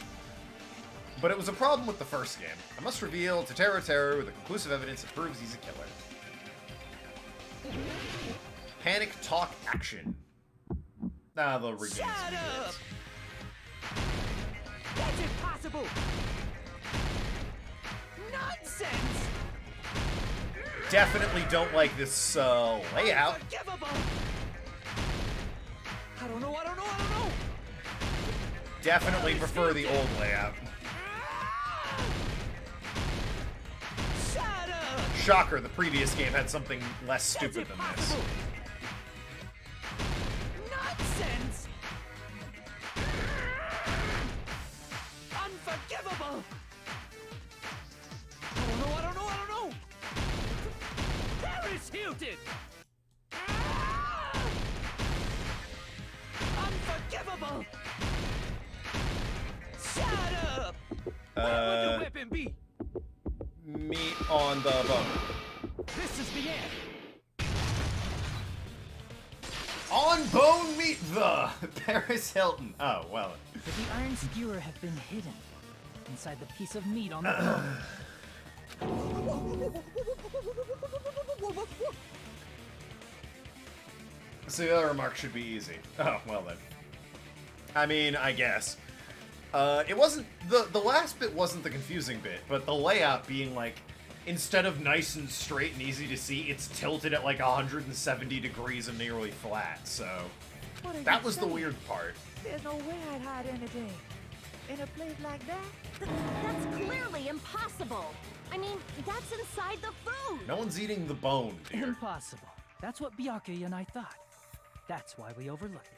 But it was a problem with the first game. I must reveal to Teru the conclusive evidence that proves he's a killer. Panic talk action. Ah, they'll regain some up! That's impossible! Nonsense! Definitely don't like this layout. I don't know. Definitely prefer the old layout. Shocker, the previous game had something less stupid than this. Nonsense! Unforgivable! I don't know. Paris Hilton! Unforgivable! Shut up! What would the weapon be? Meat on the bone. This is the end. On bone meat the Paris Hilton. Oh, well. Could the iron skewer have been hidden inside the piece of meat on the bone? So the other remark should be easy. Oh, well then. I mean, I guess. It wasn't... The last bit wasn't the confusing bit, but the layout being like, instead of nice and straight and easy to see, it's tilted at like 170 degrees and nearly flat, so... That was the weird part. There's no way I'd hide anything. in a place like that? That's clearly impossible. I mean, that's inside the food. No one's eating the bone, dear. Impossible. That's what Byakuya and I thought. That's why we overlooked it.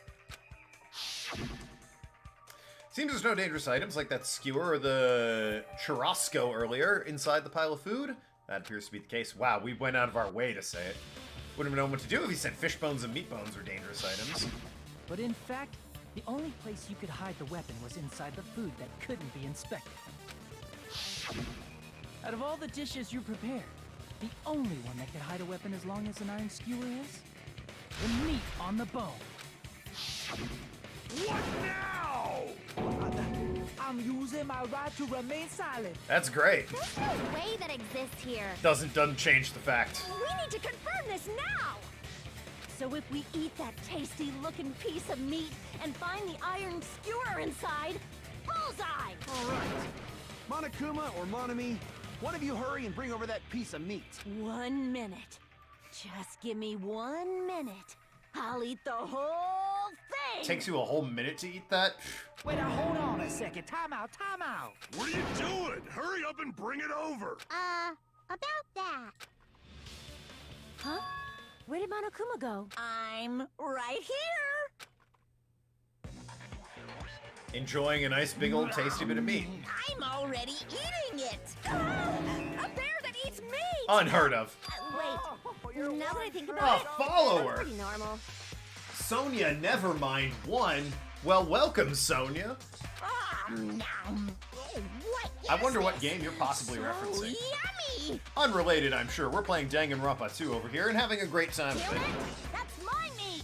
Seems there's no dangerous items like that skewer or the churrasco earlier inside the pile of food. That appears to be the case. Wow, we went out of our way to say it. Wouldn't have known what to do if he said fish bones and meat bones were dangerous items. But in fact, the only place you could hide the weapon was inside the food that couldn't be inspected. Out of all the dishes you prepared, the only one that could hide a weapon as long as an iron skewer is the meat on the bone. What now? I'm using my right to remain silent. That's great. There's no way that exists here. Doesn't change the fact. We need to confirm this now. So if we eat that tasty-looking piece of meat and find the iron skewer inside, bullseye! All right. Monokuma or Monami, one of you hurry and bring over that piece of meat. 1 minute. Just give me 1 minute. I'll eat the whole thing! Takes you a whole minute to eat that? Wait, now hold on a second. Time out, time out. What are you doing? Hurry up and bring it over. About that. Huh? Where did Monokuma go? I'm right here! Enjoying a nice big old tasty bit of meat. I'm already eating it! A bear that eats meat! Unheard of. Wait, now that I think about it, follower. that's pretty normal. Sonia Nevermind 1. Well, welcome, Sonia. I wonder what game you're possibly referencing. Yummy! Unrelated, I'm sure. We're playing Danganronpa 2 over here and having a great time with it. That's my meat!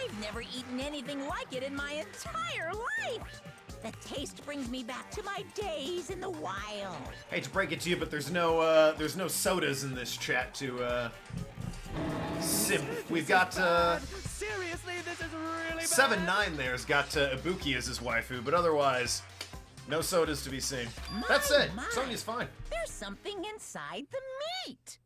I've never eaten anything like it in my entire life! The taste brings me back to my days in the wild. Hate to break it to you, but there's no sodas in this chat to simp. We've got Seriously, this is really bad. 7-9 there's got Ibuki as his waifu, but otherwise, no sodas to be seen. That's it. Sonia's fine. There's something inside the meat.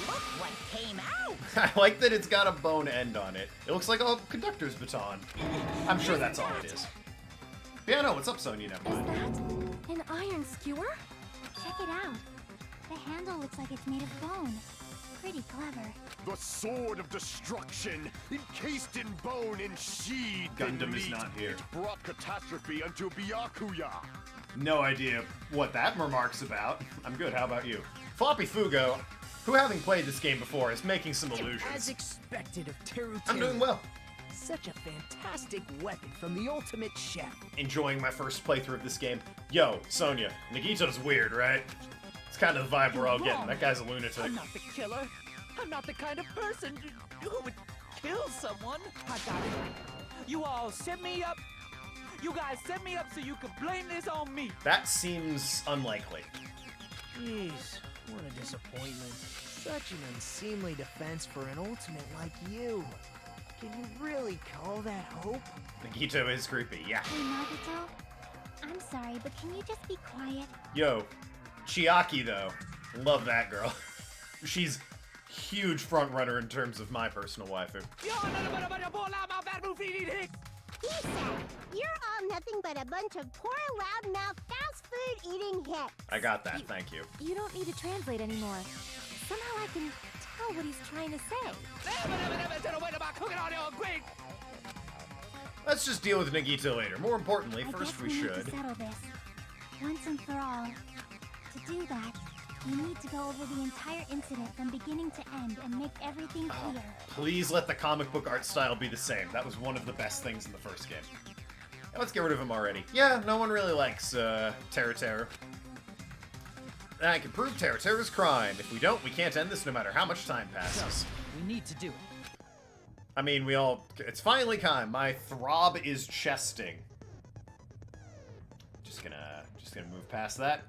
Look what came out. I like that it's got a bone end on it. It looks like a conductor's baton. I'm sure that's all it is. Yeah, no, what's up, Sonia? Never mind. An iron skewer? Check it out. The handle looks like it's made of bone. Pretty clever. The sword of destruction, encased in bone and sheathed in Gundam is meat. not here. It brought catastrophe unto Byakuya. No idea what that remark's about. I'm good, how about you? Floppy Fugo, who having played this game before, is making some As illusions. expected of Teru. I'm doing well. Such a fantastic weapon from the ultimate chef. Enjoying my first playthrough of this game. Yo, Sonia, Nagito's weird, right? It's kind of the vibe we're all getting. That guy's a lunatic. I'm not the killer. I'm not the kind of person who would kill someone. I got it. You all set me up. You guys set me up so you could blame this on me. That seems unlikely. Jeez, what a disappointment. Such an unseemly defense for an ultimate like you. Can you really call that hope? Nagito is creepy, yeah. Hey, Nagito. I'm sorry, but can you just be quiet? Yo, Chiaki, though. Love that girl. She's huge front runner in terms of my personal waifu. He said, you're all nothing but a bunch of poor, loudmouth, fast food eating hicks. I got that, thank you. You don't need to translate anymore. Somehow I can tell what he's trying to say. Let's just deal with Nagito later. More importantly, I first guess we need should. to settle this once and for all. To do that, we need to go over the entire incident from beginning to end and make everything clear. Please let the comic book art style be the same. That was one of the best things in the first game. And let's get rid of him already. Yeah, no one really likes Terra. And I can prove Terra's crime. If we don't, we can't end this no matter how much time passes. We need to do it. I mean, it's finally time. My throb is chesting. Just gonna move past that.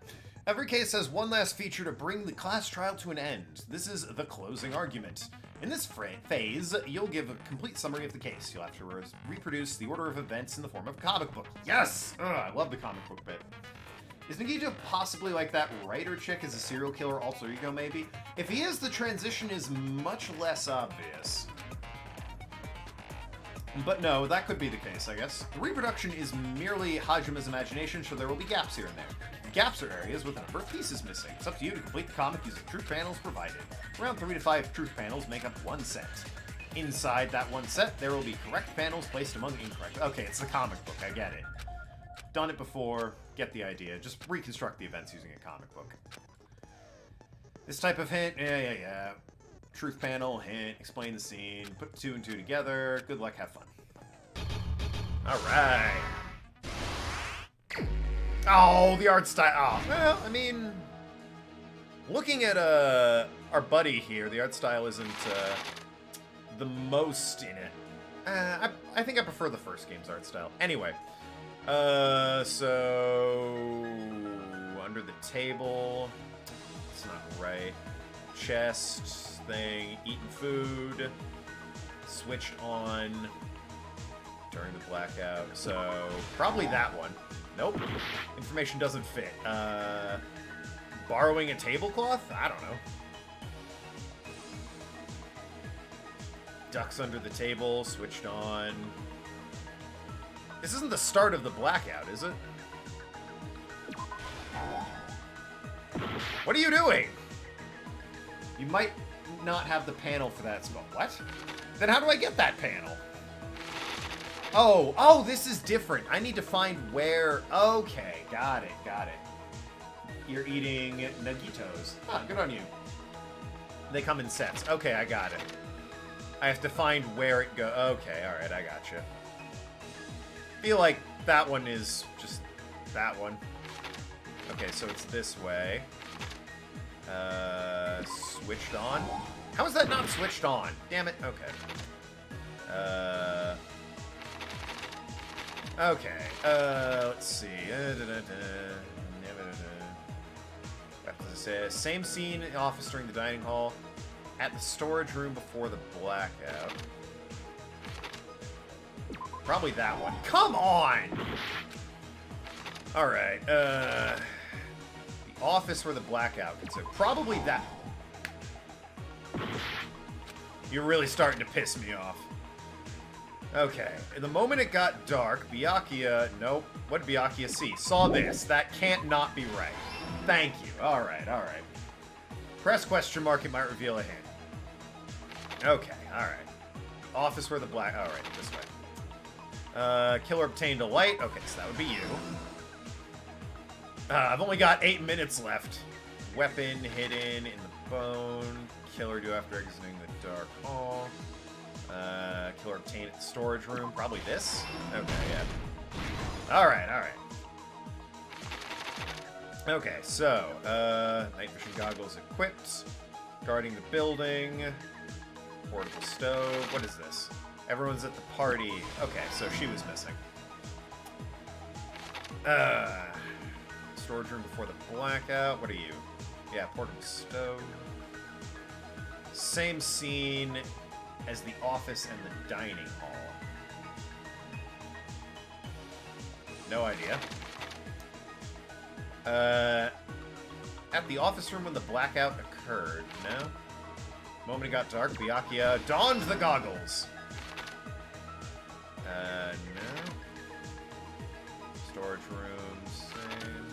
Every case has one last feature to bring the class trial to an end. This is the closing argument. In this phase, you'll give a complete summary of the case. You'll afterwards reproduce the order of events in the form of a comic book. Yes! Ugh, I love the comic book bit. Is Nagito possibly like that writer chick as a serial killer alter ego, maybe? If he is, the transition is much less obvious. But no, that could be the case, I guess. The reproduction is merely Hajima's imagination, so there will be gaps here and there. Gaps are areas with a number of pieces missing. It's up to you to complete the comic using truth panels provided. Around 3 to 5 truth panels make up one set. Inside that one set, there will be correct panels placed among incorrect. Okay, it's the comic book, I get it. Done it before, get the idea. Just reconstruct the events using a comic book. This type of hint, yeah. Truth panel, hint, explain the scene, put 2 and 2 together. Good luck, have fun. Alright. Oh, the art style. Oh, well, I mean, looking at our buddy here, the art style isn't the most in it. I think I prefer the first game's art style. Anyway, so under the table, it's not right. Chest thing, eating food, switched on during the blackout. So probably that one. Nope. Information doesn't fit. Borrowing a tablecloth? I don't know. Ducks under the table, switched on. This isn't the start of the blackout, is it? What are you doing? You might not have the panel for that spell. What? Then how do I get that panel? Oh, this is different. I need to find where... Okay, got it. You're eating nagitos. Ah, good on you. They come in sets. Okay, I got it. I have to find where it goes. Okay, alright, I gotcha. Feel like that one is just that one. Okay, so it's this way. Switched on? How is that not switched on? Damn it. Okay. Let's see. It says, same scene in the office during the dining hall. At the storage room before the blackout. Probably that one. Come on! Alright, the office where the blackout gets it. Probably that. You're really starting to piss me off. Okay, the moment it got dark, Byakuya... Nope. What did Byakuya see? Saw this. That can't not be right. Thank you. Alright. Press question mark, it might reveal a hint. Okay, alright. Office where the black... Alright, this way. Killer obtained a light. Okay, so that would be you. I've only got 8 minutes left. Weapon hidden in the bone. Killer due after exiting the dark hall. Killer obtained at the storage room. Probably this? Okay, yeah. Alright. Okay, so, night vision goggles equipped. Guarding the building. Portable stove. What is this? Everyone's at the party. Okay, so she was missing. Storage room before the blackout. What are you? Yeah, portable stove. Same scene as the office and the dining hall. No idea. At the office room when the blackout occurred. No? Moment it got dark, Byakuya donned the goggles. No. Storage room, same.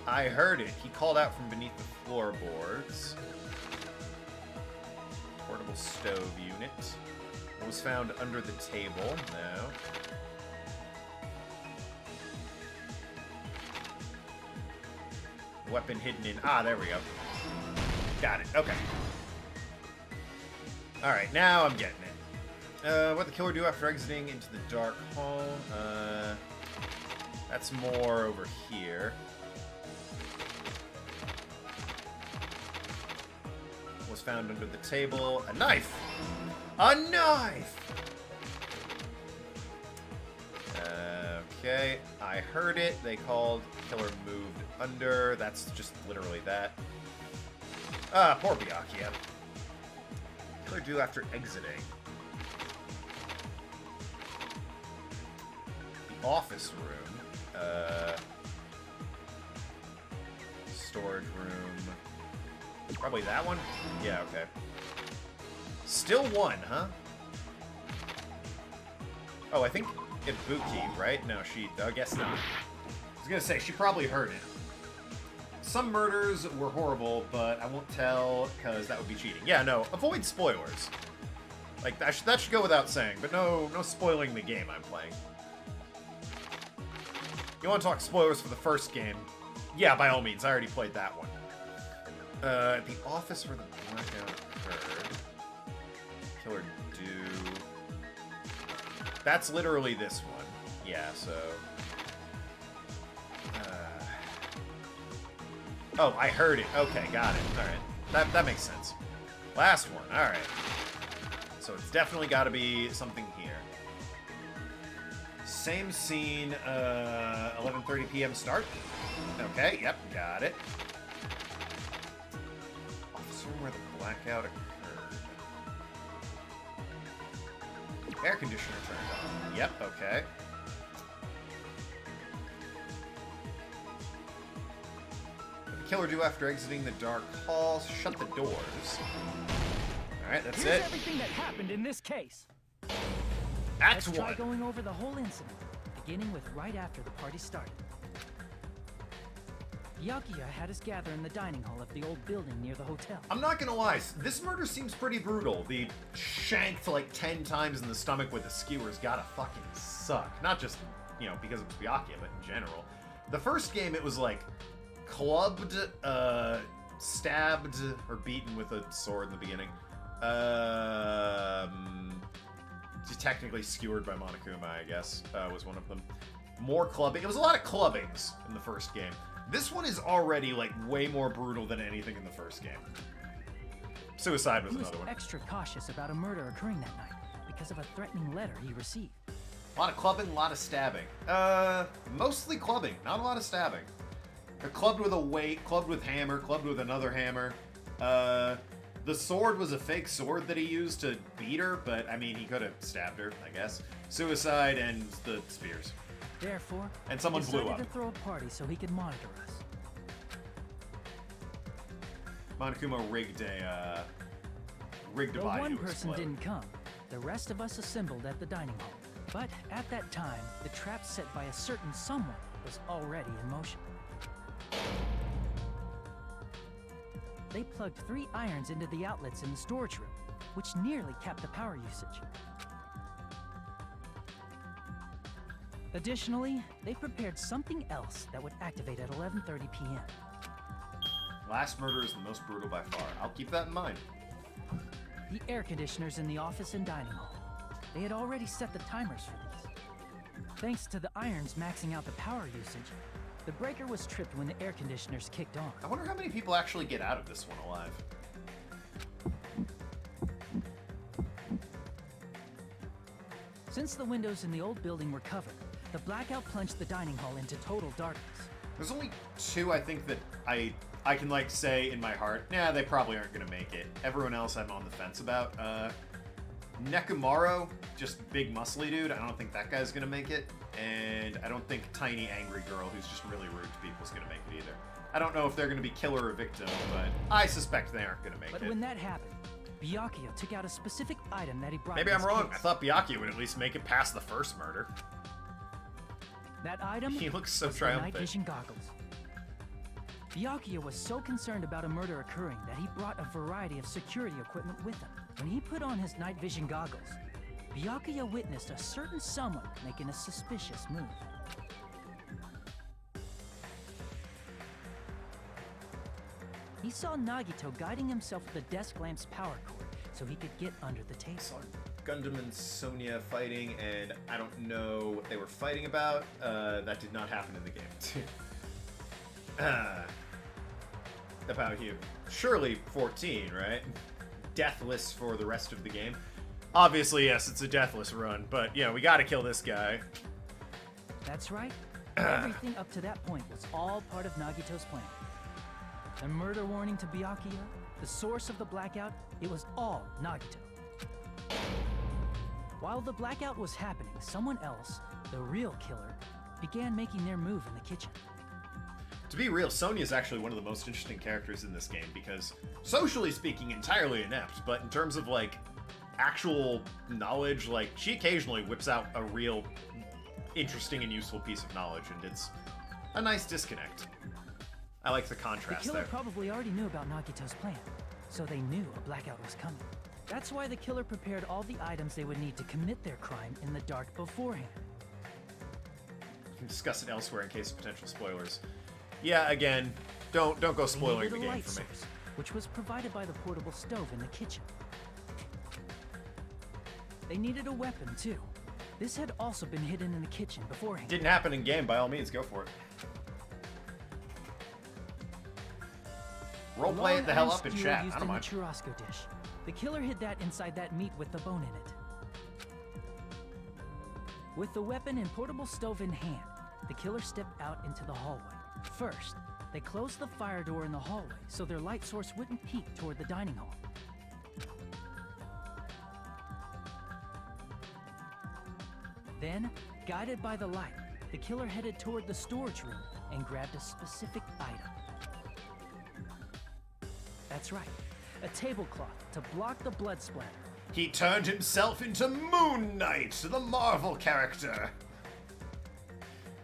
I heard it. He called out from beneath the floorboards. Portable stove unit. What was found under the table? No. Weapon hidden in... Ah, there we go. Got it. Okay. Alright, now I'm getting it. What the killer do after exiting into the dark hall? That's more over here. Was found under the table. A knife! A knife! Okay, I heard it. They called killer moved under. That's just literally that. Poor Byakuya. Killer do after exiting. The office room. Storage room. Probably that one? Yeah, okay. Still one, huh? Oh, I think Ibuki, right? No, I guess not. I was gonna say, she probably heard it. Some murders were horrible, but I won't tell, because that would be cheating. Yeah, no, avoid spoilers. Like, that should go without saying, but no spoiling the game I'm playing. You want to talk spoilers for the first game? Yeah, by all means, I already played that one. The office where the blackout occurred. Killer do... That's literally this one. Yeah, so... Oh, I heard it. Okay, got it. Alright. That makes sense. Last one. Alright. So it's definitely got to be something here. Same scene, 11:30 p.m. start. Okay, yep, got it. Office room where the blackout occurred. Air conditioner turned on. Yep, okay. What did the killer do after exiting the dark hall? Shut the doors. Alright, that's Here's it. everything that happened in this case. Act Let's try one. going over the whole incident, beginning with right after the party started. Byakuya had us gather in the dining hall of the old building near the hotel. I'm not gonna lie, this murder seems pretty brutal. The shanked like 10 times in the stomach with the skewers gotta fucking suck. Not just, you know, because it was Byakuya, but in general. The first game, it was like clubbed, stabbed, or beaten with a sword in the beginning. Just technically skewered by Monokuma, I guess, was one of them. More clubbing. It was a lot of clubbings in the first game. This one is already, like, way more brutal than anything in the first game. Suicide was another one. He was extra cautious about a murder occurring that night because of a threatening letter he received. A lot of clubbing, a lot of stabbing. Mostly clubbing, not a lot of stabbing. They're clubbed with a weight, clubbed with hammer, clubbed with another hammer. The sword was a fake sword that he used to beat her, but, I mean, he could have stabbed her, I guess. Suicide and the spears. Therefore, and someone he blew decided up. to throw a party so he could monitor us. Monokuma rigged a Though body one to person explode. didn't come, the rest of us assembled at the dining hall. But at that time, the trap set by a certain someone was already in motion. They plugged 3 irons into the outlets in the storage room, which nearly capped the power usage. Additionally, they prepared something else that would activate at 11:30 p.m. Last murder is the most brutal by far. I'll keep that in mind. The air conditioners in the office and dining hall. They had already set the timers for these. Thanks to the irons maxing out the power usage, the breaker was tripped when the air conditioners kicked on. I wonder how many people actually get out of this one alive. Since the windows in the old building were covered, the blackout plunged the dining hall into total darkness. There's only 2 I think that I can like say in my heart, nah, they probably aren't gonna make it. Everyone else I'm on the fence about. Nekomaru, just big muscly dude, I don't think that guy's gonna make it. And I don't think Tiny Angry Girl, who's just really rude to people, is gonna make it either. I don't know if they're gonna be killer or victim, but I suspect they aren't gonna make it. But when that happened, Byakuya took out a specific item that he brought. Maybe in I'm his wrong. case. I thought Byakuya would at least make it past the first murder. That item He looks so was the night triumphant. vision goggles. Byakuya was so concerned about a murder occurring that he brought a variety of security equipment with him. When he put on his night vision goggles, Byakuya witnessed a certain someone making a suspicious move. He saw Nagito guiding himself with the desk lamp's power cord so he could get under the table. I saw Gundam and Sonya fighting, and I don't know what they were fighting about. That did not happen in the game. About you. Surely 14, right? Deathless for the rest of the game. Obviously, yes, it's a deathless run, but, you know, we gotta kill this guy. That's right. Everything up to that point was all part of Nagito's plan. The murder warning to Byakuya, the source of the blackout, it was all Nagito. While the blackout was happening, someone else, the real killer, began making their move in the kitchen. To be real, Sonya is actually one of the most interesting characters in this game because, socially speaking, entirely inept, but in terms of, like, actual knowledge, like, she occasionally whips out a real interesting and useful piece of knowledge, and it's a nice disconnect. I like the contrast The killer there. probably already knew about Nagito's plan, so they knew a blackout was coming. That's why the killer prepared all the items they would need to commit their crime in the dark beforehand. We can discuss it elsewhere in case of potential spoilers. Yeah, again, don't go spoiling the They needed a game light for me. source, which was provided by the portable stove in the kitchen. They needed a weapon, too. This had also been hidden in the kitchen beforehand. Didn't happen in game, by all means, go for it. Roleplay it the hell up in Long-iron chat, skewer used I don't in mind. the churrasco dish. The killer hid that inside that meat with the bone in it. With the weapon and portable stove in hand, the killer stepped out into the hallway. First, they closed the fire door in the hallway so their light source wouldn't peek toward the dining hall. Then, guided by the light, the killer headed toward the storage room and grabbed a specific item. That's right, a tablecloth to block the blood splatter. He turned himself into Moon Knight, the Marvel character.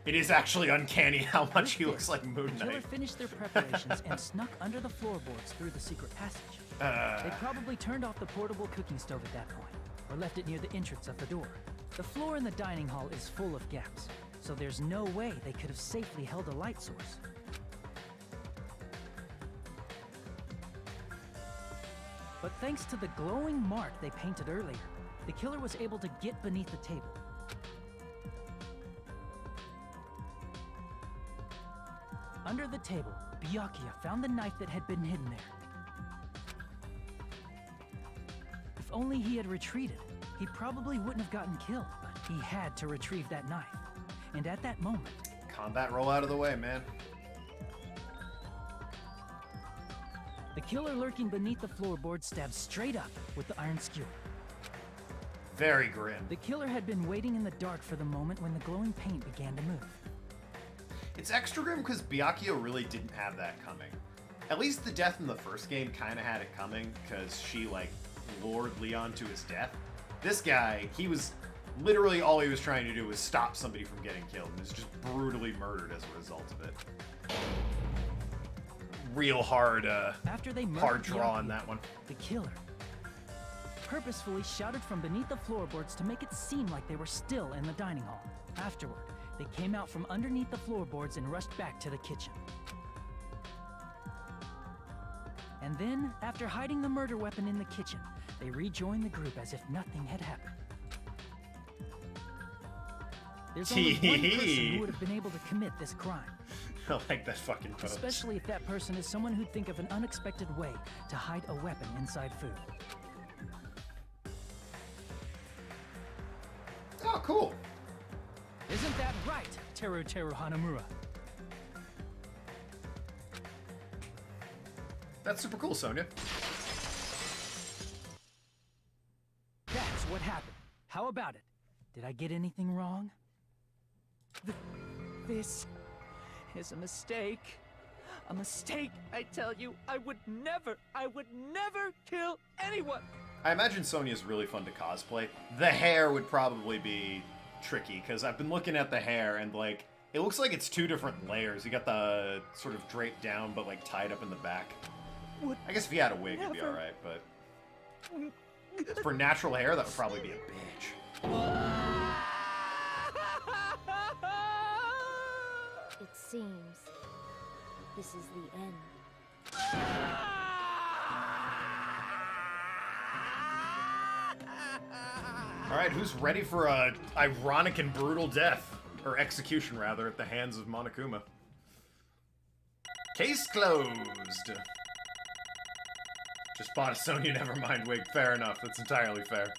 It is actually uncanny how much he looks like Moon The killer Knight. finished their preparations and snuck under the floorboards through the secret passage. They probably turned off the portable cooking stove at that point, or left it near the entrance of the door. The floor in the dining hall is full of gaps, so there's no way they could have safely held a light source. But thanks to the glowing mark they painted earlier, the killer was able to get beneath the table. Under the table, Byakuya found the knife that had been hidden there. If only he had retreated, he probably wouldn't have gotten killed, but he had to retrieve that knife. And at that moment, Combat roll out of the way, man. the killer lurking beneath the floorboard stabbed straight up with the iron skewer. Very grim. The killer had been waiting in the dark for the moment when the glowing paint began to move. It's extra grim because Byakuya really didn't have that coming. At least the death in the first game kind of had it coming because she, like, lured Leon to his death. This guy, he was literally all he was trying to do was stop somebody from getting killed and was just brutally murdered as a result of it. Real hard, After they murdered hard draw on Byakuya, that one. The killer purposefully shouted from beneath the floorboards to make it seem like they were still in the dining hall. Afterward, they came out from underneath the floorboards and rushed back to the kitchen. And then, after hiding the murder weapon in the kitchen, they rejoined the group as if nothing had happened. There's only one person who would have been able to commit this crime. I like that fucking pose. Especially if that person is someone who'd think of an unexpected way to hide a weapon inside food. Oh, cool. Isn't that right, Teru Hanamura? That's super cool, Sonya. That's what happened. How about it? Did I get anything wrong? This is a mistake. A mistake, I tell you. I would never kill anyone. I imagine Sonya's really fun to cosplay. The hair would probably be tricky, because I've been looking at the hair, and, like, it looks like it's two different layers. You got the sort of draped down, but, like, tied up in the back. I guess if you had a wig, it'd be alright, but... For natural hair, that would probably be a bitch. It seems this is the end. Alright, who's ready for a ironic and brutal death? Or execution, rather, at the hands of Monokuma. Case closed! Just bought a Sonya Nevermind wig. Fair enough. That's entirely fair.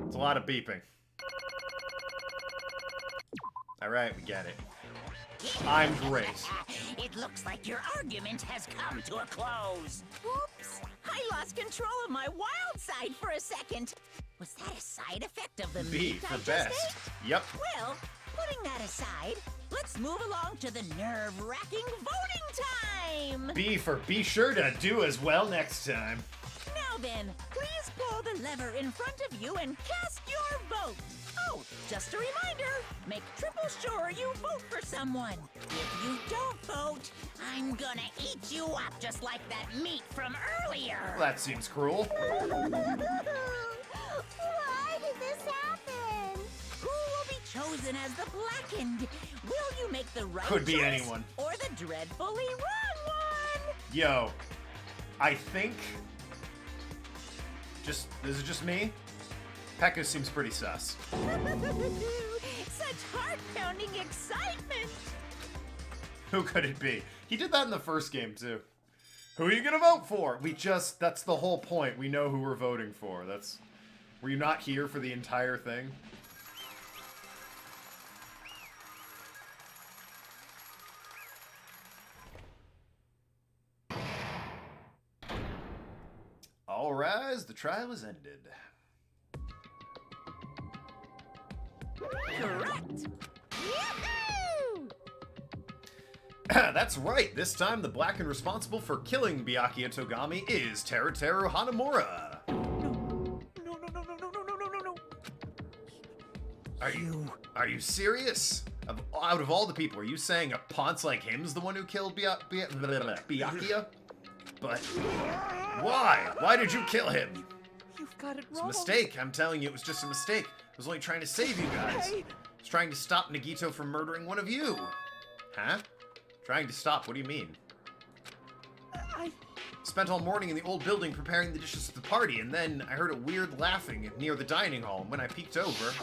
It's a lot of beeping. Alright, we get it. I'm great. It looks like your argument has come to a close. Oops! I lost control of my wild side for a second. Was that a side effect of the B meat for I just best. ate? Yep. Well, putting that aside, let's move along to the nerve-wracking voting time! B for be sure to do as well next time. Now then, please pull the lever in front of you and cast your vote. Oh, just a reminder, make triple sure you vote for someone. If you don't vote, I'm gonna eat you up just like that meat from earlier. Well, that seems cruel. Why did this happen? Who will be chosen as the blackened? Will you make the right Could be choice anyone. or the dreadfully wrong one? Yo, I think... This is just me? Pekka seems pretty sus. Such heart-pounding excitement! Who could it be? He did that in the first game, too. Who are you gonna vote for? That's the whole point. We know who we're voting for. Were you not here for the entire thing? All rise, the trial is ended. Correct! Yahoo! That's right, this time the blackened responsible for killing Byakuya Togami is Teruteru Hanamura. No. Are you serious? Out of all the people, are you saying a ponce like him's the one who killed Byakuya? But why? Why did you kill him? You've got it It's a wrong. mistake. I'm telling you, it was just a mistake. I was only trying to save you guys. Hey. I was trying to stop Nagito from murdering one of you. Huh? Trying to stop? What do you mean? I Spent all morning in the old building preparing the dishes for the party, and then I heard a weird laughing near the dining hall, and when I peeked over,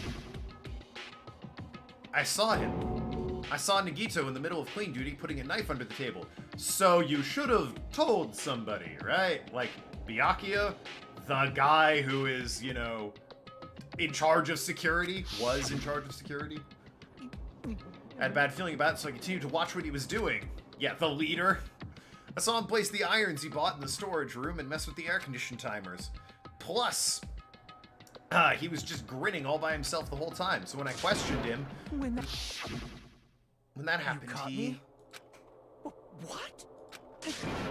I saw him. I saw Nagito in the middle of clean duty putting a knife under the table. So you should have told somebody, right? Like, Byakuya, the guy who is, you know, in charge of security, was in charge of security. I had a bad feeling about it, so I continued to watch what he was doing. Yeah, the leader. I saw him place the irons he bought in the storage room and mess with the air condition timers. Plus, he was just grinning all by himself the whole time, so when I questioned him... When that happened, caught he... me? What?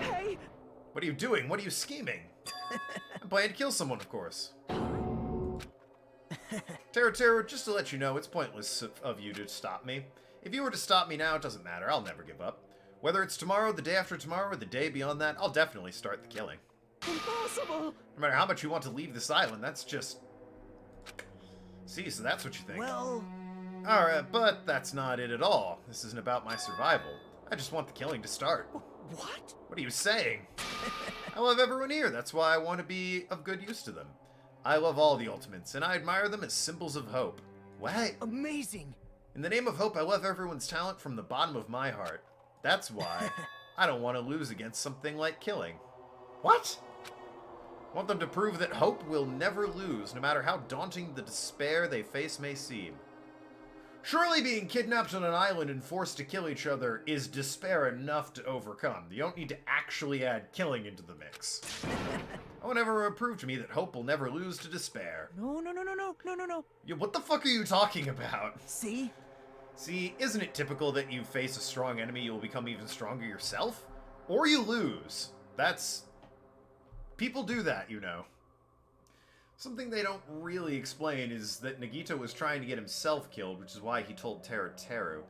Hey! What are you doing? What are you scheming? I'm planning to kill someone, of course. Teruteru, just to let you know, it's pointless of you to stop me. If you were to stop me now, it doesn't matter. I'll never give up. Whether it's tomorrow, the day after tomorrow, or the day beyond that, I'll definitely start the killing. Impossible! No matter how much you want to leave this island, that's just... See, so that's what you think. Well... Alright, but that's not it at all. This isn't about my survival. I just want the killing to start. What? What are you saying? I love everyone here, that's why I want to be of good use to them. I love all the Ultimates, and I admire them as symbols of hope. What? Amazing! In the name of hope, I love everyone's talent from the bottom of my heart. That's why I don't want to lose against something like killing. What? I want them to prove that hope will never lose, no matter how daunting the despair they face may seem. Surely being kidnapped on an island and forced to kill each other is despair enough to overcome. You don't need to actually add killing into the mix. I want everyone to prove to me that hope will never lose to despair. No. Yeah, what the fuck are you talking about? See? See, isn't it typical that you face a strong enemy, you'll become even stronger yourself? Or you lose. That's... People do that, you know. Something they don't really explain is that Nagito was trying to get himself killed, which is why he told Teruteru.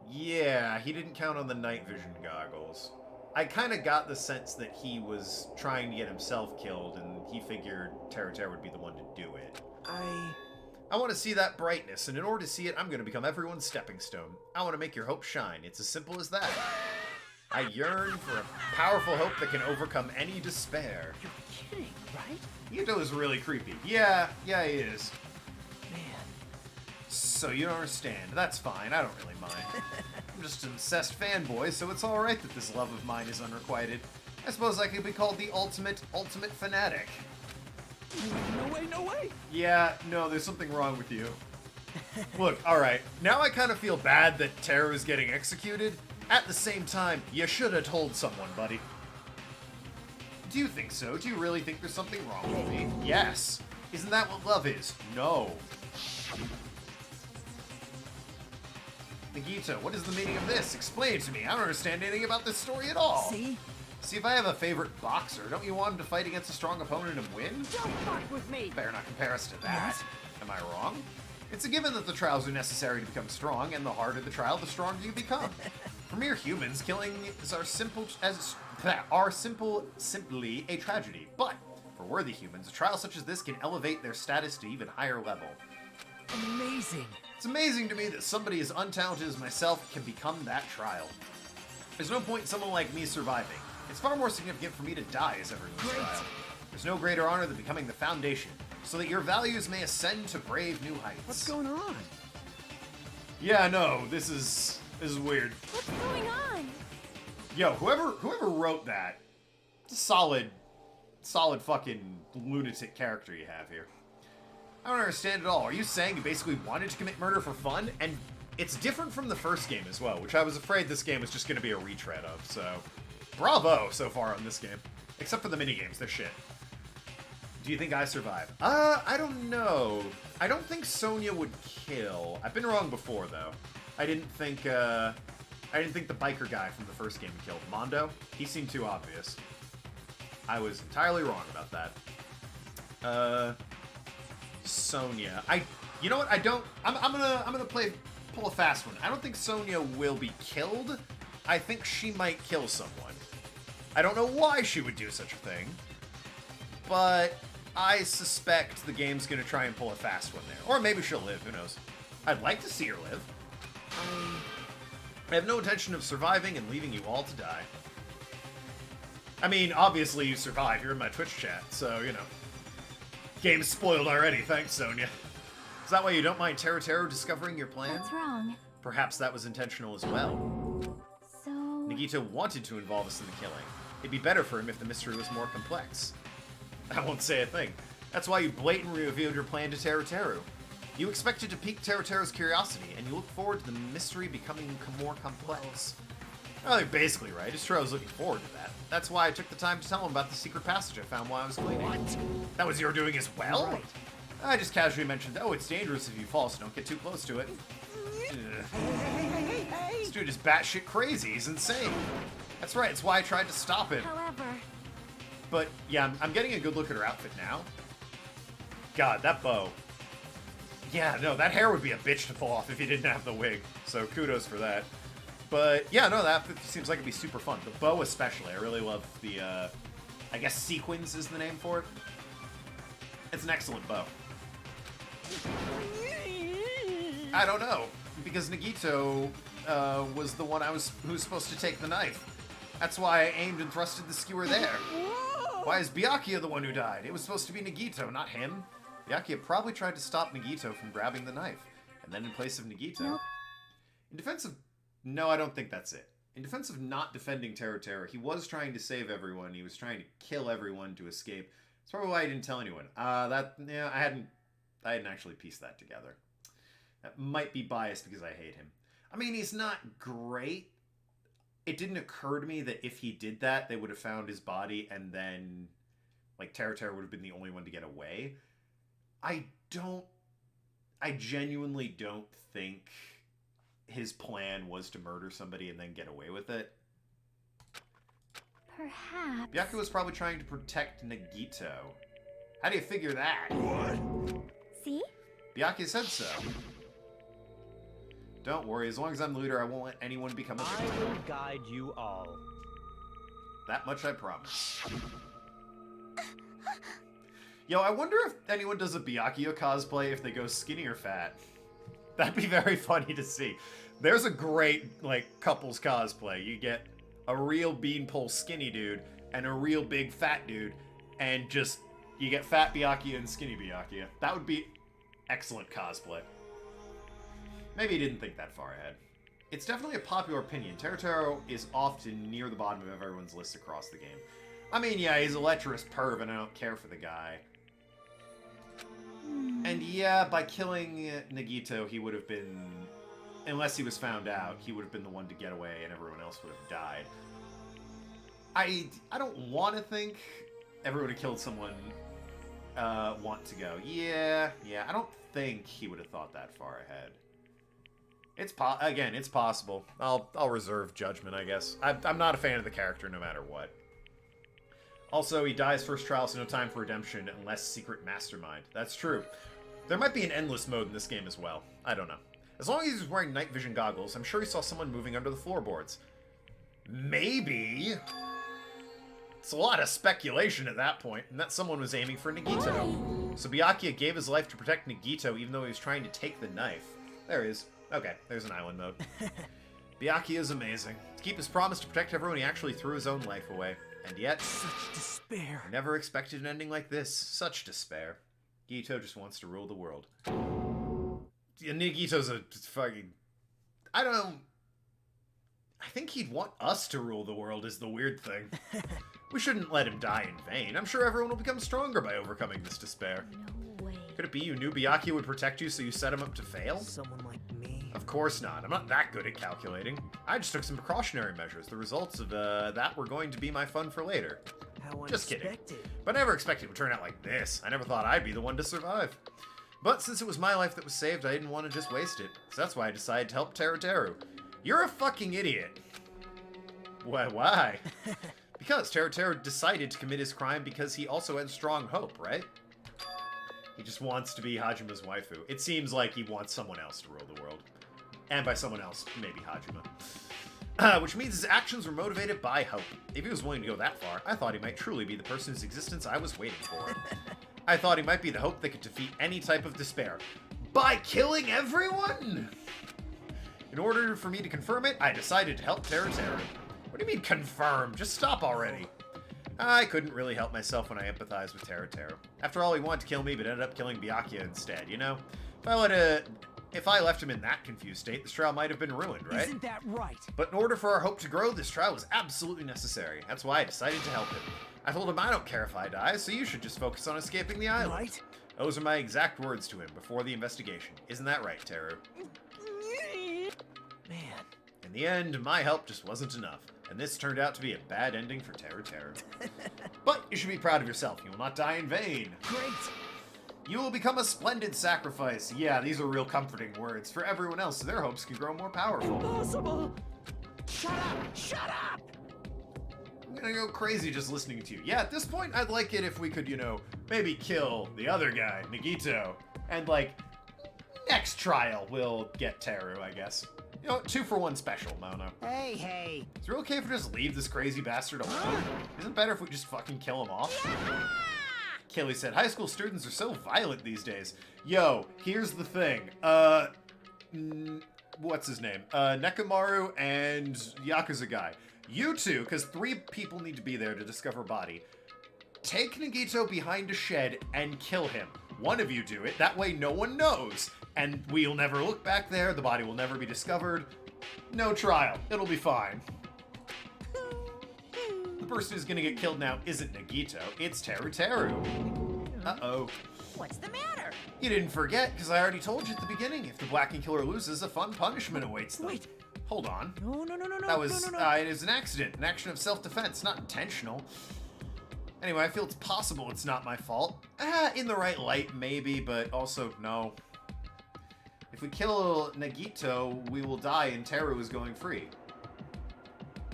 Yeah, he didn't count on the night vision goggles. I kind of got the sense that he was trying to get himself killed, and he figured Teruteru would be the one to do it. I want to see that brightness, and in order to see it, I'm going to become everyone's stepping stone. I want to make your hope shine. It's as simple as that. I yearn for a powerful hope that can overcome any despair. You're kidding, right? Yuto is really creepy. Yeah, he is. Man. So you don't understand. That's fine. I don't really mind. I'm just an obsessed fanboy, so it's alright that this love of mine is unrequited. I suppose I could be called the ultimate fanatic. No way! Yeah, no, there's something wrong with you. Look, alright, now I kind of feel bad that Teru is getting executed. At the same time, you should have told someone, buddy. Do you think so? Do you really think there's something wrong with me? Yes. Isn't that what love is? No. Nagito, what is the meaning of this? Explain it to me. I don't understand anything about this story at all. See? See, if I have a favorite boxer, don't you want him to fight against a strong opponent and win? Don't fuck with me! Better not compare us to that. Am I wrong? It's a given that the trials are necessary to become strong, and the harder the trial, the stronger you become. For mere humans, killing is simply a tragedy. But for worthy humans, a trial such as this can elevate their status to even higher level. Amazing. It's amazing to me that somebody as untalented as myself can become that trial. There's no point in someone like me surviving. It's far more significant for me to die as everyone's trial. There's no greater honor than becoming the foundation, so that your values may ascend to brave new heights. What's going on? Yeah, no, this is weird. What's going on? Yo, whoever wrote that, it's a solid fucking lunatic character you have here. I don't understand at all. Are you saying you basically wanted to commit murder for fun? And it's different from the first game as well, which I was afraid this game was just going to be a retread of, so... Bravo so far on this game. Except for the minigames, they're shit. Do you think I survive? I don't know. I don't think Sonya would kill. I've been wrong before, though. I didn't think the biker guy from the first game killed. Mondo? He seemed too obvious. I was entirely wrong about that. Sonya. You know what? I'm gonna pull a fast one. I don't think Sonya will be killed. I think she might kill someone. I don't know why she would do such a thing, but I suspect the game's gonna try and pull a fast one there. Or maybe she'll live, who knows. I'd like to see her live. I have no intention of surviving and leaving you all to die. I mean, obviously you survive, you're in my Twitch chat, so, you know. Game's spoiled already, thanks, Sonya. Is that why you don't mind Teru discovering your plan? What's wrong? Perhaps that was intentional as well. So... Nagito wanted to involve us in the killing. It'd be better for him if the mystery was more complex. I won't say a thing. That's why you blatantly revealed your plan to Teru. You expected to pique Teru's curiosity, and you look forward to the mystery becoming more complex. Well, you're basically right. Teru was looking forward to that. That's why I took the time to tell him about the secret passage I found while I was cleaning. What? That was your doing as well? Right. I just casually mentioned, oh, it's dangerous if you fall, so don't get too close to it. Hey! This dude is batshit crazy. He's insane. That's right. It's why I tried to stop him. However... But, yeah, I'm getting a good look at her outfit now. God, that bow. Yeah, no, that hair would be a bitch to pull off if you didn't have the wig. So kudos for that. But, yeah, no, that outfit seems like it'd be super fun. The bow especially. I really love the, I guess sequins is the name for it. It's an excellent bow. I don't know. Because Nagito was the one who was supposed to take the knife. That's why I aimed and thrusted the skewer there. Why is Byakuya the one who died? It was supposed to be Nagito, not him. Byakuya probably tried to stop Nagito from grabbing the knife. And then in place of Nagito... Nope. In defense of... No, I don't think that's it. In defense of not defending Teru, he was trying to save everyone. He was trying to kill everyone to escape. That's probably why I didn't tell anyone. I hadn't actually pieced that together. That might be biased because I hate him. I mean, he's not great. It didn't occur to me that if he did that, they would have found his body and then, like, Teru would have been the only one to get away. I genuinely don't think his plan was to murder somebody and then get away with it. Perhaps... Byakuya was probably trying to protect Nagito. How do you figure that? What? See? Byakuya said so. Don't worry, as long as I'm the leader, I won't let anyone become a victim. I will guide you all. That much I promise. Yo, I wonder if anyone does a Byakuya cosplay if they go skinny or fat. That'd be very funny to see. There's a great, like, couples cosplay. You get a real beanpole skinny dude and a real big fat dude, and just, you get fat Byakuya and skinny Byakuya. That would be excellent cosplay. Maybe he didn't think that far ahead. It's definitely a popular opinion. Teru is often near the bottom of everyone's list across the game. I mean, yeah, he's a lecherous perv and I don't care for the guy. And yeah, by killing Nagito, he would have been... Unless he was found out, he would have been the one to get away and everyone else would have died. I don't want to think everyone who killed someone... want to go. Yeah, I don't think he would have thought that far ahead. Again, it's possible. I'll reserve judgment, I guess. I'm not a fan of the character no matter what. Also, he dies first trial, so no time for redemption unless secret mastermind. That's true. There might be an endless mode in this game as well. I don't know. As long as he's wearing night vision goggles, I'm sure he saw someone moving under the floorboards. Maybe. It's a lot of speculation at that point, and that someone was aiming for Nagito. So Byakuya gave his life to protect Nagito even though he was trying to take the knife. There he is. Okay, there's an island mode. Byakuya is amazing. To keep his promise to protect everyone, he actually threw his own life away. And yet... Such despair. I never expected an ending like this. Such despair. Gito just wants to rule the world. Nagito's a fucking... I don't know... I think he'd want us to rule the world is the weird thing. We shouldn't let him die in vain. I'm sure everyone will become stronger by overcoming this despair. No way. Could it be you knew Byakuya would protect you, so you set him up to fail? Someone like me? Of course not. I'm not that good at calculating. I just took some precautionary measures. The results of that were going to be my fun for later. How just kidding. unexpected. But I never expected it would turn out like this. I never thought I'd be the one to survive. But since it was my life that was saved, I didn't want to just waste it. So that's why I decided to help Teru. You're a fucking idiot. Why? Because Teru decided to commit his crime because he also had strong hope, right? He just wants to be Hajima's waifu. It seems like he wants someone else to rule the world. And by someone else, maybe Hajime. Which means his actions were motivated by hope. If he was willing to go that far, I thought he might truly be the person whose existence I was waiting for. I thought he might be the hope that could defeat any type of despair. By killing everyone? In order for me to confirm it, I decided to help Teru. What do you mean confirm? Just stop already. I couldn't really help myself when I empathized with Teru. After all, he wanted to kill me, but ended up killing Byakuya instead, you know? If I left him in that confused state, this trial might have been ruined, right? Isn't that right? But in order for our hope to grow, this trial was absolutely necessary. That's why I decided to help him. I told him I don't care if I die, so you should just focus on escaping the island. Right? Those are my exact words to him before the investigation. Isn't that right, Teru? Man. In the end, my help just wasn't enough. And this turned out to be a bad ending for Teru. But you should be proud of yourself. You will not die in vain. Great. You will become a splendid sacrifice. Yeah, these are real comforting words for everyone else so their hopes can grow more powerful. Impossible. Shut up. Shut up. I'm gonna go crazy just listening to you. Yeah, at this point, I'd like it if we could, maybe kill the other guy, Nagito. And, next trial, we'll get Teru, I guess. 2-for-1 special, Mono. Hey. Is it okay if we just leave this crazy bastard alone? Isn't it better if we just fucking kill him off? Yeah! Kelly said, high school students are so violent these days. Yo, here's the thing. What's his name? Nekomaru and Yakuza guy. You two, because 3 people need to be there to discover a body. Take Nagito behind a shed and kill him. One of you do it. That way no one knows. And we'll never look back there. The body will never be discovered. No trial. It'll be fine. The person who's gonna get killed now isn't Nagito. It's Teru. Uh-oh. What's the matter? You didn't forget, because I already told you at the beginning. If the Blackened Killer loses, a fun punishment awaits them. Wait. Hold on. No. That was, it was an accident. An action of self-defense, not intentional. Anyway, I feel it's possible it's not my fault. In the right light, maybe, but also, no. If we kill Nagito, we will die and Teru is going free.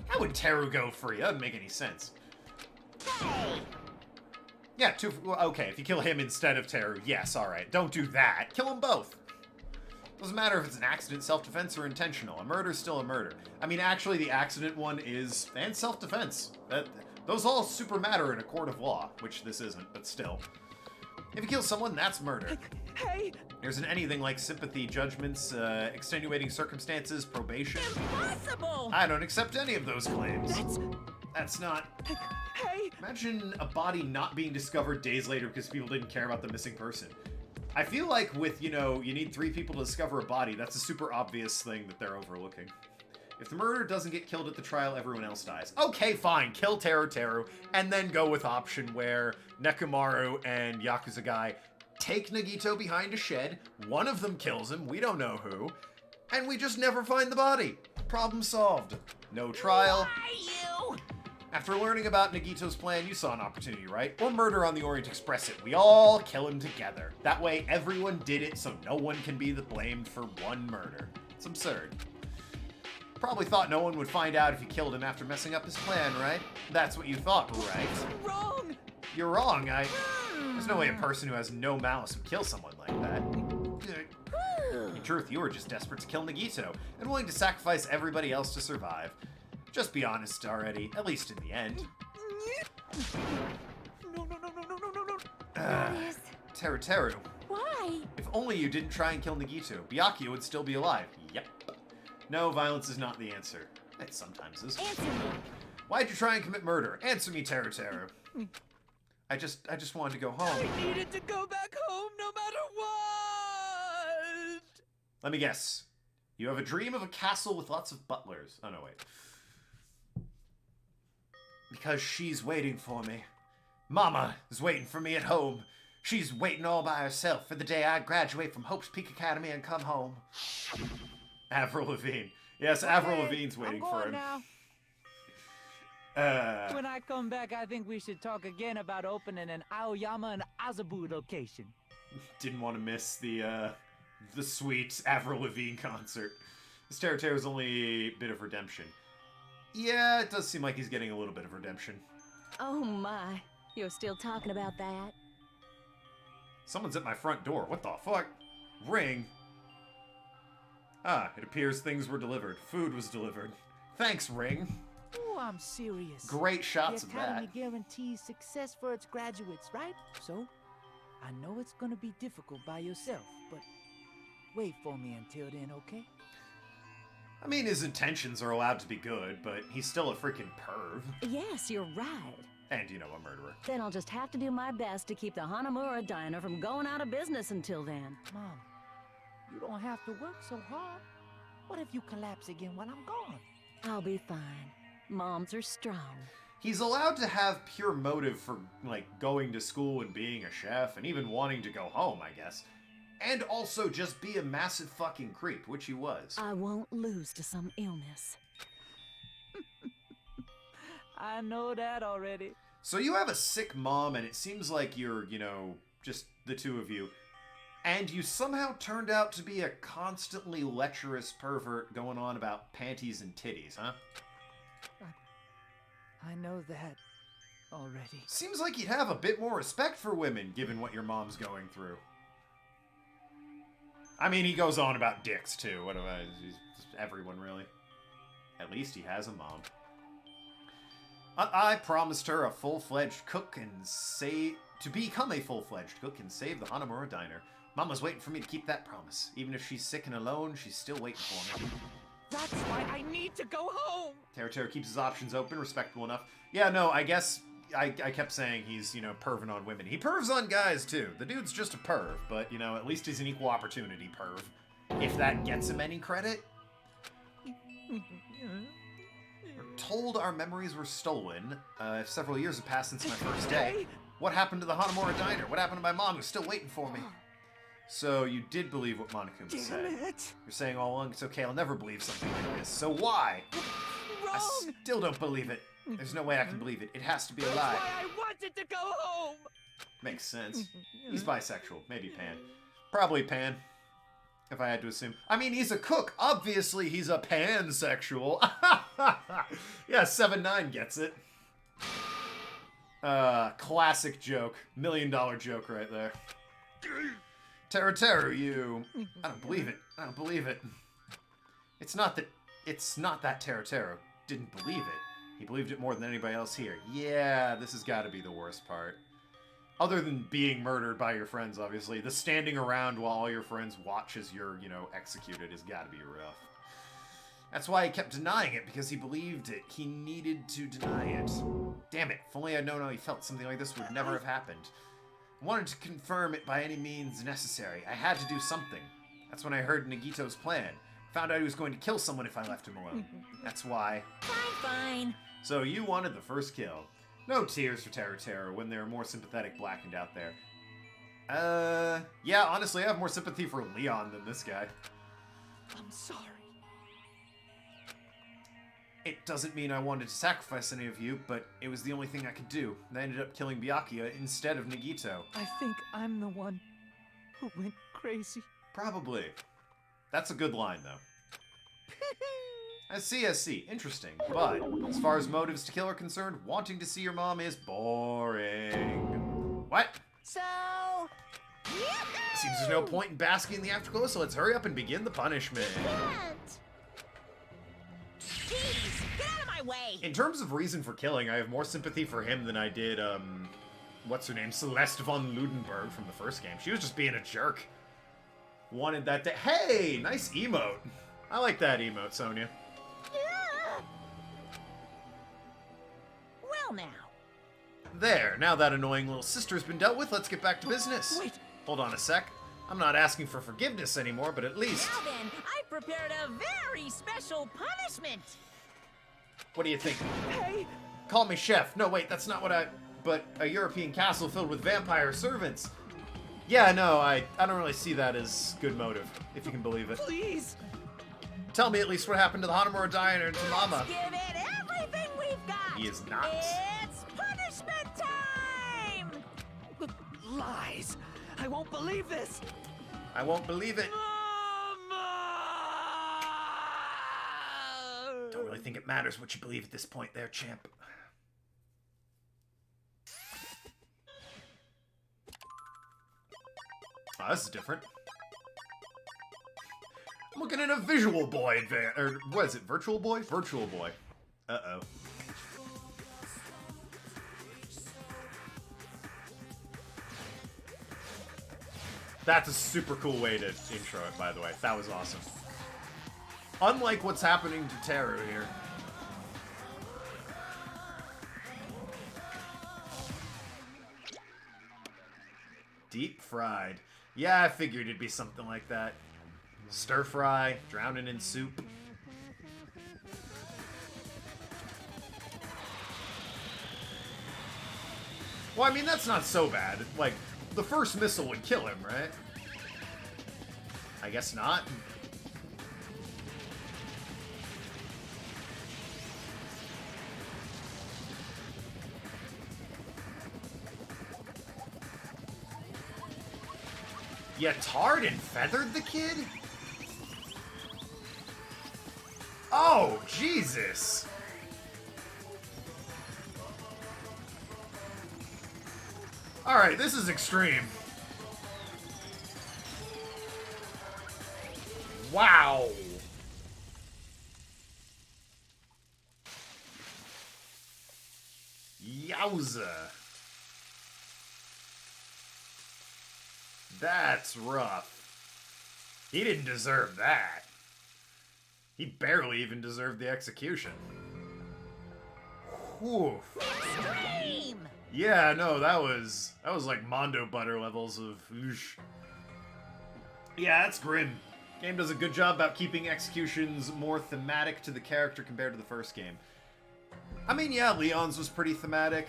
How would Teru go free? That doesn't make any sense. Hey! Yeah, okay, if you kill him instead of Teru, yes, alright. Don't do that. Kill them both. Doesn't matter if it's an accident, self-defense, or intentional. A murder's still a murder. I mean, actually, the accident one is... and self-defense. Those all super matter in a court of law, which this isn't, but still. If you kill someone, that's murder. Hey! There isn't anything like sympathy, judgments, extenuating circumstances, probation. Impossible! I don't accept any of those claims. That's not... Hey! Imagine a body not being discovered days later because people didn't care about the missing person. I feel like with, you need 3 people to discover a body, that's a super obvious thing that they're overlooking. If the murderer doesn't get killed at the trial, everyone else dies. Okay, fine, kill Teru, and then go with option where Nekomaru and Yakuza guy take Nagito behind a shed, one of them kills him, we don't know who, and we just never find the body. Problem solved. No trial. Why you? After learning about Nagito's plan, you saw an opportunity, right? Or Murder on the Orient Express it. We all kill him together. That way, everyone did it, so no one can be blamed for one murder. It's absurd. Probably thought no one would find out if you killed him after messing up his plan, right? That's what you thought, right? Wrong! You're wrong. There's no way a person who has no malice would kill someone like that. In truth, you were just desperate to kill Nagito and willing to sacrifice everybody else to survive. Just be honest already, at least in the end. Teru. Why? If only you didn't try and kill Nagito, Byakuya would still be alive. Yep. No, violence is not the answer. It sometimes is. Answer me. Why'd you try and commit murder? Answer me, Teru. I just wanted to go home. I needed to go back home no matter what! Let me guess. You have a dream of a castle with lots of butlers. Oh, no, wait. Because she's waiting for me. Mama is waiting for me at home. She's waiting all by herself for the day I graduate from Hope's Peak Academy and come home. Avril Lavigne. Yes, Avril Lavigne's waiting for him. Now. When I come back, I think we should talk again about opening an Aoyama and Azabu location. Didn't want to miss the sweet Avril Lavigne concert. This Teru is only a bit of redemption. Yeah, it does seem like he's getting a little bit of redemption. Oh my, you're still talking about that? Someone's at my front door. What the fuck? Ring. Ah, it appears things were delivered. Food was delivered. Thanks, Ring. Oh, I'm serious. Great shots of the that. Academy guarantees success for its graduates, right? So, I know it's gonna be difficult by yourself, but wait for me until then, okay? I mean, his intentions are allowed to be good, but he's still a freaking perv. Yes, you're right. And, you know, a murderer. Then I'll just have to do my best to keep the Hanamura Diner from going out of business until then. Mom, you don't have to work so hard. What if you collapse again while I'm gone? I'll be fine. Moms are strong. He's allowed to have pure motive for, like, going to school and being a chef, and even wanting to go home, I guess. And also just be a massive fucking creep, which he was. I won't lose to some illness. I know that already. So you have a sick mom, and it seems like you're, you know, just the two of you. And you somehow turned out to be a constantly lecherous pervert going on about panties and titties, huh? I know that already. Seems like you'd have a bit more respect for women, given what your mom's going through. I mean, he goes on about dicks, too. What about everyone, really? At least he has a mom. I promised her a full-fledged cook and to become a full-fledged cook and save the Hanamura Diner. Mama's waiting for me to keep that promise. Even if she's sick and alone, she's still waiting for me. That's why I need to go home! Teru keeps his options open, respectable enough. Yeah, no, I guess I kept saying he's, you know, perving on women. He pervs on guys, too. The dude's just a perv, but, you know, at least he's an equal opportunity perv. If that gets him any credit. We're told our memories were stolen. Several years have passed since my first day. What happened to the Hanamura Diner? What happened to my mom who's still waiting for me? So you did believe what Monokuma said. You're saying all along it's okay, I'll never believe something like this. So why? Wrong. I still don't believe it. There's no way I can believe it. It has to be a lie. That's why I wanted to go home! Makes sense. He's bisexual. Maybe pan. Probably pan. If I had to assume. I mean, he's a cook. Obviously, he's a pansexual. Yeah, 7-9 gets it. Classic joke. $1 million joke right there. Teru, you... I don't believe it. I don't believe it. It's not that Teru didn't believe it. He believed it more than anybody else here. Yeah, this has got to be the worst part. Other than being murdered by your friends, obviously. The standing around while all your friends watch as you're, you know, executed has got to be rough. That's why he kept denying it, because he believed it. He needed to deny it. Damn it. If only I'd known how he felt, something like this would never have happened. I wanted to confirm it by any means necessary. I had to do something. That's when I heard Nagito's plan. Found out he was going to kill someone if I left him alone. That's why. Fine. So you wanted the first kill. No tears for Teru when there are more sympathetic blackened out there. Yeah, honestly, I have more sympathy for Leon than this guy. I'm sorry. It doesn't mean I wanted to sacrifice any of you, but it was the only thing I could do. And I ended up killing Byakuya instead of Nagito. I think I'm the one who went crazy. Probably. That's a good line, though. I see. Interesting. But, as far as motives to kill are concerned, wanting to see your mom is boring. What? So... Seems there's no point in basking in the afterglow, so let's hurry up and begin the punishment. Jeez, get out of my way! In terms of reason for killing, I have more sympathy for him than I did, what's her name? Celeste von Ludenberg from the first game. She was just being a jerk. Wanted that to... Hey! Nice emote. I like that emote, Sonia. Well now. There, now that annoying little sister's been dealt with, let's get back to business. Wait. Hold on a sec. I'm not asking for forgiveness anymore, but at least... Now then, I prepared a very special punishment. What do you think? Hey! Call me chef. No, wait, that's not what I... But a European castle filled with vampire servants. Yeah, no, I don't really see that as good motive, if you can believe it. Please! Tell me at least what happened to the Hanamura Diner and to Mama. Let's give it everything we've got. He is not. It's punishment time! Lies! I won't believe this! I won't believe it. Don't really think it matters what you believe at this point there, champ. Oh, this is different. I'm looking at a Visual Boy or what is it, Virtual Boy? Virtual Boy. Uh-oh. That's a super cool way to intro it, by the way. That was awesome. Unlike what's happening to Teru here. Deep fried. Yeah, I figured it'd be something like that. Stir fry, drowning in soup. Well, I mean, that's not so bad. Like, the first missile would kill him, right? I guess not. You tarred and feathered the kid? Oh, Jesus! Alright, this is extreme. Wow! Yowza! That's rough. He didn't deserve that. He barely even deserved the execution. Whew. Extreme! Yeah, no, that was like Mondo Butter levels of oosh. Yeah, that's grim. Game does a good job about keeping executions more thematic to the character compared to the first game. I mean, yeah, Leon's was pretty thematic.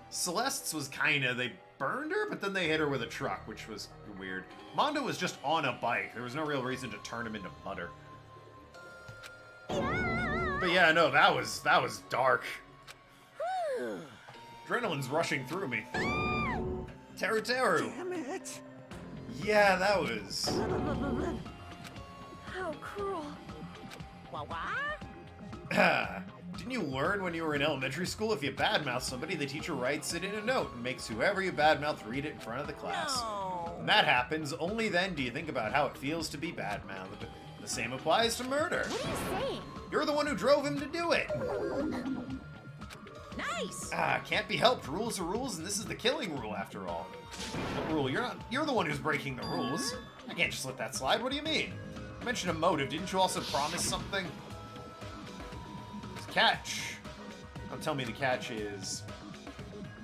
Celeste's was kinda, they burned her, but then they hit her with a truck, which was weird. Mondo was just on a bike. There was no real reason to turn him into butter. But yeah, no, that was dark. Adrenaline's rushing through me. Teru. Damn it! Yeah, that was... How cruel. What? Didn't you learn when you were in elementary school if you badmouth somebody, the teacher writes it in a note and makes whoever you badmouth read it in front of the class? No. When that happens, only then do you think about how it feels to be badmouthed. The same applies to murder. What are you saying? You're the one who drove him to do it. Nice. Can't be helped. Rules are rules, and this is the killing rule after all. What rule? You're the one who's breaking the rules. I can't just let that slide. What do you mean? You mentioned a motive. Didn't you also promise something? Catch. Don't tell me the catch is...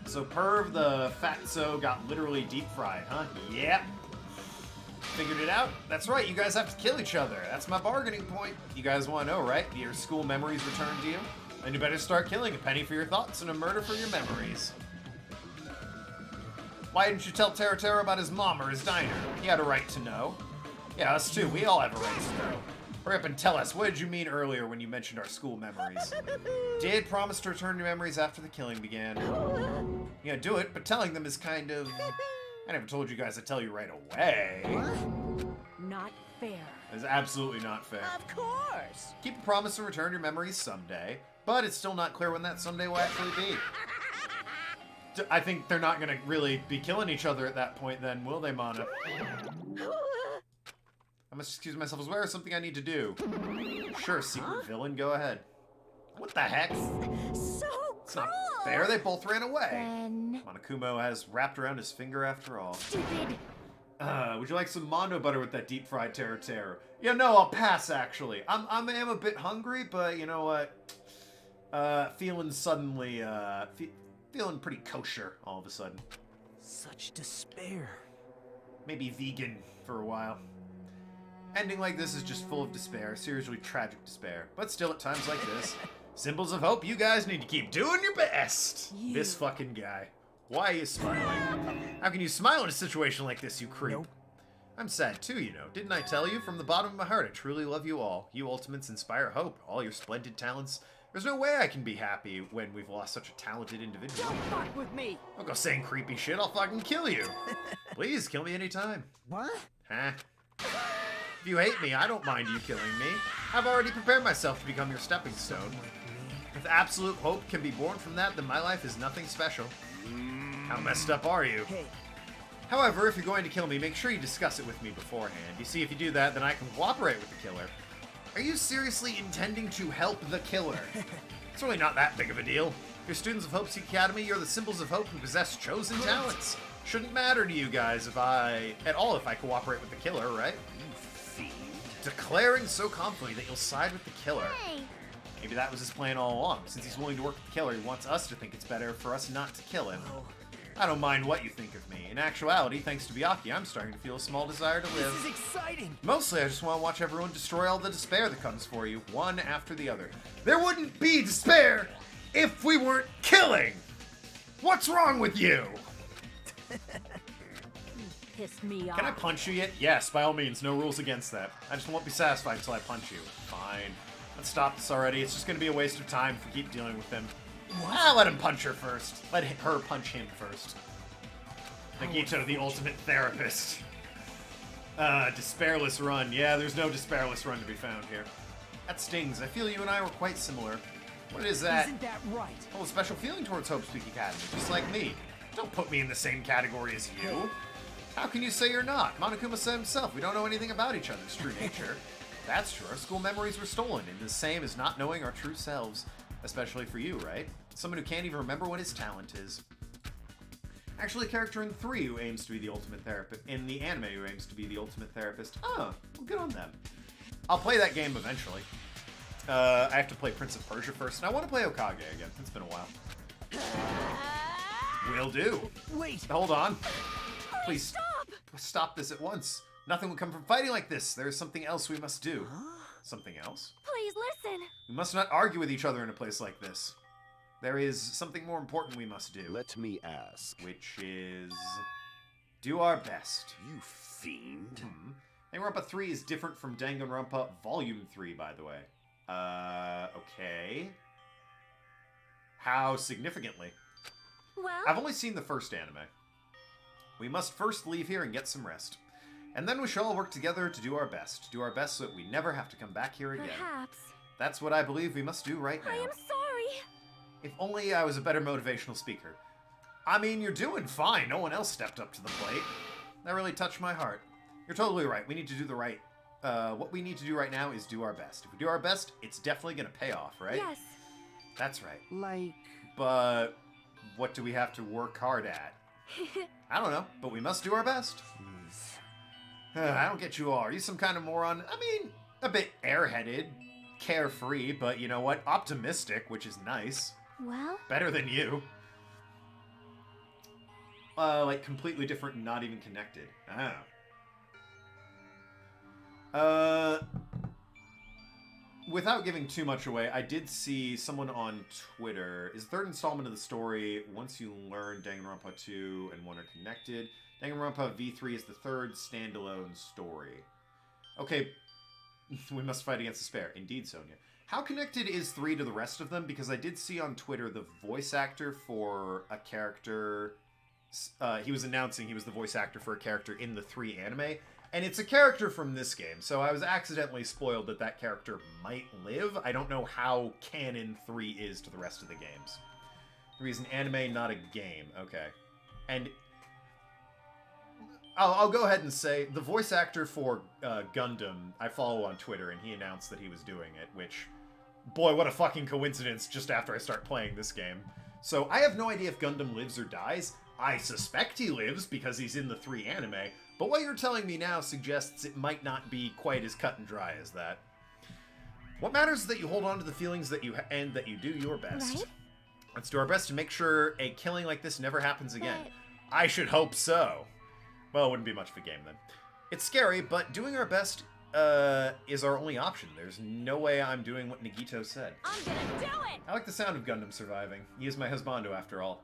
So Perv the fatso got literally deep fried, huh? Yep. Figured it out? That's right, you guys have to kill each other. That's my bargaining point. You guys want to know, right? Your school memories returned to you? Then you better start killing. A penny for your thoughts and a murder for your memories. Why didn't you tell Teru about his mom or his diner? He had a right to know. Yeah, us too. We all have a right to know. Hurry up and tell us, what did you mean earlier when you mentioned our school memories? Did promise to return your memories after the killing began. Yeah, do it, but telling them is kind of... I never told you guys to tell you right away. Not fair. It's absolutely not fair. Of course. Keep a promise to return your memories someday, but it's still not clear when that someday will actually be. I think they're not going to really be killing each other at that point then, will they, Mana? I must excuse myself as well. There's something I need to do. Sure, secret villain, go ahead. What the heck? So It's not fair, they both ran away. Then... Monokuma has wrapped around his finger after all. Stupid. Would you like some Mondo butter with that deep fried terror? Yeah, no, I'll pass actually. I am a bit hungry, but you know what? Feeling suddenly, feeling pretty kosher all of a sudden. Such despair. Maybe vegan for a while. Ending like this is just full of despair, seriously tragic despair. But still, at times like this, symbols of hope, you guys need to keep doing your best. This fucking guy. Why are you smiling? How can you smile in a situation like this, you creep? Nope. I'm sad too, you know. Didn't I tell you? From the bottom of my heart, I truly love you all. You Ultimates inspire hope. All your splendid talents. There's no way I can be happy when we've lost such a talented individual. Don't fuck with me. Don't go saying creepy shit, I'll fucking kill you. Please, kill me anytime. What? Huh? If you hate me, I don't mind you killing me. I've already prepared myself to become your stepping stone. If absolute hope can be born from that, then my life is nothing special. How messed up are you? Hey. However, if you're going to kill me, make sure you discuss it with me beforehand. You see, if you do that, then I can cooperate with the killer. Are you seriously intending to help the killer? It's really not that big of a deal. You're students of Hope's Academy, you're the symbols of hope who possess chosen talents. Shouldn't matter to you guys if I cooperate with the killer, right? You fiend. Declaring so confidently that you'll side with the killer. Hey. Maybe that was his plan all along. Since he's willing to work with the killer, he wants us to think it's better for us not to kill him. I don't mind what you think of me. In actuality, thanks to Byakuya, I'm starting to feel a small desire to live. This is exciting! Mostly, I just want to watch everyone destroy all the despair that comes for you, one after the other. There wouldn't be despair if we weren't killing! What's wrong with you? Pissed me off. Can I punch you yet? Yes, by all means, no rules against that. I just won't be satisfied until I punch you. Fine. Let's stop this already. It's just going to be a waste of time if we keep dealing with him. What? Let him punch her first. Let her punch him first. Nagito, the ultimate therapist. Despairless run. Yeah, there's no despairless run to be found here. That stings. I feel you and I were quite similar. What is that? Isn't that right? Oh, a special feeling towards Hope's Peak Academy, just like me. Don't put me in the same category as you. How can you say you're not? Monokuma said himself, we don't know anything about each other's true nature. That's true. Our school memories were stolen, and the same as not knowing our true selves. Especially for you, right? Someone who can't even remember what his talent is. Actually, a character in 3 who aims to be the ultimate therapist. In the anime who aims to be the ultimate therapist. Oh, well, good on them. I'll play that game eventually. I have to play Prince of Persia first, and I want to play Okage again. It's been a while. Will do. Wait. Hold on. Please stop this at once. Nothing will come from fighting like this. There is something else we must do. Something else? Please listen. We must not argue with each other in a place like this. There is something more important we must do. Let me ask. Which is... do our best. You fiend. Danganronpa 3 is different from Danganronpa Volume 3, by the way. Okay. How significantly? Well... I've only seen the first anime. We must first leave here and get some rest. And then we shall all work together to do our best. Do our best so that we never have to come back here again. Perhaps. That's what I believe we must do right now. I am sorry. If only I was a better motivational speaker. I mean, you're doing fine. No one else stepped up to the plate. That really touched my heart. You're totally right. We need to do the right... what we need to do right now is do our best. If we do our best, it's definitely going to pay off, right? Yes. That's right. Like... But what do we have to work hard at? I don't know, but we must do our best. I don't get you all. Are you some kind of moron? I mean, a bit airheaded, carefree, but you know what? Optimistic, which is nice. Well? Better than you. Like completely different and not even connected. Oh. Without giving too much away, I did see someone on Twitter. Is the third installment of the story, once you learn Danganronpa 2 and 1 are connected, Danganronpa V3 is the third standalone story. Okay, We must fight against despair. Indeed, Sonia. How connected is 3 to the rest of them? Because I did see on Twitter the voice actor for a character... he was announcing he was the voice actor for a character in the 3 anime. And it's a character from this game, so I was accidentally spoiled that that character might live. I don't know how canon 3 is to the rest of the games. 3 is an anime, not a game. Okay. And... I'll go ahead and say, the voice actor for Gundam, I follow on Twitter, and he announced that he was doing it, which... Boy, what a fucking coincidence just after I start playing this game. So, I have no idea if Gundam lives or dies. I suspect he lives, because he's in the 3 anime, but what you're telling me now suggests it might not be quite as cut and dry as that. What matters is that you hold on to the feelings that you and that you do your best. Right? Let's do our best to make sure a killing like this never happens again. I should hope so. Well, it wouldn't be much of a game then. It's scary, but doing our best is our only option. There's no way I'm doing what Nagito said. I'm gonna do it! I like the sound of Gundam surviving. He is my husbando after all.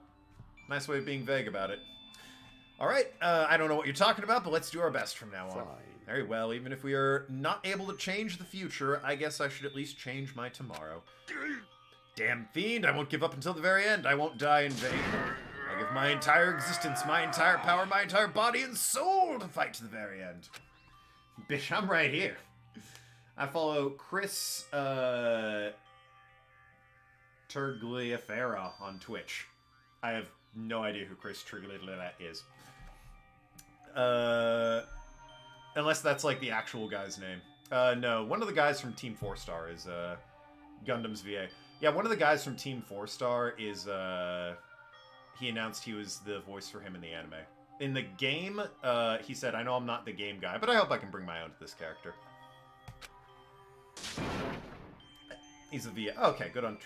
Nice way of being vague about it. Alright, I don't know what you're talking about, but let's do our best from now on. Fine. Very well, even if we are not able to change the future, I guess I should at least change my tomorrow. Damn fiend, I won't give up until the very end. I won't die in vain. I give my entire existence, my entire power, my entire body and soul to fight to the very end. Bitch, I'm right here. I follow Chris, Tergliafera on Twitch. I have no idea who Chris Tergliafera is. Unless that's like the actual guy's name. No, one of the guys from Team 4 Star is, Gundam's VA. Yeah, one of the guys from Team 4 Star is, he announced he was the voice for him in the anime. In the game, he said, I know I'm not the game guy, but I hope I can bring my own to this character. He's a VA. Okay, good on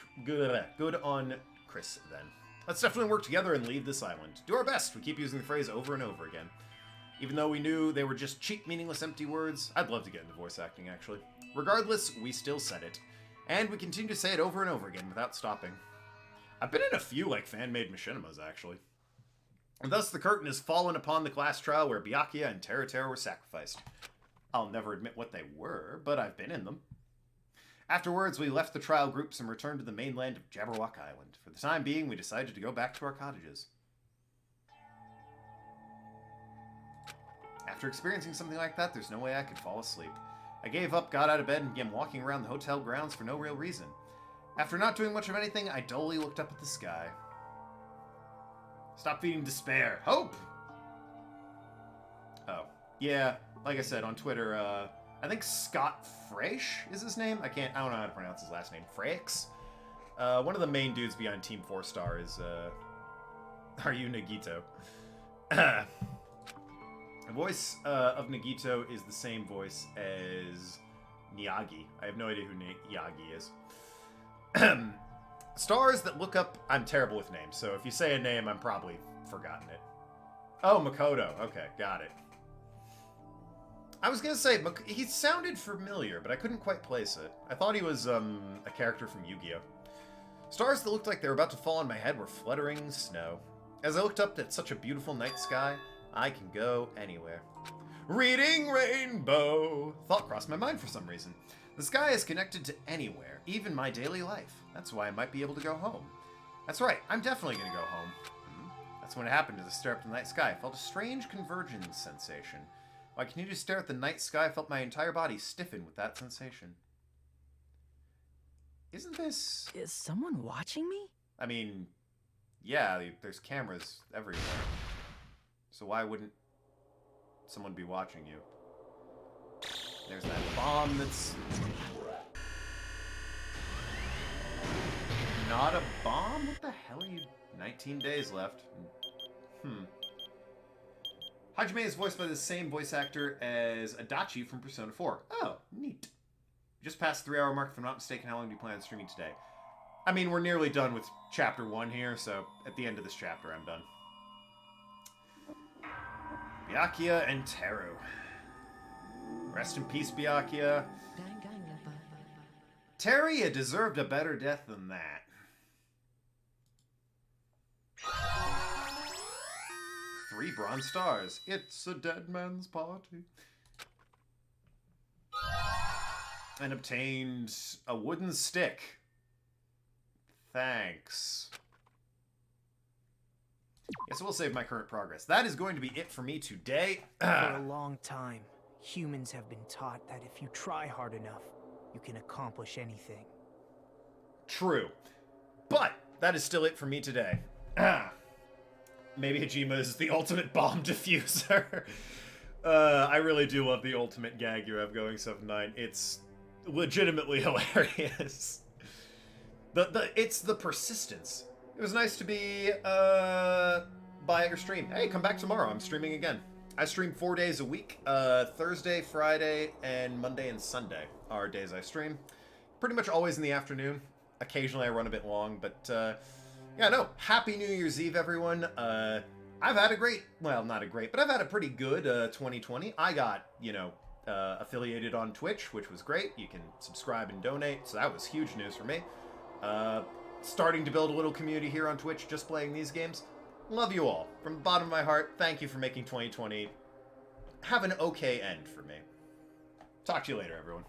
Chris, then. Let's definitely work together and leave this island. Do our best. We keep using the phrase over and over again. Even though we knew they were just cheap, meaningless, empty words, I'd love to get into voice acting, actually. Regardless, we still said it. And we continue to say it over and over again without stopping. I've been in a few, like, fan-made machinimas, actually. And thus, the curtain has fallen upon the class trial where Byakuya and Terra were sacrificed. I'll never admit what they were, but I've been in them. Afterwards, we left the trial groups and returned to the mainland of Jabberwock Island. For the time being, we decided to go back to our cottages. After experiencing something like that, there's no way I could fall asleep. I gave up, got out of bed, and began walking around the hotel grounds for no real reason. After not doing much of anything, I dully looked up at the sky. Stop feeding despair. Hope! Oh. Yeah, like I said, on Twitter, I think Scott Fraish is his name? I don't know how to pronounce his last name. Frakes? One of the main dudes behind Team 4 Star is, Are You Nagito? The voice of Nagito is the same voice as Miyagi. I have no idea who Miyagi is. Stars that look up... I'm terrible with names, so if you say a name, I'm probably forgotten it. Oh, Makoto. Okay, got it. I was gonna say, he sounded familiar, but I couldn't quite place it. I thought he was, a character from Yu-Gi-Oh! Stars that looked like they were about to fall on my head were fluttering snow. As I looked up at such a beautiful night sky, I can go anywhere. Reading Rainbow! Thought crossed my mind for some reason. The sky is connected to anywhere, even my daily life. That's why I might be able to go home. That's right, I'm definitely gonna go home. That's when it happened as I stared up at the night sky. I felt a strange convergence sensation. While I continued to stare at the night sky, I felt my entire body stiffen with that sensation. Isn't this... Is someone watching me? I mean, yeah, there's cameras everywhere. So why wouldn't someone be watching you? There's that bomb that's... not a bomb? What the hell are you... 19 days left. Hajime is voiced by the same voice actor as Adachi from Persona 4. Oh, neat. Just past the 3-hour mark, if I'm not mistaken. How long do you plan on streaming today? I mean, we're nearly done with Chapter 1 here, so at the end of this chapter, I'm done. Byakuya and Teru. Rest in peace, Byakuya. Teru deserved a better death than that. Three bronze stars. It's a dead man's party. and obtained a wooden stick. Thanks. Guess we'll save my current progress. That is going to be it for me today. For a long time, humans have been taught that if you try hard enough, you can accomplish anything. True. But that is still it for me today. Maybe Hajima is the ultimate bomb diffuser. I really do love the ultimate gag you have going, 7-9. It's legitimately hilarious. It's the persistence. It was nice to be by your stream. Hey, come back tomorrow. I'm streaming again. I stream 4 days a week. Thursday, Friday, and Monday and Sunday are days I stream. Pretty much always in the afternoon. Occasionally I run a bit long, but yeah, no. Happy New Year's Eve, everyone. I've had a great, well, not a great, but I've had a pretty good 2020. I got, you know, affiliated on Twitch, which was great. You can subscribe and donate, so that was huge news for me. Starting to build a little community here on Twitch, just playing these games. Love you all. From the bottom of my heart, thank you for making 2020 have an okay end for me. Talk to you later, everyone.